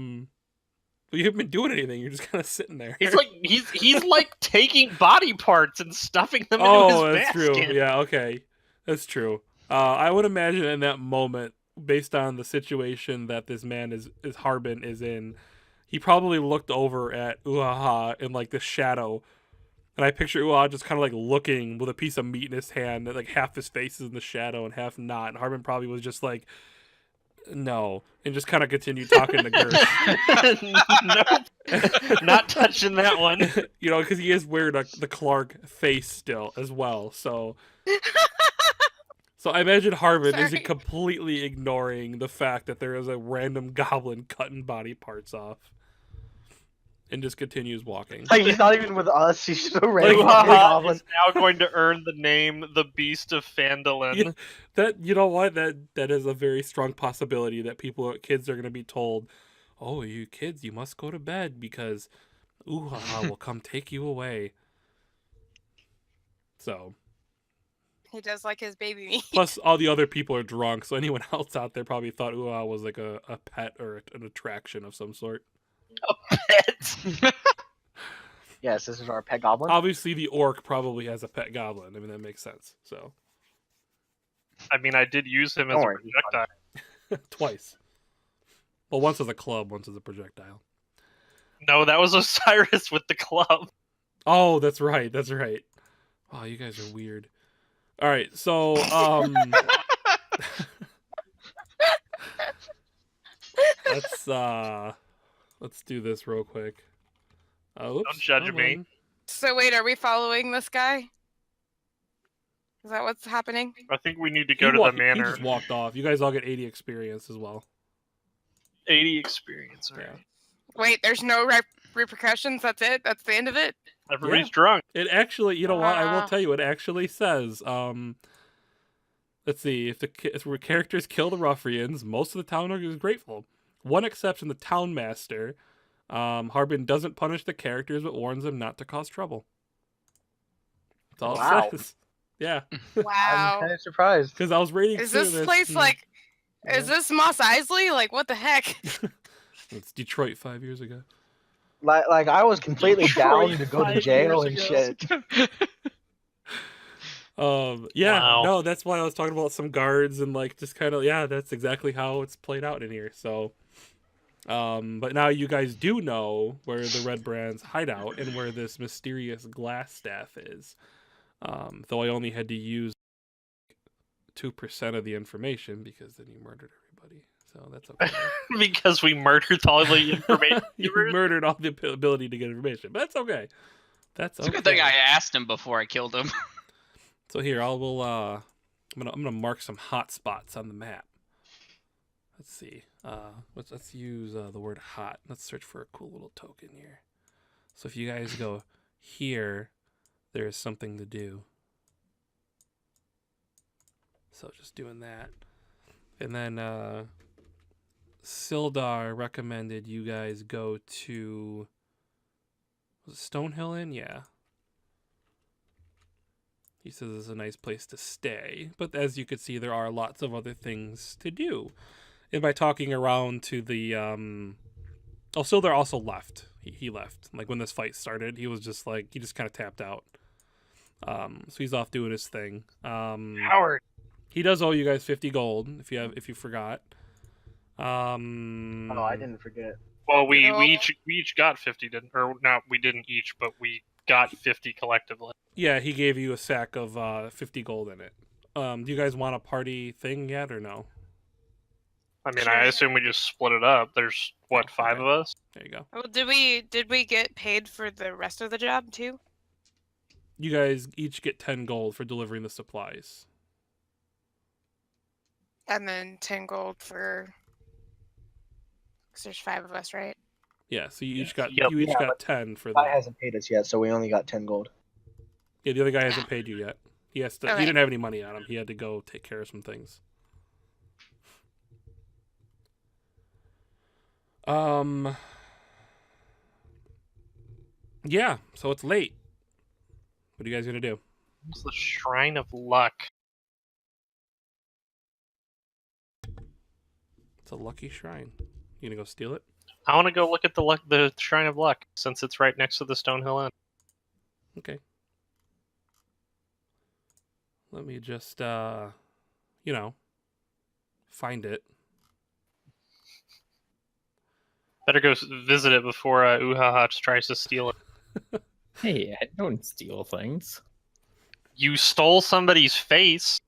Speaker 1: you haven't been doing anything. You're just kind of sitting there.
Speaker 5: He's like he's like taking body parts and stuffing them into
Speaker 1: Oh,
Speaker 5: his
Speaker 1: that's
Speaker 5: basket.
Speaker 1: true. Yeah, okay, that's true. I would imagine in that moment, based on the situation that this man is Harbin is in, he probably looked over at Uaha in like the shadow, and I picture Uaha just kind of like looking with a piece of meat in his hand, that like half his face is in the shadow and half not. And Harbin probably was just like, no, and just kind of continued talking to Gersh.
Speaker 5: Nope, not touching that one.
Speaker 1: You know, because he is wearing the Clark face still as well. So I imagine Harbin
Speaker 4: Sorry.
Speaker 1: isn't completely ignoring the fact that there is a random goblin cutting body parts off, and just continues walking.
Speaker 2: Like, he's not even with us. He's just a random
Speaker 1: Like,
Speaker 2: goblin.
Speaker 5: is now going to earn the name the Beast of Phandelver.
Speaker 1: Yeah, that, you know what, that is a very strong possibility that kids are going to be told, "Oh, you kids, you must go to bed because Uhaha will come take you away." So.
Speaker 4: He does like his baby meat.
Speaker 1: Plus, all the other people are drunk, so anyone else out there probably thought Uaha was like a pet or an attraction of some sort.
Speaker 5: Pet.
Speaker 2: Yes, this is our pet goblin.
Speaker 1: Obviously, the orc probably has a pet goblin. I mean, that makes sense. So,
Speaker 5: I mean, I did use him as
Speaker 2: Don't
Speaker 5: a
Speaker 2: worry.
Speaker 5: projectile.
Speaker 1: twice. Well, once as a club, once as a projectile.
Speaker 5: No, that was Osiris with the club.
Speaker 1: Oh, that's right. That's right. Oh, you guys are weird. All right, so let's do this real quick. Oops,
Speaker 5: Don't judge me.
Speaker 4: So wait, are we following this guy? Is that what's happening?
Speaker 5: I think we need to go to the
Speaker 1: He
Speaker 5: manor.
Speaker 1: just walked off. You guys all get 80 experience as well.
Speaker 5: 80 experience. All
Speaker 1: Yeah.
Speaker 5: right.
Speaker 4: Wait, there's no repercussions. That's it. That's the end of it.
Speaker 5: Everybody's
Speaker 1: Yeah.
Speaker 5: drunk.
Speaker 1: It actually, you know what? I will
Speaker 4: Ah.
Speaker 1: tell you. It actually says, let's see, if the characters kill the ruffians, most of the town is grateful. One exception, the town master. Harbin doesn't punish the characters, but warns them not to cause trouble. That's all
Speaker 2: Wow.
Speaker 1: it says. Yeah,
Speaker 2: I'm
Speaker 4: Wow.
Speaker 2: kind of surprised.
Speaker 1: because I was reading
Speaker 4: Is
Speaker 1: through
Speaker 4: this place like? Is this Moss Isley? Like, what the heck?
Speaker 1: It's Detroit 5 years ago.
Speaker 2: Like I was completely
Speaker 5: Detroit
Speaker 2: down to go to
Speaker 5: 5
Speaker 2: jail
Speaker 5: years
Speaker 2: and
Speaker 5: ago.
Speaker 2: shit.
Speaker 1: Yeah,
Speaker 5: Wow.
Speaker 1: no, that's why I was talking about some guards and like just kind of, yeah, that's exactly how it's played out in here. So, but now you guys do know where the Red Brand's hideout and where this mysterious glass staff is. Though I only had to use 2% of the information because then you murdered everybody. So that's okay.
Speaker 5: Because we murdered all the information.
Speaker 1: You murdered all the ability to get information, but that's okay. That's
Speaker 7: It's
Speaker 1: okay.
Speaker 7: a good thing I asked him before I killed him.
Speaker 1: So here, I'm gonna mark some hot spots on the map. Let's see. Let's use the word hot. Let's search for a cool little token here. So if you guys go here, there is something to do. So just doing that, and then Sildar recommended you guys go to, was it Stonehill Inn? Yeah. He says it's a nice place to stay, but as you can see, there are lots of other things to do. And by talking around to the, Sildar also left. He left. Like when this fight started, he was just like, he just kind of tapped out. So he's off doing his thing.
Speaker 5: Howard.
Speaker 1: He does owe you guys 50 gold if you forgot.
Speaker 2: Oh, I didn't forget.
Speaker 5: Well, we
Speaker 4: No.
Speaker 5: each got 50, didn't? Or no, we didn't each, but we got 50 collectively.
Speaker 1: Yeah, he gave you a sack of 50 gold in it. Do you guys want a party thing yet or no?
Speaker 5: I mean,
Speaker 4: Sure.
Speaker 5: I assume we just split it up. There's what, 5
Speaker 1: Okay.
Speaker 5: of us?
Speaker 1: There you go.
Speaker 4: Well, did we get paid for the rest of the job too?
Speaker 1: You guys each get 10 gold for delivering the supplies.
Speaker 4: And then 10 gold for. Because there's 5 of us, right?
Speaker 1: Yeah, so you each got
Speaker 5: Yep.
Speaker 1: you each
Speaker 2: Yeah,
Speaker 1: got 10 for
Speaker 2: Guy
Speaker 1: that.
Speaker 2: hasn't paid us yet, so we only got 10 gold.
Speaker 1: Yeah, the other guy hasn't paid you yet. He has to.
Speaker 4: Okay.
Speaker 1: He didn't have any money on him. He had to go take care of some things. Yeah, so it's late. What are you guys gonna do?
Speaker 5: It's the Shrine of Luck.
Speaker 1: It's a lucky shrine. You gonna go steal it?
Speaker 5: I want to go look at the Shrine of Luck since it's right next to the Stonehill Inn.
Speaker 1: Okay. Let me just, find it.
Speaker 5: Better go visit it before Uhaha tries to steal it.
Speaker 3: Hey, I don't steal things.
Speaker 5: You stole somebody's face.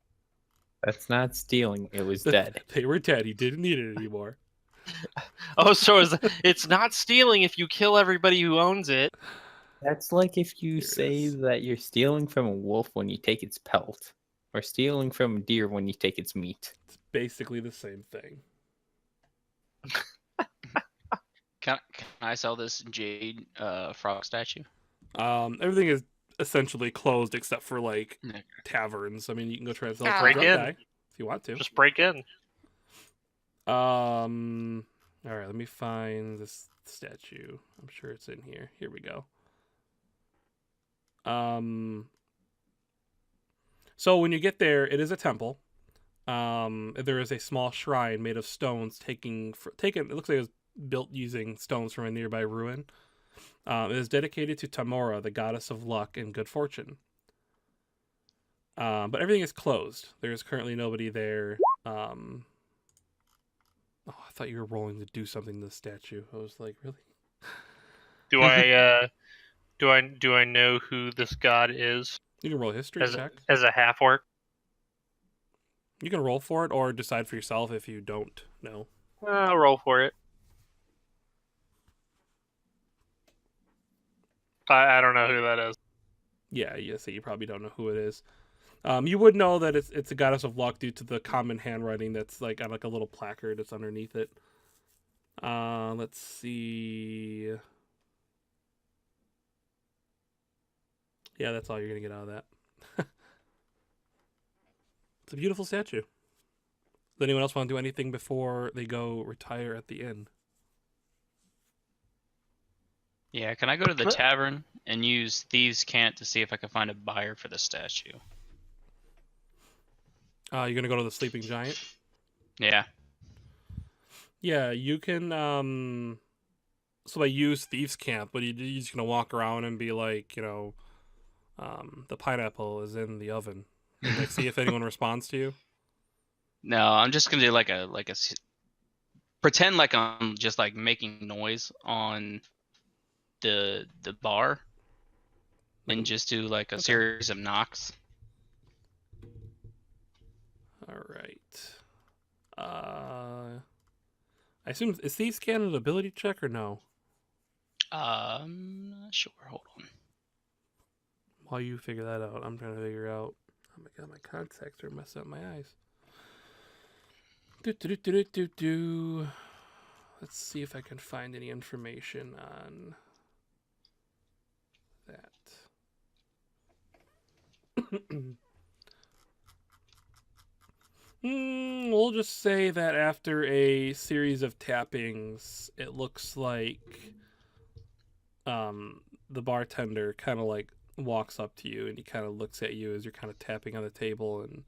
Speaker 3: That's not stealing. It was dead.
Speaker 1: They were dead. He didn't need it anymore.
Speaker 5: Oh, so it's not stealing if you kill everybody who owns it.
Speaker 3: That's like if you
Speaker 1: Here it
Speaker 3: say
Speaker 1: is.
Speaker 3: that you're stealing from a wolf when you take its pelt, or stealing from a deer when you take its meat.
Speaker 1: It's basically the same thing.
Speaker 7: Can I sell this jade frog statue?
Speaker 1: Everything is essentially closed except for like
Speaker 7: Okay.
Speaker 1: taverns. I mean, you can go try and sell it
Speaker 4: Ah.
Speaker 1: to a
Speaker 5: Break
Speaker 1: drunk
Speaker 5: in.
Speaker 1: guy if you want to.
Speaker 5: Just break in.
Speaker 1: All right, let me find this statue. I'm sure it's in here. Here we go. So when you get there, it is a temple. There is a small shrine made of stones taken. It looks like it was built using stones from a nearby ruin. It is dedicated to Tamora, the goddess of luck and good fortune. But everything is closed. There is currently nobody there. Oh, I thought you were rolling to do something to the statue. I was like, really?
Speaker 5: Do I do I know who this god is
Speaker 1: You can roll a history check.
Speaker 5: as a half orc?
Speaker 1: You can roll for it or decide for yourself if you don't know.
Speaker 5: I'll roll for it. I don't know who that is.
Speaker 1: Yeah, so you probably don't know who it is. You would know that it's a goddess of luck due to the common handwriting that's like on like a little placard that's underneath it. Let's see. Yeah, that's all you're gonna get out of that. It's a beautiful statue. Does anyone else want to do anything before they go retire at the inn?
Speaker 7: Yeah, can I go to the tavern and use Thieves' Cant to see if I can find a buyer for the statue?
Speaker 1: You're gonna go to the Sleeping Giant?
Speaker 7: Yeah.
Speaker 1: Yeah, you can. So I use Thieves' Camp, but you're just gonna walk around and be like, the pineapple is in the oven, and like see if anyone responds to you.
Speaker 7: No, I'm just gonna do pretend like I'm just like making noise on the bar, and just do like a series of knocks.
Speaker 1: All right. I assume is Thieves' Camp an ability check or no?
Speaker 7: I'm not sure. Hold on.
Speaker 1: While you figure that out, I'm trying to figure out. Oh my god, my contacts are messing up my eyes. Let's see if I can find any information on that. We'll just say that after a series of tappings, it looks like the bartender kind of like walks up to you and he kind of looks at you as you're kind of tapping on the table, and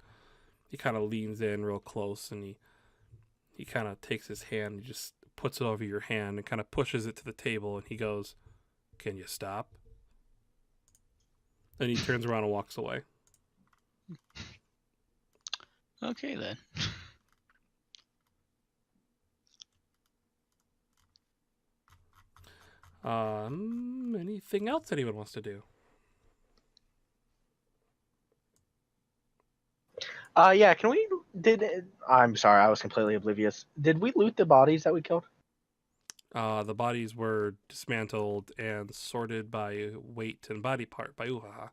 Speaker 1: he kind of leans in real close and he kind of takes his hand and just puts it over your hand and kind of pushes it to the table, and he goes, "Can you stop?" And he turns around and walks away.
Speaker 7: Okay then.
Speaker 1: Anything else anyone wants to do?
Speaker 2: Yeah, I'm sorry, I was completely oblivious. Did we loot the bodies that we killed?
Speaker 1: The bodies were dismantled and sorted by weight and body part by Uhaha.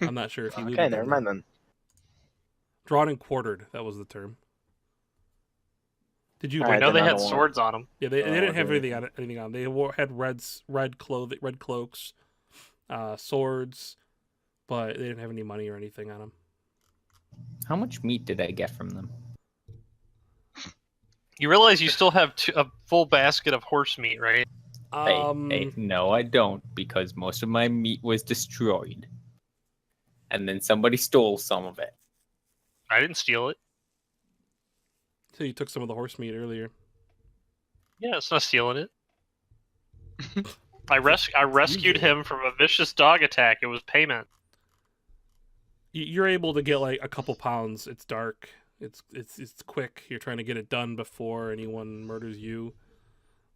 Speaker 1: I'm not sure if you looted
Speaker 2: Okay,
Speaker 1: them.
Speaker 2: never mind then.
Speaker 1: Drawn and quartered, that was the term. Did you?
Speaker 2: All
Speaker 5: I
Speaker 2: right,
Speaker 5: know
Speaker 2: then
Speaker 5: they
Speaker 2: I
Speaker 5: had
Speaker 2: don't want-
Speaker 5: swords on them.
Speaker 1: Yeah, they didn't have
Speaker 2: okay.
Speaker 1: anything on. They had red cloaks, swords, but they didn't have any money or anything on them.
Speaker 3: How much meat did I get from them?
Speaker 5: You realize you still have a full basket of horse meat, right?
Speaker 3: Hey, no, I don't, because most of my meat was destroyed. And then somebody stole some of it.
Speaker 5: I didn't steal it.
Speaker 1: So you took some of the horse meat earlier.
Speaker 5: Yeah, it's not stealing it. I rescued him from a vicious dog attack. It was payment.
Speaker 1: You're able to get like a couple pounds. It's dark. It's quick. You're trying to get it done before anyone murders you.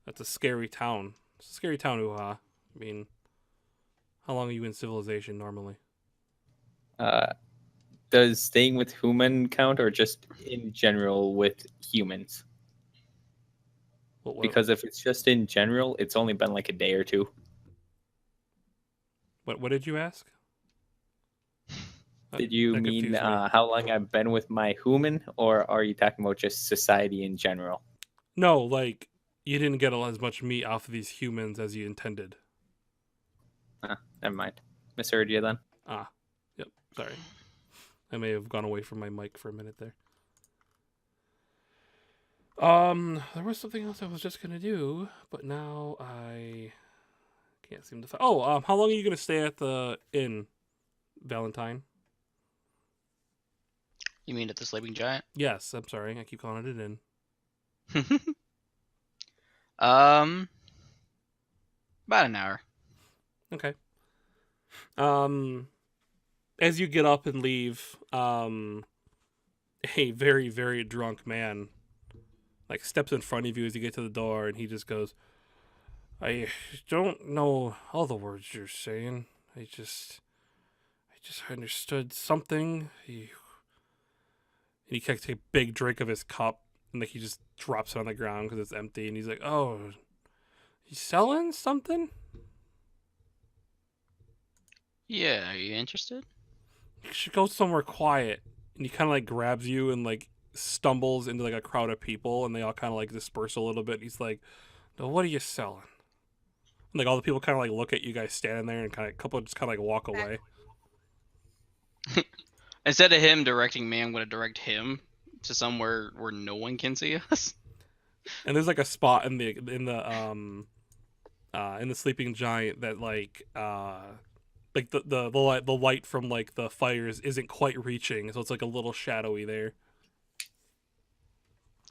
Speaker 1: That's a scary town. It's a scary town, Uha. I mean, how long are you in civilization normally?
Speaker 3: Does staying with human count, or just in general with humans?
Speaker 1: What,
Speaker 3: Because if it's just in general, it's only been like a day or two.
Speaker 1: what did you ask?
Speaker 3: Did you
Speaker 1: That
Speaker 3: mean
Speaker 1: confused me.
Speaker 3: how long I've been with my human, or are you talking about just society in general?
Speaker 1: No, like you didn't get as much meat off of these humans as you intended.
Speaker 3: Never mind. Misheard you then.
Speaker 1: Ah, yep. Sorry, I may have gone away from my mic for a minute there. There was something else I was just gonna do, but now I can't seem to find. Oh, how long are you gonna stay at the inn, Valentine?
Speaker 7: You mean at the Sleeping Giant?
Speaker 1: Yes, I'm sorry, I keep calling it an inn.
Speaker 7: About an hour.
Speaker 1: Okay. As you get up and leave, a very, very drunk man like steps in front of you as you get to the door, and he just goes, I don't know all the words you're saying. I just understood something. He takes a big drink of his cup, and like he just drops it on the ground because it's empty, and he's like, oh, you selling something?
Speaker 7: Yeah, are you interested?
Speaker 1: You should go somewhere quiet. And he kind of like grabs you and like stumbles into like a crowd of people, and they all kind of like disperse a little bit. He's like, no, what are you selling? And like all the people kind of like look at you guys standing there, and kind of a couple just kind of like walk away.
Speaker 7: Instead of him directing me, I'm going to direct him to somewhere where no one can see us.
Speaker 1: And there's like a spot in the Sleeping Giant that like the light from like the fires isn't quite reaching, so it's like a little shadowy there.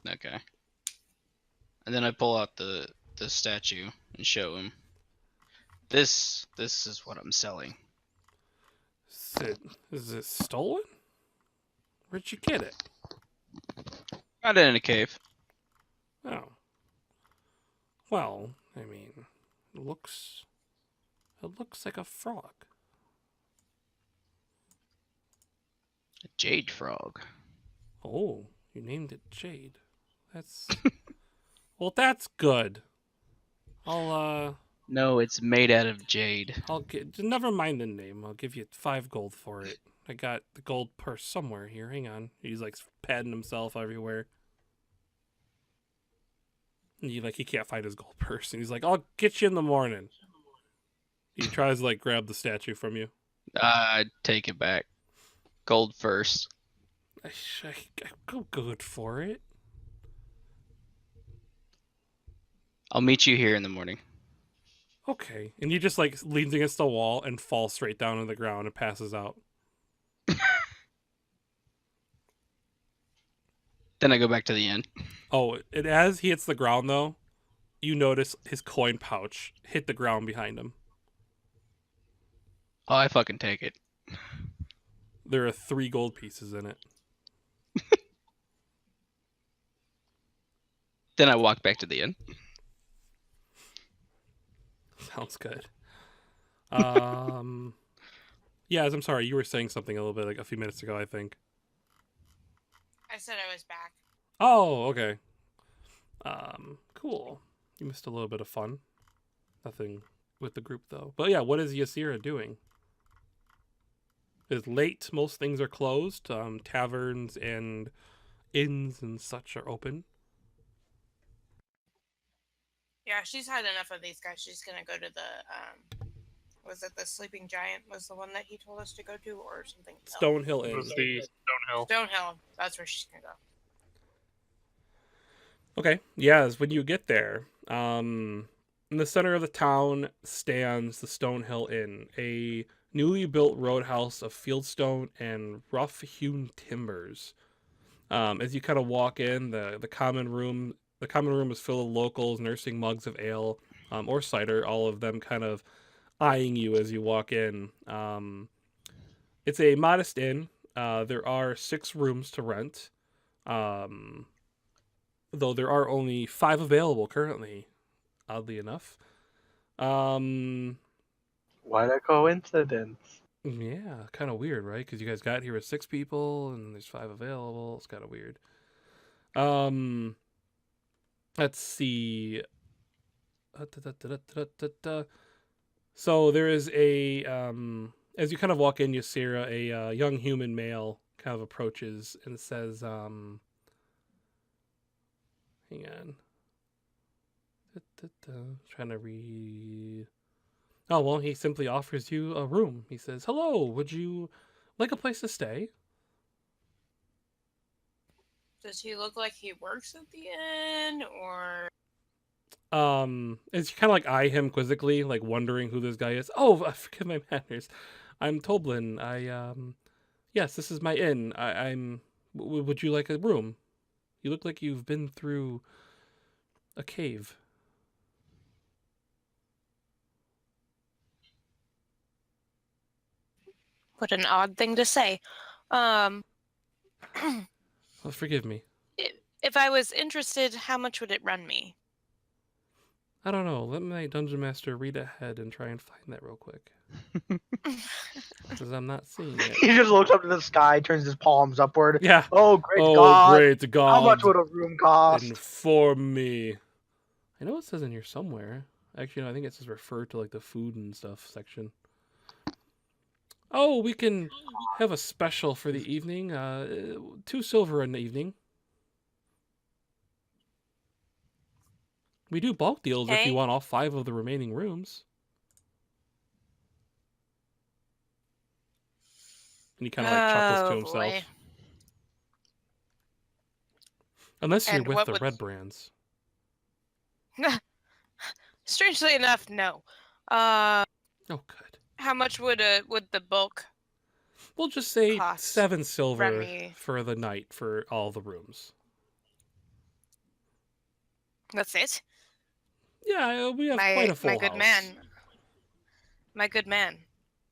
Speaker 7: Okay. And then I pull out the statue and show him. This is what I'm selling.
Speaker 1: Is it stolen? Where'd you get it?
Speaker 7: Got it in a cave.
Speaker 1: Oh. Well, I mean, it looks like a frog.
Speaker 7: A jade frog.
Speaker 1: Oh, you named it Jade. That's well, that's good.
Speaker 7: No, it's made out of jade.
Speaker 1: Never mind the name. I'll give you 5 gold for it. I got the gold purse somewhere here. Hang on. He's like patting himself everywhere. And he can't find his gold purse, and he's like, "I'll get you in the morning." He tries to like grab the statue from you.
Speaker 7: Take it back. Gold first.
Speaker 1: I go good for it.
Speaker 7: I'll meet you here in the morning.
Speaker 1: Okay. And he just like leans against the wall and falls straight down on the ground and passes out.
Speaker 7: Then I go back to the inn.
Speaker 1: Oh, and as he hits the ground though, you notice his coin pouch hit the ground behind him.
Speaker 7: Oh, I fucking take it.
Speaker 1: There are 3 gold pieces in it.
Speaker 7: Then I walk back to the inn.
Speaker 1: Sounds good. Yes, I'm sorry. You were saying something a little bit like a few minutes ago, I think.
Speaker 4: I said I was back.
Speaker 1: Oh, okay. Cool. You missed a little bit of fun. Nothing with the group though. But yeah, what is Ysira doing? It's late. Most things are closed. Taverns and inns and such are open.
Speaker 4: Yeah, she's had enough of these guys. She's gonna go to the was it the Sleeping Giant was the one that he told us to go to, or something else?
Speaker 1: Stonehill
Speaker 5: It
Speaker 1: Inn.
Speaker 5: was the Stonehill.
Speaker 4: Stonehill. That's where she's gonna go.
Speaker 1: Okay. Yes, when you get there, in the center of the town stands the Stonehill Inn, a newly built roadhouse of fieldstone and rough-hewn timbers. As you kind of walk in, the common room is full of locals nursing mugs of ale or cider, all of them kind of eyeing you as you walk in. It's a modest inn. There are 6 rooms to rent, um, though there are only 5 available currently, oddly enough. Um,
Speaker 2: What a coincidence.
Speaker 1: yeah, kind of weird, right? Because you guys got here with 6 people and there's 5 available. It's kind of weird. Let's see. So there is a as you kind of walk in, Ysira, a young human male kind of approaches and says, hang on. Trying to read. Oh, well, he simply offers you a room. He says, "Hello, would you like a place to stay?"
Speaker 4: Does he look like he works at the inn, or?
Speaker 1: As you kind of like eye him quizzically, like wondering who this guy is. Oh, I forget my manners. I'm Toblin. Yes, this is my inn. Would you like a room? You look like you've been through a cave.
Speaker 4: What an odd thing to say.
Speaker 1: Oh, forgive me.
Speaker 4: If I was interested, how much would it run me?
Speaker 1: I don't know. Let my dungeon master read ahead and try and find that real quick. Because I'm not seeing it.
Speaker 2: He just looks up to the sky, turns his palms upward.
Speaker 1: Yeah.
Speaker 2: Oh, great
Speaker 1: Oh,
Speaker 2: God.
Speaker 1: great God.
Speaker 2: How much would a room cost?
Speaker 1: Inform me. I know it says in here somewhere. Actually, no, I think it says refer to like the food and stuff section. Oh, we can have a special for the evening. 2 silver in the evening. We do bulk deals if you
Speaker 4: Okay.
Speaker 1: want all 5 of the remaining rooms. And he kind of like chuckles to
Speaker 4: Oh,
Speaker 1: himself.
Speaker 4: boy.
Speaker 1: Unless you're
Speaker 4: And
Speaker 1: with
Speaker 4: what
Speaker 1: the
Speaker 4: would-
Speaker 1: red brands.
Speaker 4: Strangely enough, no. Uh,
Speaker 1: Oh, good.
Speaker 4: how much would the bulk?
Speaker 1: We'll just say
Speaker 4: Cost
Speaker 1: 7 silver
Speaker 4: me.
Speaker 1: for the night for all the rooms.
Speaker 4: That's it.
Speaker 1: Yeah, we have quite a full
Speaker 4: my good
Speaker 1: house.
Speaker 4: man. My good man.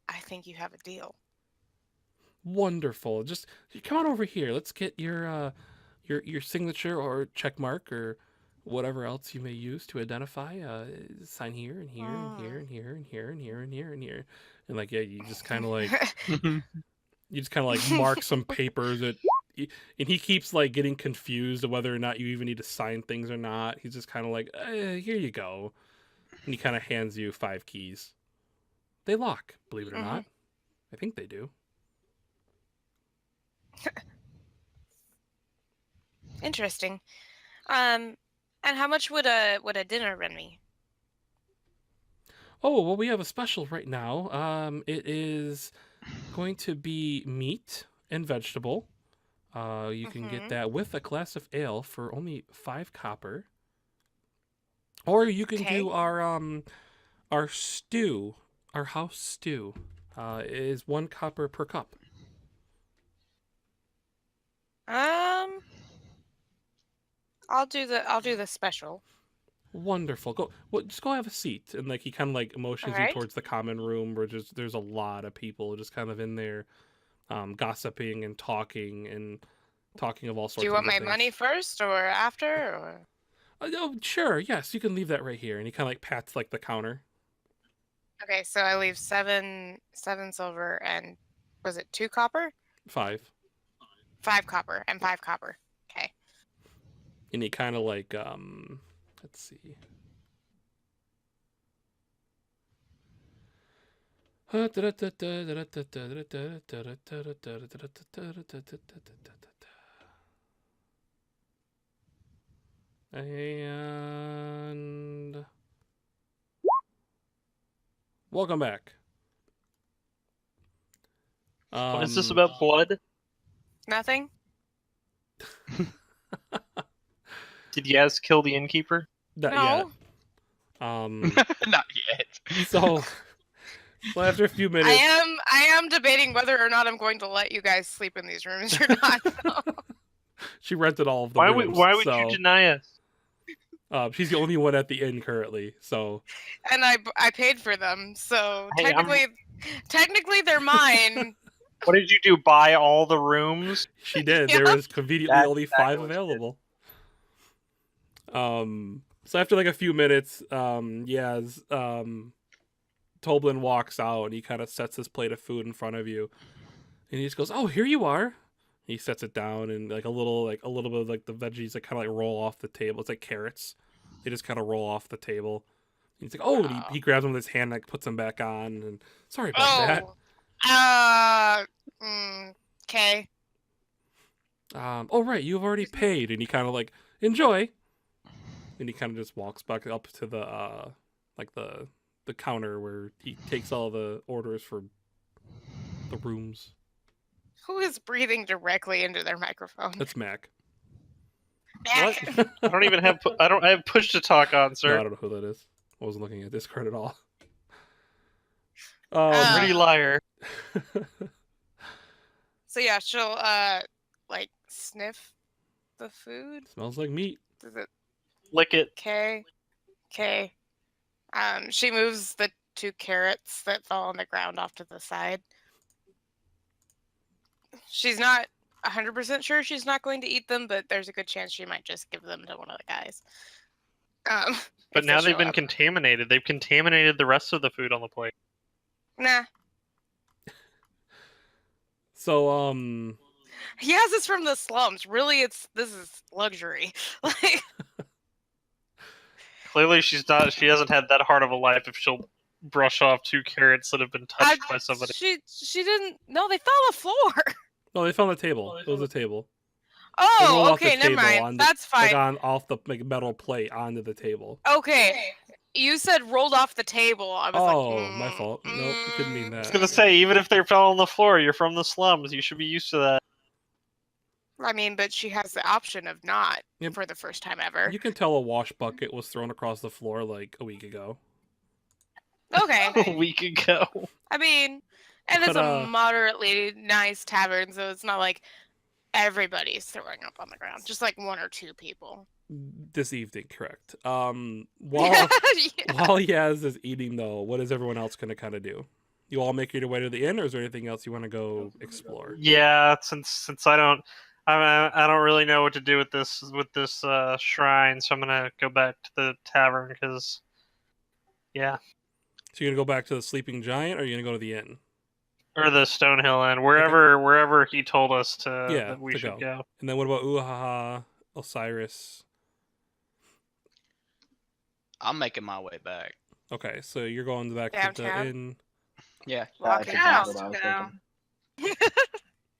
Speaker 4: I think you have a deal.
Speaker 1: Wonderful. Just come on over here. Let's get your signature or check mark or whatever else you may use to identify. Sign here and here and here and here and here and here and here and here. And like, yeah, you just kind of like mark some papers and he keeps like getting confused of whether or not you even need to sign things or not. He's just kind of like, here you go. And he kind of hands you 5 keys. They lock, believe it or not. I think they do.
Speaker 4: Interesting. And how much would a dinner run me?
Speaker 1: Oh, well, we have a special right now. It is going to be meat and vegetable. You can get that with a glass of ale for only 5 copper. Or you can do our stew, our house stew. It is 1 copper per cup.
Speaker 4: I'll do the special.
Speaker 1: Wonderful. Just go have a seat. And like he kind of like motions you
Speaker 4: Alright.
Speaker 1: towards the common room where there's a lot of people just kind of in there, gossiping and talking of all sorts.
Speaker 4: Do you want
Speaker 1: of
Speaker 4: my
Speaker 1: things.
Speaker 4: money first or after? Or
Speaker 1: Oh, sure. Yes, you can leave that right here. And he kind of like pats like the counter.
Speaker 4: okay, so I leave 7 silver and was it 2 copper?
Speaker 1: 5.
Speaker 4: 5 copper and 5 copper. Okay.
Speaker 1: And he kind of like let's see. And welcome back.
Speaker 5: What is this about blood?
Speaker 4: Nothing?
Speaker 5: Did Yaz kill the innkeeper?
Speaker 1: Not
Speaker 4: No.
Speaker 1: yet.
Speaker 7: Not yet.
Speaker 1: So after a few minutes,
Speaker 4: I am debating whether or not I'm going to let you guys sleep in these rooms or not.
Speaker 1: She rented all of the
Speaker 5: Why
Speaker 1: rooms.
Speaker 5: would
Speaker 1: so,
Speaker 5: you deny us?
Speaker 1: She's the only one at the inn currently. So
Speaker 4: And I paid for them, so
Speaker 5: Hey,
Speaker 4: technically they're mine.
Speaker 5: What did you do? Buy all the rooms?
Speaker 1: she did.
Speaker 4: Yeah.
Speaker 1: There was conveniently
Speaker 2: That's
Speaker 1: only
Speaker 2: exactly
Speaker 1: 5
Speaker 2: what she did.
Speaker 1: available. So after like a few minutes, Toblin walks out and he kind of sets his plate of food in front of you, and he just goes, "Oh, here you are." He sets it down, and like a little bit of like the veggies that kind of like roll off the table. It's like carrots; they just kind of roll off the table. And he's like, "Oh," and he grabs them with his hand, like puts them back on. And sorry about that.
Speaker 4: Okay.
Speaker 1: Oh right, you've already paid, and he kind of like enjoy, and he kind of just walks back up to the the counter where he takes all the orders for the rooms.
Speaker 4: Who is breathing directly into their microphone?
Speaker 1: That's Mac.
Speaker 5: What? I don't even have. I have push to talk on,
Speaker 1: No,
Speaker 5: sir.
Speaker 1: I don't know who that is. I wasn't looking at Discord at all.
Speaker 5: Pretty liar.
Speaker 4: So yeah, she'll like sniff the food.
Speaker 1: Smells like meat.
Speaker 4: Does it?
Speaker 5: Lick it.
Speaker 4: Okay. She moves the 2 carrots that fall on the ground off to the side. She's not 100% sure she's not going to eat them, but there's a good chance she might just give them to one of the guys.
Speaker 5: But
Speaker 4: if
Speaker 5: now
Speaker 4: they
Speaker 5: they've
Speaker 4: show
Speaker 5: been
Speaker 4: up.
Speaker 5: contaminated. They've contaminated the rest of the food on the plate.
Speaker 4: Nah.
Speaker 1: So
Speaker 4: Yes, it's from the slums. Really, this is luxury. Like,
Speaker 5: Clearly, she's not. She hasn't had that hard of a life if she'll brush off 2 carrots that have been touched by somebody.
Speaker 4: She didn't. No, they fell on the floor.
Speaker 1: no, they found the table. It was a table. They rolled
Speaker 4: Oh,
Speaker 1: off the
Speaker 4: okay, never
Speaker 1: table
Speaker 4: mind.
Speaker 1: on the-
Speaker 4: That's fine.
Speaker 1: Like off the like metal plate onto the table.
Speaker 4: Okay, you said rolled off the table. I was like,
Speaker 1: Oh, my fault. Nope, didn't mean
Speaker 5: I was
Speaker 1: that.
Speaker 5: gonna say, even if they fell on the floor, you're from the slums. You should be used to that.
Speaker 4: I mean, but she has the option of not
Speaker 1: Yep.
Speaker 4: for the first time ever.
Speaker 1: You can tell a wash bucket was thrown across the floor like a week ago.
Speaker 4: Okay.
Speaker 5: A week ago.
Speaker 4: I mean, and it's
Speaker 1: But,
Speaker 4: a moderately nice tavern, so it's not like everybody's throwing up on the ground. Just like 1 or 2 people.
Speaker 1: This evening, correct. While
Speaker 4: Yeah.
Speaker 1: while Yaz is eating though, what is everyone else gonna kinda do? You all make your way to the inn, or is there anything else you wanna go explore?
Speaker 5: Yeah, since I don't really know what to do with this shrine, so I'm gonna go back to the tavern because, yeah,
Speaker 1: So you're gonna go back to the Sleeping Giant, or are you gonna go to the inn?
Speaker 5: or the Stonehill Inn, wherever he told us
Speaker 1: Yeah,
Speaker 5: that we
Speaker 1: to
Speaker 5: should go.
Speaker 1: And then what about Uhaha, Osiris?
Speaker 6: I'm making my way back.
Speaker 1: Okay, so you're going back to the
Speaker 4: Downtown?
Speaker 1: inn.
Speaker 6: Yeah.
Speaker 2: That's
Speaker 4: Walking
Speaker 2: exactly what I was
Speaker 8: down.
Speaker 2: thinking.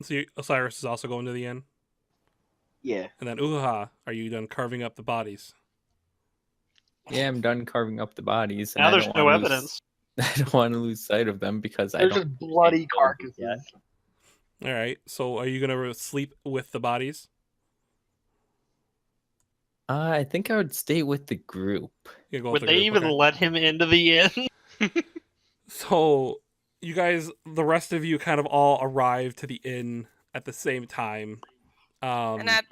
Speaker 1: So Osiris is also going to the inn,
Speaker 2: Yeah.
Speaker 1: and then Uhaha, are you done carving up the bodies?
Speaker 3: Yeah, I'm done carving up the bodies.
Speaker 5: Now
Speaker 3: I
Speaker 5: there's
Speaker 3: don't
Speaker 5: no
Speaker 3: wanna lose-
Speaker 5: evidence.
Speaker 3: I don't want to lose sight of them because I
Speaker 2: There's
Speaker 3: don't.
Speaker 2: just bloody
Speaker 3: yet.
Speaker 2: carcasses.
Speaker 1: All right. So are you gonna sleep with the bodies?
Speaker 3: I think I would stay with the group.
Speaker 1: You go with
Speaker 5: Would
Speaker 1: the
Speaker 5: they
Speaker 1: group,
Speaker 5: even
Speaker 1: okay.
Speaker 5: let him into the inn?
Speaker 1: So you guys, the rest of you, kind of all arrive to the inn at the same time.
Speaker 4: And at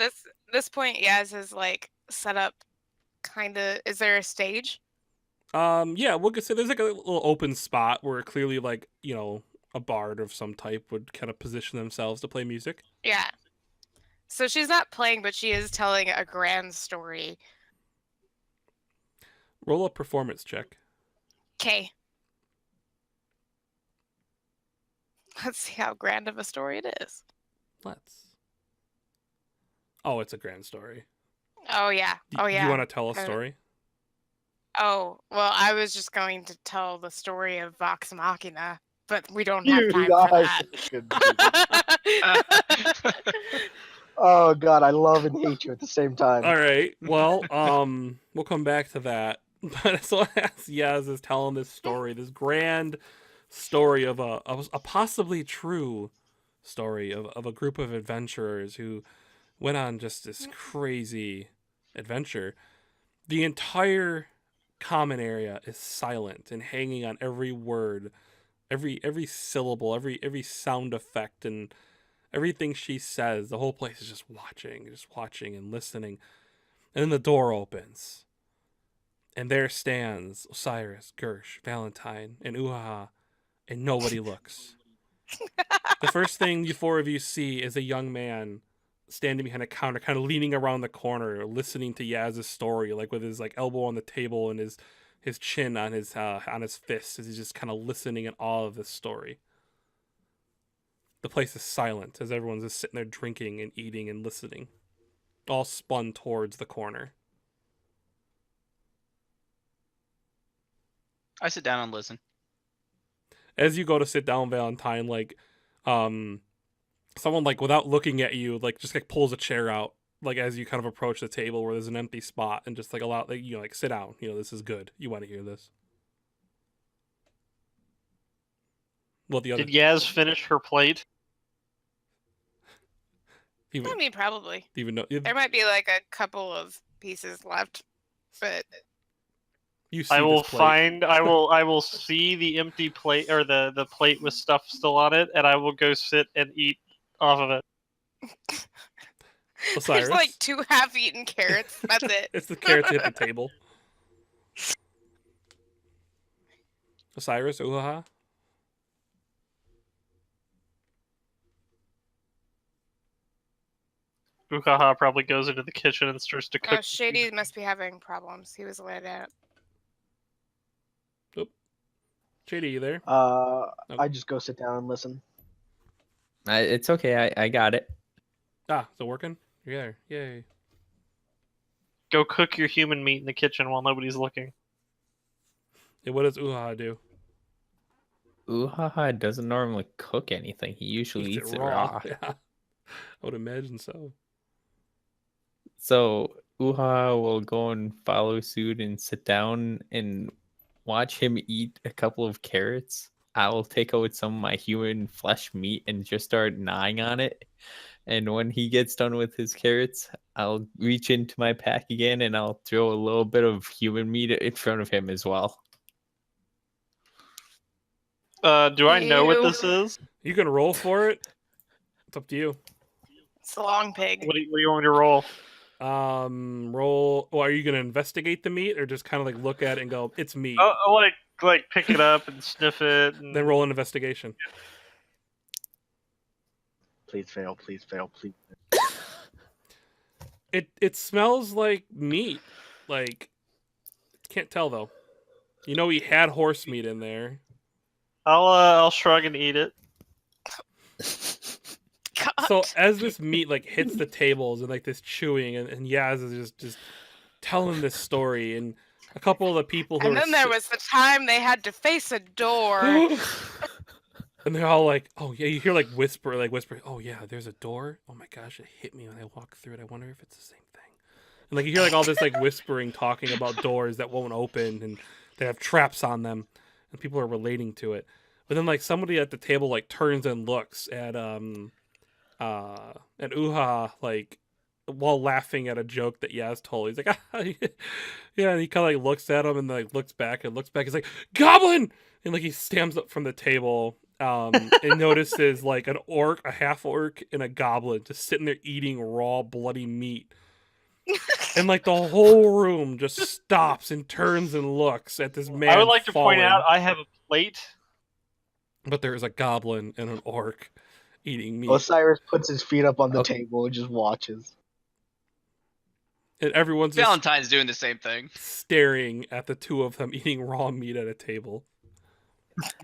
Speaker 4: this point, Yaz is like set up. Kind of. Is there a stage?
Speaker 1: Yeah, we'll say there's like a little open spot where clearly, like, you know, a bard of some type would kind of position themselves to play music.
Speaker 4: Yeah. So she's not playing, but she is telling a grand story.
Speaker 1: Roll a performance check.
Speaker 4: Okay. Let's see how grand of a story it is.
Speaker 1: Let's. Oh, it's a grand story.
Speaker 4: Oh yeah. Oh yeah.
Speaker 1: You want to tell a
Speaker 4: Uh,
Speaker 1: story?
Speaker 4: Oh well, I was just going to tell the story of Vox Machina, but we don't have
Speaker 2: You
Speaker 4: time for
Speaker 2: guys
Speaker 4: that.
Speaker 2: Oh god, I love and hate you at the same time.
Speaker 1: All right. Well, we'll come back to that. But so as Yaz is telling this story, this grand story of a possibly true story of a group of adventurers who went on just this crazy adventure. The entire common area is silent and hanging on every word, every syllable, every sound effect, and Everything she says, the whole place is just watching and listening. And then the door opens. And there stands Osiris, Gersh, Valentine, and Uhaha, and nobody looks. The first thing you four of you see is a young man standing behind a counter, kind of leaning around the corner, listening to Yaz's story, like with his like elbow on the table and his chin on his fist, as he's just kind of listening in awe of this story. The place is silent as everyone's just sitting there drinking and eating and listening, all spun towards the corner.
Speaker 7: I sit down and listen.
Speaker 1: As you go to sit down, Valentine, like, someone like without looking at you, like just like pulls a chair out, like as you kind of approach the table where there's an empty spot, and just like allow, like, you know, like sit down. You know, this is good. You want to hear this. What the other?
Speaker 5: Did Yaz finish her plate?
Speaker 1: Even,
Speaker 4: I mean, probably.
Speaker 1: even though
Speaker 4: There might be like a couple of pieces left, but
Speaker 1: you see
Speaker 5: I will
Speaker 1: this plate.
Speaker 5: find. I will see the empty plate or the plate with stuff still on it, and I will go sit and eat off of it.
Speaker 1: Osiris.
Speaker 4: there's like 2 half-eaten carrots. That's it.
Speaker 1: It's the carrots hit the table. Osiris, Uhaha.
Speaker 5: Ukaha probably goes into the kitchen and starts to cook.
Speaker 4: Shady must be having problems. He was let out.
Speaker 1: Shady, you there?
Speaker 2: I just go sit down and listen.
Speaker 3: It's okay. I got it.
Speaker 1: Ah, is it working? You're there. Yay.
Speaker 5: Go cook your human meat in the kitchen while nobody's looking.
Speaker 1: And what does Uhaha do?
Speaker 3: Uhaha doesn't normally cook anything. He usually eats it raw.
Speaker 1: Yeah. I would imagine so.
Speaker 3: So Uhaha will go and follow suit and sit down and watch him eat a couple of carrots. I'll take out some of my human flesh meat and just start gnawing on it. And when he gets done with his carrots, I'll reach into my pack again and I'll throw a little bit of human meat in front of him as well.
Speaker 5: Do I know what
Speaker 4: Ew.
Speaker 5: this is?
Speaker 1: You can roll for it. It's up to you.
Speaker 4: It's a long pig.
Speaker 5: What do you want me to roll?
Speaker 1: Roll. Well, are you gonna investigate the meat, or just kind of like look at it and go, "It's meat"?
Speaker 5: Oh, like pick it up and sniff it. And...
Speaker 1: Then roll an investigation.
Speaker 2: Please fail. Please fail. Please.
Speaker 1: It smells like meat. Like, can't tell though. You know, he had horse meat in there.
Speaker 5: I'll shrug and eat it.
Speaker 4: God.
Speaker 1: So as this meat like hits the tables and like this chewing, and Yaz is just telling this story, and a couple of the people who
Speaker 4: And then there was the time they had to face a door.
Speaker 1: and they're all like, "Oh yeah," you hear like whisper, "Oh yeah, there's a door. Oh my gosh, it hit me when I walked through it. I wonder if it's the same thing." And like you hear like all this like whispering, talking about doors that won't open and they have traps on them, and people are relating to it. But then like somebody at the table like turns and looks at Uha, like, while laughing at a joke that Yaz told. He's like, ah, yeah, and he kind of like looks at him and like looks back. He's like, "Goblin!" And like he stands up from the table and notices like an orc, a half orc, and a goblin just sitting there eating raw bloody meat. And like the whole room just stops and turns and looks at this man.
Speaker 5: I would like to point
Speaker 1: falling.
Speaker 5: out I have a plate.
Speaker 1: But there's a goblin and an orc eating meat.
Speaker 2: Osiris puts his feet up on the
Speaker 3: Okay.
Speaker 2: table and just watches.
Speaker 1: And everyone's just
Speaker 7: Valentine's doing the same thing.
Speaker 1: staring at the two of them eating raw meat at a table.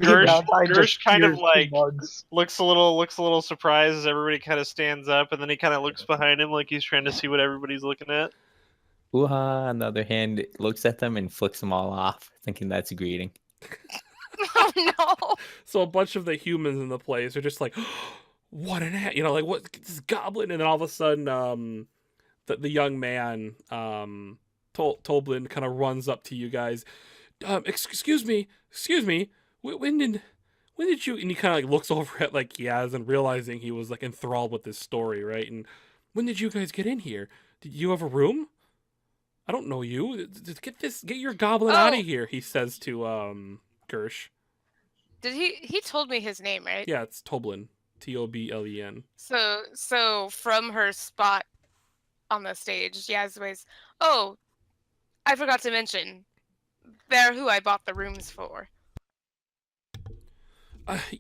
Speaker 2: Valentine just
Speaker 5: Gersh kind of
Speaker 2: hears
Speaker 5: like
Speaker 2: two mugs.
Speaker 5: looks a little surprised as everybody kind of stands up, and then he kind of looks behind him like he's trying to see what everybody's looking at.
Speaker 3: Uhaha, on the other hand, looks at them and flicks them all off, thinking that's a greeting.
Speaker 4: Oh no.
Speaker 1: So a bunch of the humans in the place are just like, "What an you know, like what this goblin?" And then all of a sudden, the young man, Toblin, kind of runs up to you guys. Excuse me. When did you? And he kind of like looks over at like Yaz and realizing he was like enthralled with this story, right? And when did you guys get in here? Did you have a room? I don't know you. Get your goblin out
Speaker 4: Oh.
Speaker 1: of here. He says to Gersh.
Speaker 4: Did he told me his name, right?
Speaker 1: Yeah, it's Toblin. Toblen.
Speaker 4: So from her spot on the stage, Yaswe's, oh, I forgot to mention, they're who I bought the rooms for.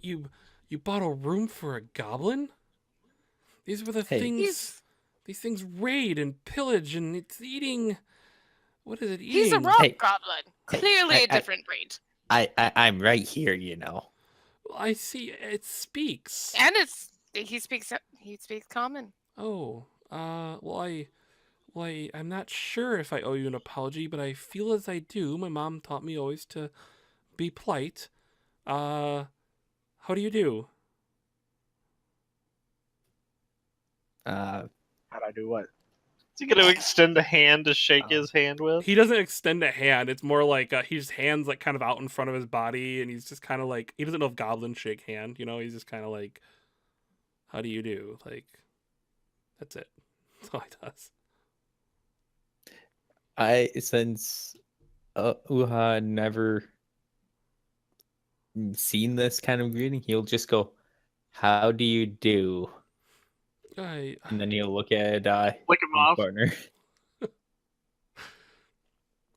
Speaker 1: You bought a room for a goblin? These were the
Speaker 3: Hey.
Speaker 1: things. These things raid and pillage, and it's eating. What is it eating?
Speaker 4: He's a rock
Speaker 3: Hey,
Speaker 4: goblin.
Speaker 3: hey,
Speaker 4: Clearly
Speaker 3: I-
Speaker 4: a different breed.
Speaker 3: I'm right here, you know.
Speaker 1: I see. It speaks.
Speaker 4: And he speaks common.
Speaker 1: Oh, I'm not sure if I owe you an apology, but I feel as I do. My mom taught me always to be polite. How do you do?
Speaker 3: Uh,
Speaker 2: How'd I do what?
Speaker 5: Is he going to extend a hand to shake his hand with?
Speaker 1: He doesn't extend a hand. It's more like his hands like kind of out in front of his body, and he's just kind of like he doesn't know if goblins shake hand. You know, he's just kind of like, "How do you do?" Like, that's it. That's all he does.
Speaker 3: since Uha never seen this kind of greeting, he'll just go, "How do you do?" And then he'll look at
Speaker 5: Lick him
Speaker 3: his
Speaker 5: off.
Speaker 3: partner.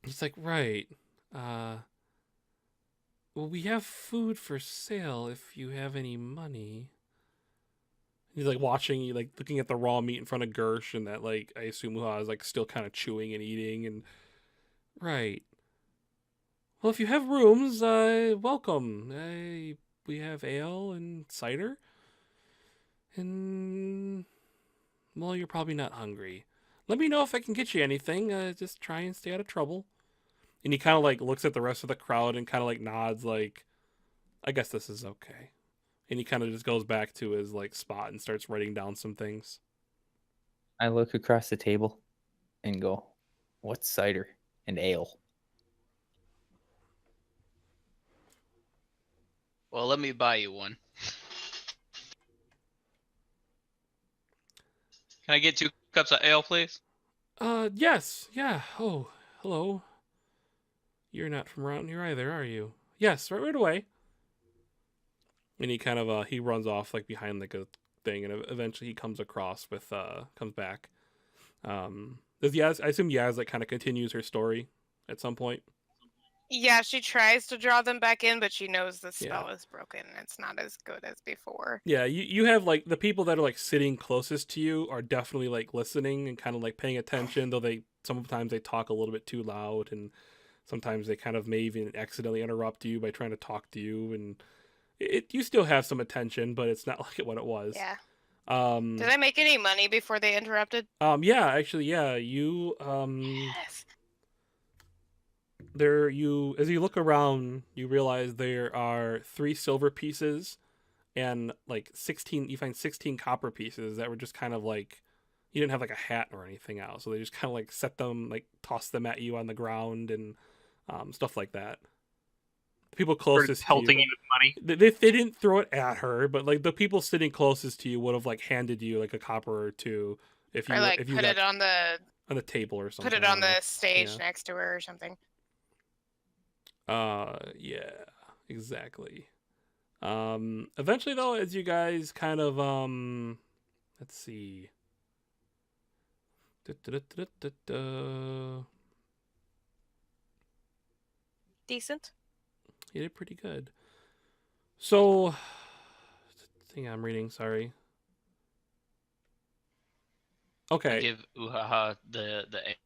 Speaker 1: He's like, right. Well, we have food for sale if you have any money. He's like watching you, like looking at the raw meat in front of Gersh, and that like I assume Uha is like still kind of chewing and eating, and right. Well, if you have rooms, welcome. We have ale and cider, and well, you're probably not hungry. Let me know if I can get you anything. Just try and stay out of trouble. And he kind of like looks at the rest of the crowd and kind of like nods, like, I guess this is okay. And he kind of just goes back to his like spot and starts writing down some things.
Speaker 3: I look across the table and go, "What's cider and ale?"
Speaker 7: Well, let me buy you one. Can I get 2 cups of ale, please?
Speaker 1: Yes, yeah. Oh, hello. You're not from around here either, are you? Yes, right away. And he kind of he runs off like behind like a thing, and eventually he comes across with comes back. Does Yaz? I assume Yaz like kind of continues her story at some point.
Speaker 4: Yeah, she tries to draw them back in, but she knows the spell is broken. It's not as good as before.
Speaker 1: Yeah, you have like the people that are like sitting closest to you are definitely like listening and kind of like paying attention, though sometimes they talk a little bit too loud, and sometimes they kind of may even accidentally interrupt you by trying to talk to you, and you still have some attention, but it's not like what it was.
Speaker 4: Yeah.
Speaker 1: Um
Speaker 4: Did I make any money before they interrupted?
Speaker 1: yeah, actually, yeah, you
Speaker 4: Yes.
Speaker 1: as you look around, you realize there are 3 silver pieces and like 16, you find 16 copper pieces that were just kind of like, you didn't have like a hat or anything out, so they just kind of like set them, like toss them at you on the ground and stuff like that. The people closest to
Speaker 5: pelting
Speaker 1: you,
Speaker 5: you with money.
Speaker 1: they didn't throw it at her, but like the people sitting closest to you would have like handed you like a copper or 2 if you
Speaker 4: Or like
Speaker 1: if you
Speaker 4: put
Speaker 1: got
Speaker 4: it on the
Speaker 1: table or something.
Speaker 4: put it
Speaker 1: I
Speaker 4: on
Speaker 1: don't know.
Speaker 4: the stage
Speaker 1: Yeah.
Speaker 4: next to her or something.
Speaker 1: Yeah, exactly. Eventually though, as you guys kind of let's see.
Speaker 4: Decent.
Speaker 1: You did pretty good. So, thing I'm reading, sorry.
Speaker 7: I
Speaker 1: Okay.
Speaker 7: give Uhaha the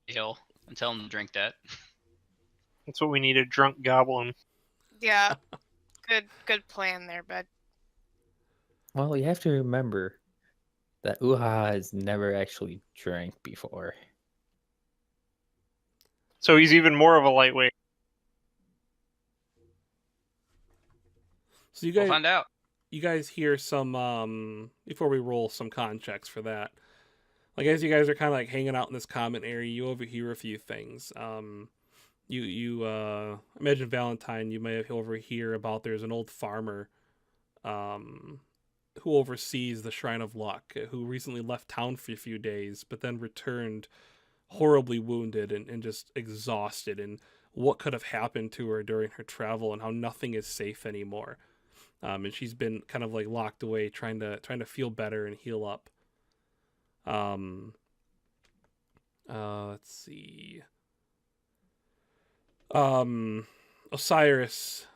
Speaker 7: ale and tell him to drink that.
Speaker 5: That's what we need, a drunk goblin.
Speaker 4: Yeah. Good plan there, bud.
Speaker 3: Well, you have to remember that Uha has never actually drank before.
Speaker 5: So he's even more of a lightweight.
Speaker 1: So
Speaker 7: We'll find out.
Speaker 1: you guys hear some before we roll some con checks for that. Like as you guys are kind of like hanging out in this common area, you overhear a few things. You imagine Valentine, you may have overhear about there's an old farmer who oversees the Shrine of Luck, who recently left town for a few days, but then returned horribly wounded and just exhausted, and what could have happened to her during her travel and how nothing is safe anymore. and she's been kind of like locked away, trying to feel better and heal up. Let's see. Osiris,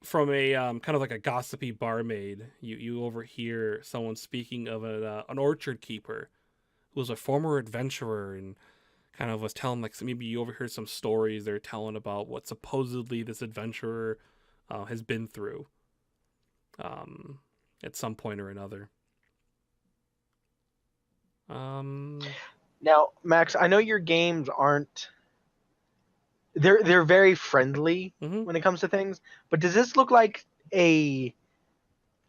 Speaker 1: from a kind of like a gossipy barmaid, you overhear someone speaking of an orchard keeper who was a former adventurer and kind of was telling, like, maybe you overheard some stories they're telling about what supposedly this adventurer has been through at some point or another.
Speaker 2: Now, Max, I know your games aren't. They're very friendly
Speaker 1: Mhm.
Speaker 2: when it comes to things, but does this look like a?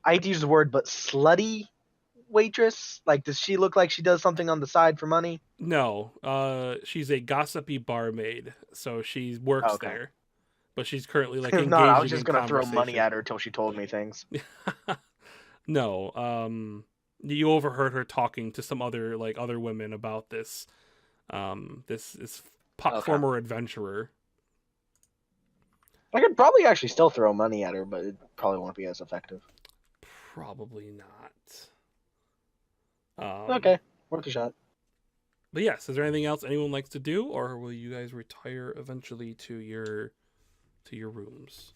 Speaker 2: I hate to use the word, but slutty waitress? Like, does she look like she does something on the side for money?
Speaker 1: No, she's a gossipy barmaid, so she works
Speaker 2: Okay.
Speaker 1: there, but she's currently like
Speaker 2: If not, I was
Speaker 1: engaging
Speaker 2: just
Speaker 1: in
Speaker 2: gonna throw money
Speaker 1: conversation.
Speaker 2: at her till she told me things.
Speaker 1: No, you overheard her talking to some other women about this, this
Speaker 2: Okay.
Speaker 1: former adventurer.
Speaker 2: I could probably actually still throw money at her, but it probably won't be as effective.
Speaker 1: Probably not.
Speaker 2: Okay, worth a shot.
Speaker 1: But yes, is there anything else anyone likes to do, or will you guys retire eventually to your rooms?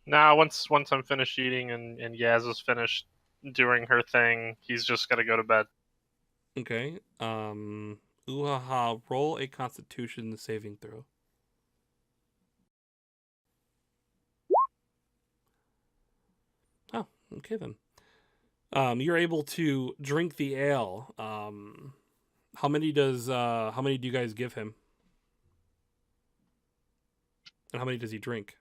Speaker 5: Nah, once I'm finished eating and Yaz is finished doing her thing, he's just gotta go to bed.
Speaker 1: Okay. Uhaha, roll a Constitution saving throw. Oh, okay then. You're able to drink the ale. How many do you guys give him? And how many does he drink?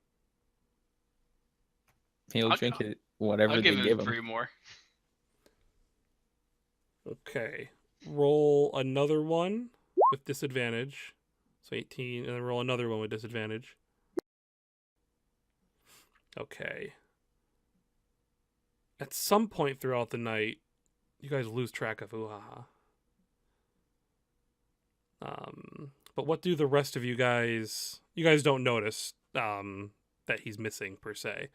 Speaker 3: He'll
Speaker 7: I'll-
Speaker 3: drink it whatever
Speaker 7: I'll
Speaker 3: they
Speaker 7: give
Speaker 3: give
Speaker 7: him
Speaker 3: him.
Speaker 7: 3 more.
Speaker 1: Okay. Roll another one with disadvantage. So 18, and then roll another one with disadvantage. Okay. At some point throughout the night, you guys lose track of Uhaha. But what do the rest of you guys don't notice that he's missing per se.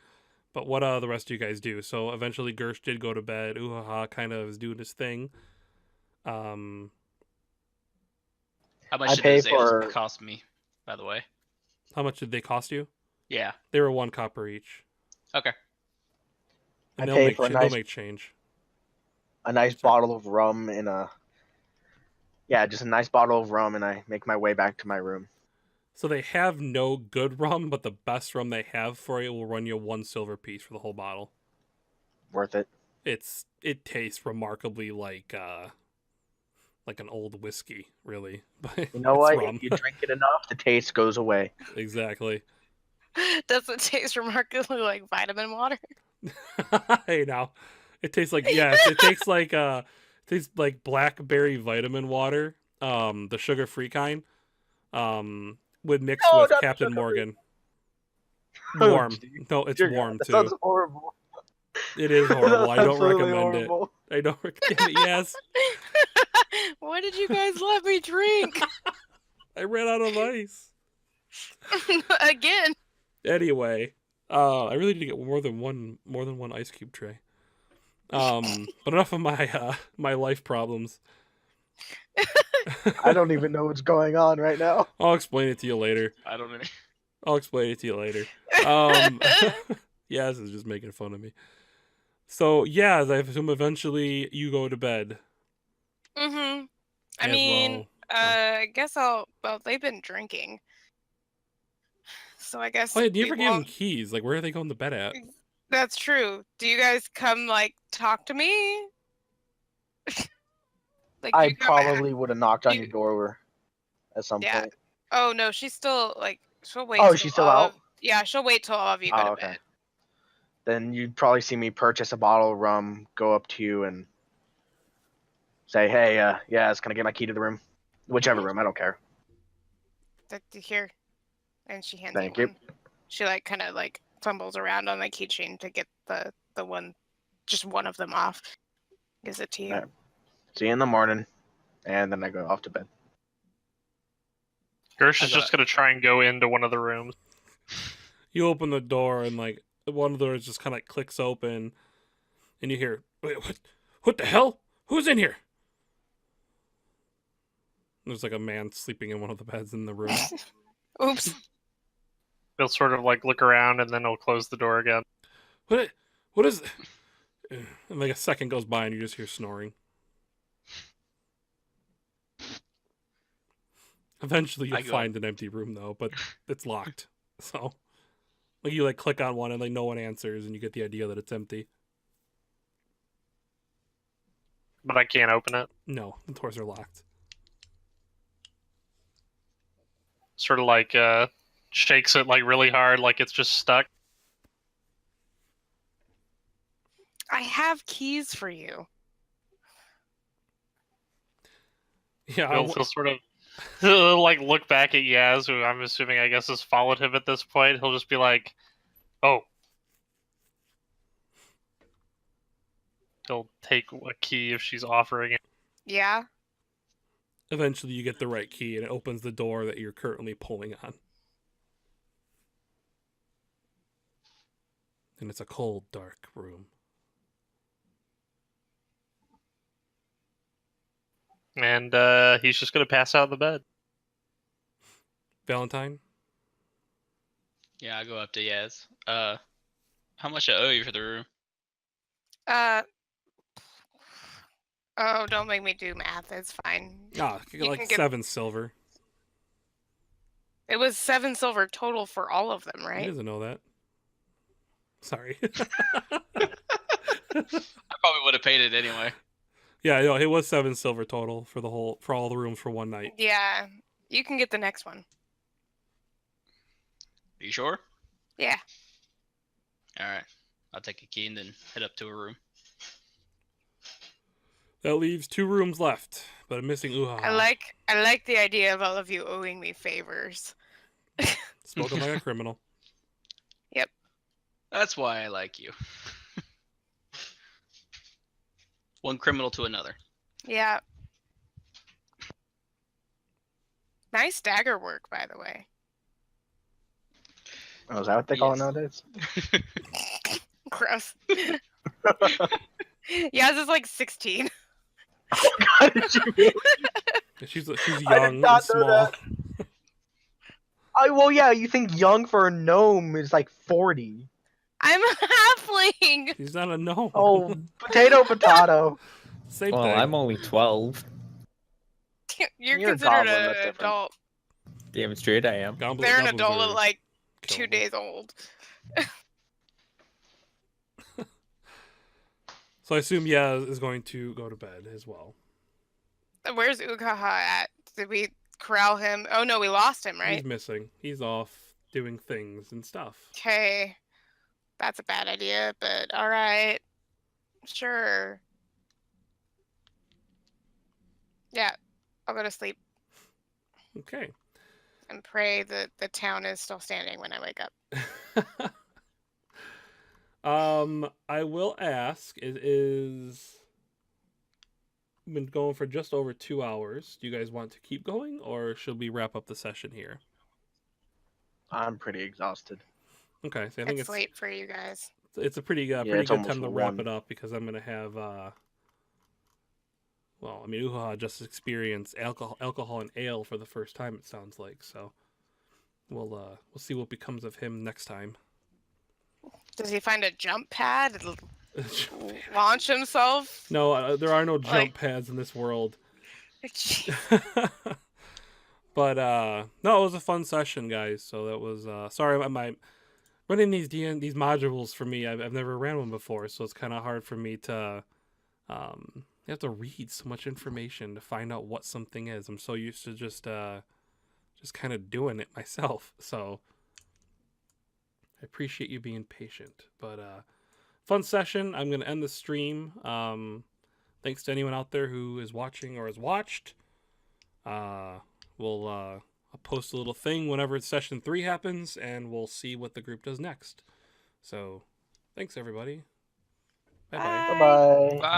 Speaker 1: But what the rest of you guys do? So eventually Gersh did go to bed. Uhaha kind of is doing his thing.
Speaker 7: How
Speaker 2: I
Speaker 7: much did
Speaker 2: pay
Speaker 7: those ales
Speaker 2: for-
Speaker 7: cost me, by the way?
Speaker 1: How much did they cost you?
Speaker 7: Yeah.
Speaker 1: They were 1 copper each.
Speaker 7: Okay.
Speaker 1: And
Speaker 2: I
Speaker 1: they'll
Speaker 2: pay
Speaker 1: make
Speaker 2: for a
Speaker 1: they'll
Speaker 2: nice-
Speaker 1: make change.
Speaker 2: A nice
Speaker 1: Sorry.
Speaker 2: bottle of rum in a. Yeah, just a nice bottle of rum, and I make my way back to my room.
Speaker 1: So they have no good rum, but the best rum they have for you will run you 1 silver piece for the whole bottle.
Speaker 2: Worth it.
Speaker 1: It tastes remarkably like an old whiskey, really. But
Speaker 2: You know
Speaker 1: it's
Speaker 2: what?
Speaker 1: rum.
Speaker 2: If you drink it enough, the taste goes away.
Speaker 1: Exactly.
Speaker 4: Does it taste remarkably like vitamin water?
Speaker 1: Hey now, it tastes like it tastes like blackberry vitamin water, the sugar-free kind, would mix
Speaker 2: No,
Speaker 1: with
Speaker 2: not the
Speaker 1: Captain
Speaker 2: sugar-free.
Speaker 1: Morgan.
Speaker 2: Oh,
Speaker 1: Warm.
Speaker 2: gee.
Speaker 1: No, it's
Speaker 2: Dear God,
Speaker 1: warm
Speaker 2: that
Speaker 1: too.
Speaker 2: sounds horrible.
Speaker 1: It is horrible. I
Speaker 2: That's
Speaker 1: don't
Speaker 2: absolutely
Speaker 1: recommend
Speaker 2: horrible.
Speaker 1: it. I don't recommend it. Yes,
Speaker 4: What did you guys let me drink?
Speaker 1: I ran out of ice.
Speaker 4: Again.
Speaker 1: Anyway, I really need to get more than one ice cube tray. But enough of my my life problems.
Speaker 2: I don't even know what's going on right now.
Speaker 1: I'll explain it to you later.
Speaker 7: I don't know.
Speaker 1: I'll explain it to you later. Yaz is just making fun of me. So Yaz, I assume eventually you go to bed.
Speaker 4: Mm-hmm. I
Speaker 1: As
Speaker 4: mean,
Speaker 1: well.
Speaker 4: I guess well, they've been drinking. So I guess
Speaker 1: Oh, yeah, you
Speaker 4: we
Speaker 1: never gave them
Speaker 4: won't-
Speaker 1: keys. Like, where are they going to bed at?
Speaker 4: That's true. Do you guys come like talk to me? Like
Speaker 2: I
Speaker 4: you come
Speaker 2: probably would have knocked on
Speaker 4: you-
Speaker 2: your door at some
Speaker 4: Yeah.
Speaker 2: point.
Speaker 4: Oh no, she's still like she'll wait.
Speaker 2: Oh,
Speaker 4: till
Speaker 2: she's still
Speaker 4: all
Speaker 2: out?
Speaker 4: of- Yeah, she'll wait till all of you go
Speaker 2: Oh,
Speaker 4: to
Speaker 2: okay.
Speaker 4: bed.
Speaker 2: Then you'd probably see me purchase a bottle of rum, go up to you, and say, "Hey, yeah, it's gonna get my key to the room, whichever room. I don't care."
Speaker 4: Here, and she hands
Speaker 2: Thank
Speaker 4: you
Speaker 2: you.
Speaker 4: one. She like kind of like fumbles around on the keychain to get the one, just one of them off. Gives it to you.
Speaker 2: Alright. See you in the morning, and then I go off to bed.
Speaker 5: Gersh
Speaker 7: I
Speaker 5: is
Speaker 7: got
Speaker 5: just gonna try and go into one of the rooms.
Speaker 1: You open the door and like one of the doors just kind of like clicks open, and you hear, "Wait, what the hell? Who's in here?" There's like a man sleeping in one of the beds in the room.
Speaker 4: Oops.
Speaker 5: He'll sort of like look around and then he'll close the door again.
Speaker 1: What is? And like a second goes by and you just hear snoring. Eventually you'll
Speaker 7: I go-
Speaker 1: find an empty room though, but it's locked. So like you like click on one and like no one answers and you get the idea that it's empty.
Speaker 5: But I can't open it.
Speaker 1: No, the doors are locked.
Speaker 5: Sort of like shakes it like really hard, like it's just stuck.
Speaker 4: I have keys for you.
Speaker 1: Yeah,
Speaker 5: He'll sort of he'll like look back at Yaz, who I'm assuming I guess has followed him at this point. He'll just be like, "Oh." He'll take a key if she's offering it.
Speaker 4: Yeah.
Speaker 1: eventually you get the right key and it opens the door that you're currently pulling on. And it's a cold, dark room.
Speaker 5: And he's just gonna pass out in the bed.
Speaker 1: Valentine?
Speaker 7: Yeah, I go up to Yaz. How much I owe you for the room?
Speaker 4: Oh, don't make me do math. It's fine.
Speaker 1: Ah,
Speaker 4: You
Speaker 1: like
Speaker 4: can get-
Speaker 1: 7 silver.
Speaker 4: It was 7 silver total for all of them,
Speaker 1: He
Speaker 4: right?
Speaker 1: doesn't know that. Sorry.
Speaker 7: I probably would have paid it anyway.
Speaker 1: Yeah, no, it was 7 silver total for all the rooms for one night.
Speaker 4: Yeah. You can get the next one.
Speaker 7: Are you sure?
Speaker 4: Yeah.
Speaker 7: All right. I'll take a key and then head up to a room.
Speaker 1: That leaves 2 rooms left, but I'm missing Uha.
Speaker 4: I like the idea of all of you owing me favors.
Speaker 1: Spoken like a criminal.
Speaker 7: That's why I like you. One criminal to another.
Speaker 4: Yeah. Nice dagger work, by the way.
Speaker 2: Oh, is that what they call it
Speaker 7: Yes.
Speaker 2: nowadays?
Speaker 4: Gross. Yaz is like 16.
Speaker 2: God, did you really?
Speaker 1: She's
Speaker 2: I did
Speaker 1: young and
Speaker 2: not know
Speaker 1: small.
Speaker 2: that. Well, yeah, you think young for a gnome is like 40.
Speaker 4: I'm a halfling.
Speaker 1: She's not a gnome.
Speaker 2: Oh, potato.
Speaker 1: Same
Speaker 3: Well,
Speaker 1: thing.
Speaker 3: I'm only 12.
Speaker 4: You're
Speaker 2: You're a
Speaker 4: considered
Speaker 2: goblin,
Speaker 4: an
Speaker 2: that's different.
Speaker 4: adult.
Speaker 3: Damn straight I am.
Speaker 1: Goblins
Speaker 4: They're an adult
Speaker 1: are
Speaker 4: at like 2
Speaker 1: killable.
Speaker 4: days old.
Speaker 1: So I assume Yaz is going to go to bed as well.
Speaker 4: Where's Ugaha at? Did we corral him? Oh no, we lost him, right?
Speaker 1: He's missing. He's off doing things and stuff.
Speaker 4: Okay. That's a bad idea, but alright. Sure. Yeah, I'll go to sleep
Speaker 1: Okay.
Speaker 4: and pray that the town is still standing when I wake up.
Speaker 1: I will ask. It is been going for just over 2 hours. Do you guys want to keep going, or should we wrap up the session here?
Speaker 2: I'm pretty exhausted.
Speaker 1: Okay, so I think
Speaker 4: It's late for you guys.
Speaker 1: it's a pretty
Speaker 2: Yeah,
Speaker 1: pretty
Speaker 2: it's
Speaker 1: good
Speaker 2: almost
Speaker 1: time to wrap
Speaker 2: 1.
Speaker 1: it up because I'm gonna have well, I mean, Uha just experienced alcohol and ale for the first time. It sounds like so. We'll see what becomes of him next time.
Speaker 4: Does he find a jump pad? Launch himself?
Speaker 1: No, there are no jump
Speaker 4: Like-
Speaker 1: pads in this world.
Speaker 4: Jeez.
Speaker 1: But no, it was a fun session, guys. So that was sorry, my running these these modules for me. I've never ran one before, so it's kind of hard for me to you have to read so much information to find out what something is. I'm so used to just kind of doing it myself. So I appreciate you being patient. But fun session. I'm gonna end the stream. Thanks to anyone out there who is watching or has watched. I'll post a little thing whenever session 3 happens, and we'll see what the group does next. So, thanks everybody. Bye bye.
Speaker 2: Bye-bye.
Speaker 7: Bye.